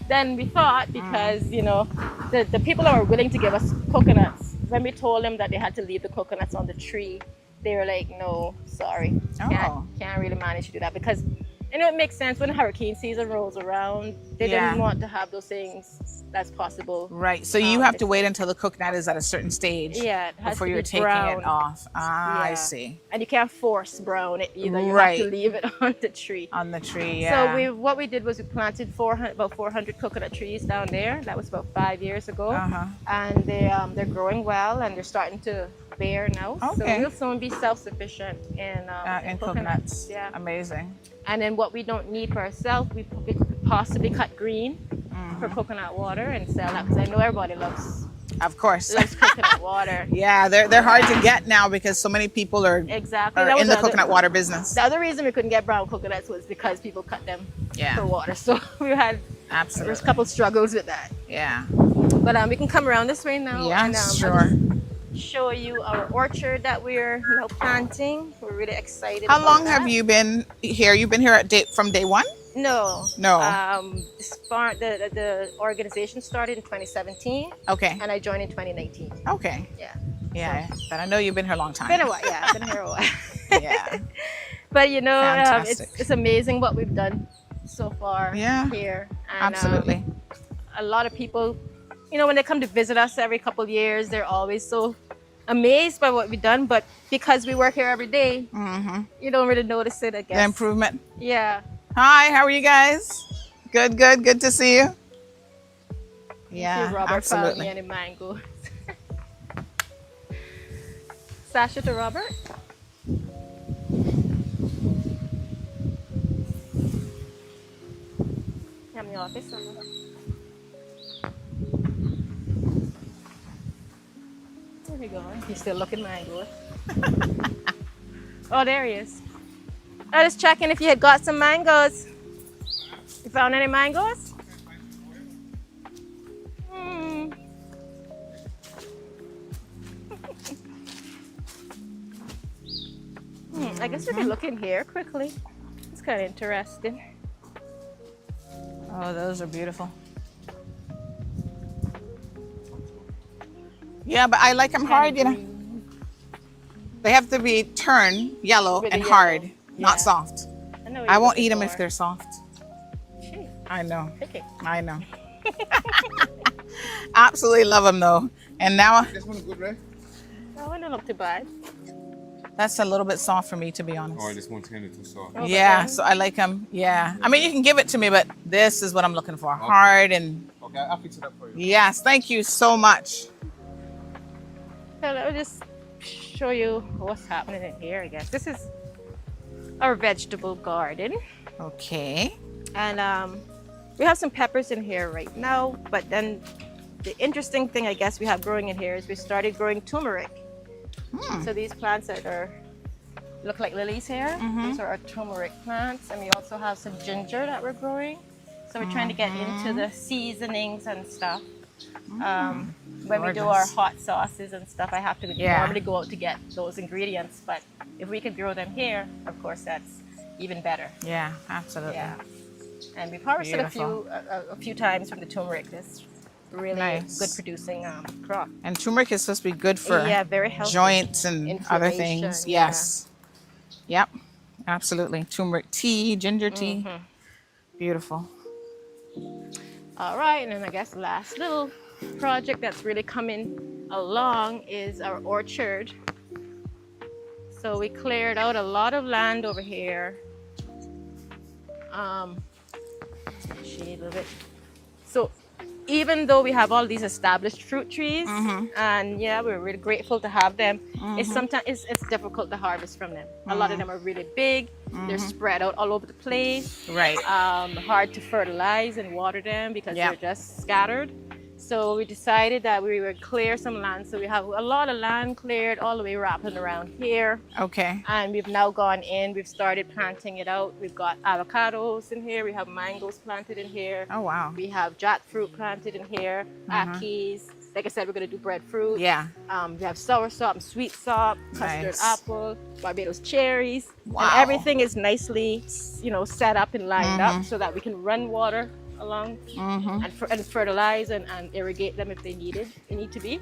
than we thought, because you know, the people that were willing to give us coconuts, when we told them that they had to leave the coconuts on the tree, they were like, no, sorry, can't really manage to do that, because you know, it makes sense when hurricane season rolls around, they didn't want to have those things that's possible. Right. So you have to wait until the coconut is at a certain stage before you're taking it off. I see. And you can't force brown it either. You have to leave it on the tree. On the tree, yeah. So what we did was we planted about 400 coconut trees down there. That was about 5 years ago. And they're growing well, and they're starting to bear now. So we'll soon be self-sufficient in coconuts. Yeah. Amazing. And then what we don't need for ourselves, we could possibly cut green for coconut water and sell that, because I know everybody loves coconut water. Yeah, they're hard to get now because so many people are in the coconut water business. The other reason we couldn't get brown coconuts was because people cut them for water. So we had there's a couple struggles with that. Yeah. But we can come around this way now. Yeah, and, sure. Show you our orchard that we're now planting. We're really excited. How long have you been here? You've been here from day one? No. This farm, the organization started in 2017. Okay. And I joined in 2019. Okay. Yeah. But I know you've been here a long time. Been a while. Yeah, I've been here a while. Yeah. But you know, it's amazing what we've done so far here. And, absolutely. A lot of people, you know, when they come to visit us every couple of years, they're always so amazed by what we've done. But because we work here every day, you don't really notice it, I guess. The improvement. Yeah. Hi, how are you guys? Good to see you. Yeah, Robert absolutely. found me any mangoes. Sasha to Robert. I'm in the office. There we go. He's still looking mangoes. Oh, there he is. I was checking if you had got some mangoes. You found any mangoes? I guess we can look in here quickly. It's kind of interesting. Oh, those are beautiful. Yeah, but I like them hard, you know. They have to be turned yellow and hard, not soft. I won't eat them if they're soft. I know. I know. Absolutely love them though. And now This one is good, right? That one not too bad. That's a little bit soft for me, to be honest. Oh, this one's kind of too soft. Yeah, so I like them. Yeah. I mean, you can give it to me, but this is what I'm looking for. Hard and... Okay, I'll fix it up for you. Yes, thank you so much. So let me just show you what's happening in here, I guess. This is our vegetable garden. Okay. And we have some peppers in here right now, but then the interesting thing I guess we have growing in here is we started growing turmeric. So these plants that look like lilies here, these are our turmeric plants, and we also have some ginger that we're growing. So we're trying to get into the seasonings and stuff. When we do our hot sauces and stuff, I have to normally go out to get those ingredients, but if we could grow them here, of course, that's even better. Yeah, absolutely. Yeah. And we've harvested a few times from the turmeric. It's really Nice. good producing crop. And turmeric is supposed to be good for very healthy. joints and other Inflammation, things. yeah. Yes. Yep. Absolutely. Turmeric tea, ginger tea. Beautiful. All right, and then I guess the last little project that's really coming along is our orchard. So we cleared out a lot of land over here. Shade a little bit. So even though we have all these established fruit trees, and yeah, we're really grateful to have them, it's sometimes it's difficult to harvest from them. A lot of them are really big. They're spread out all over the place. Right. Hard to fertilize and water them because they're just scattered. So we decided that we would clear some land. So we have a lot of land cleared all the way wrapping around here. Okay. And we've now gone in, we've started planting it out. We've got avocados in here, we have mangoes planted in here. Oh, wow. We have jackfruit planted in here, akis. Like I said, we're gonna do breadfruit. Yeah. We have soursop and sweet sop, custard Nice. apple, Barbados cherries. Wow. And everything is nicely, set up and lined up so that we can run water along and fertilize and irrigate them if they need to be.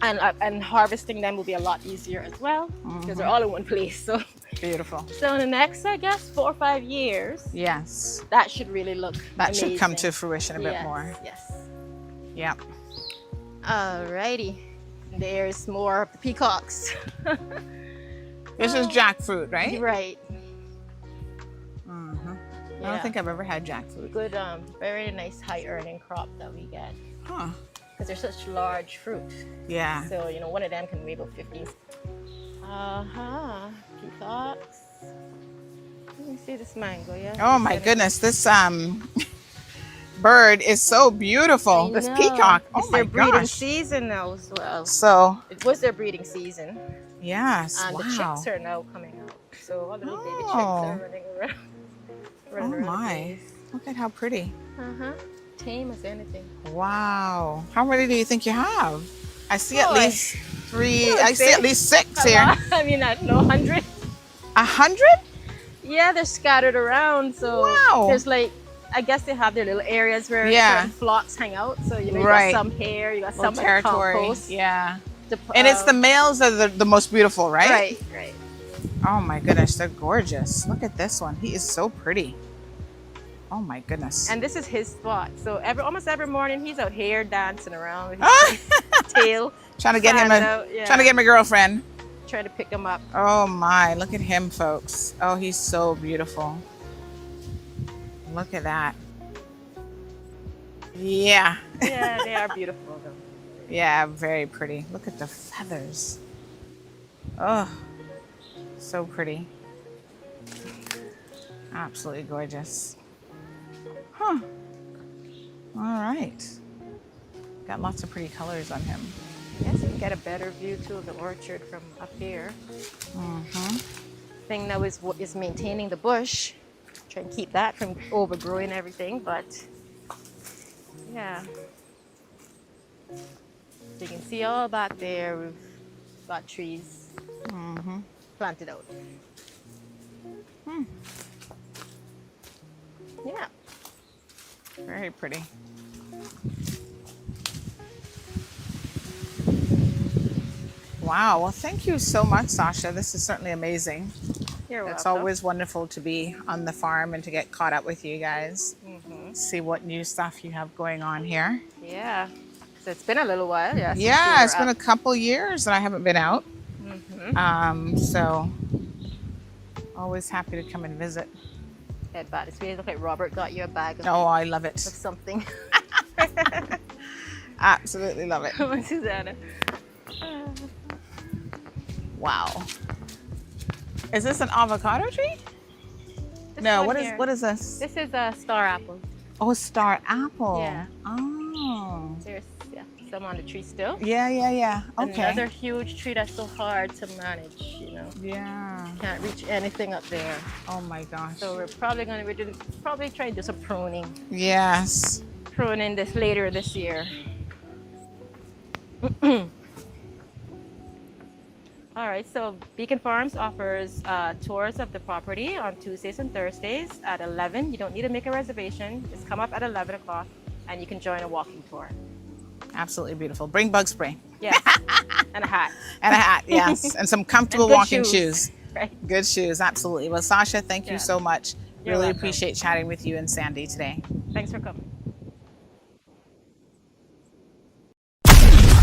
And harvesting them will be a lot easier as well because they're all in one place. So beautiful. So in the next, I guess, 4 or 5 years, yes, that should really look that amazing. should come to fruition a bit more. Yes. Yep. Alrighty. There's more of the peacocks. This is jackfruit, right? Right. I don't think I've ever had jackfruit. Good, very nice high earning crop that we get. Huh. Because they're such large fruit. Yeah. So, one of them can weigh about 15. Peacocks. Let me see this mango, yeah? Oh my goodness, this bird is so beautiful. This peacock. Oh It's my their breeding gosh. season now as well. So it was their breeding season. Yes. And wow. the chicks are now coming out. So all the little baby chicks Oh. are running around. Oh my. Look at how pretty. Tame as anything. Wow. How many do you think you have? I see at Boy. least 3. Oh, I see at least 6 a here. lot. I mean, I don't know, 100. 100? Yeah, they're scattered around. So Wow. there's I guess they have their little areas where certain flocks hang out. So, you Right. got some here, you got Little some territory. compost. Yeah. And it's the males that are the most beautiful, right? Right, right. Oh my goodness, they're gorgeous. Look at this one. He is so pretty. Oh my goodness. And this is his spot. So almost every morning he's out here dancing around with his tail. Trying to get him trying to get my girlfriend. Trying to pick him up. Oh my, look at him, folks. Oh, he's so beautiful. Look at that. Yeah. Yeah, they are beautiful though. Yeah, very pretty. Look at the feathers. Oh, so pretty. Absolutely gorgeous. Huh. All right. Got lots of pretty colors on him. Yes, you can get a better view too of the orchard from up here. Thing now is maintaining the bush. Try and keep that from overgrowing everything, but yeah. You can see all back there we've got trees planted out. Yeah. Very pretty. Wow. Well, thank you so much, Sasha. This is certainly amazing. You're welcome. It's always wonderful to be on the farm and to get caught up with you guys. See what new stuff you have going on here. Yeah. So it's been a little while. Yeah. Yeah, it's been a couple years that I haven't been out. So always happy to come and visit. But it's really look like Robert got you a bag of, Oh, I love it. of something. Absolutely love it. Come on, Susanna. Wow. Is this an avocado tree? This No, one what is here. what is this? This is a star apple. Oh, star apple. Yeah. Oh. There's some on the tree still. Yeah. Okay. Another huge tree that's so hard to manage, Yeah. Can't reach anything up there. Oh my gosh. So we're probably try and do some pruning. Yes. Pruning this later this year. All right, so Beacon Farms offers tours of the property on Tuesdays and Thursdays at 11. You don't need to make a reservation. Just come up at 11 o'clock and you can join a walking tour. Absolutely beautiful. Bring bug spray. Yes, and a hat. And a hat, yes. And some comfortable walking shoes. Right. Good shoes, absolutely. Well, Sasha, thank you so much. You're really welcome. appreciate chatting with you and Sandy today. Thanks for coming.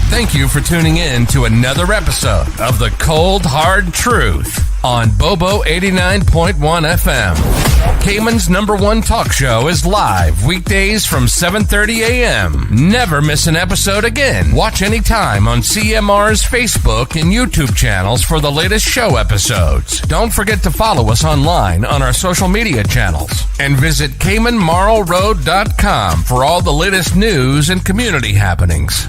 Thank you for tuning in to another episode of The Cold Hard Truth on Bobo 89.1 FM. Cayman's #1 talk show is live weekdays from 7:30 a.m. Never miss an episode again. Watch anytime on CMR's Facebook and YouTube channels for the latest show episodes. Don't forget to follow us online on our social media channels and visit CaymanMarlRoad.com for all the latest news and community happenings.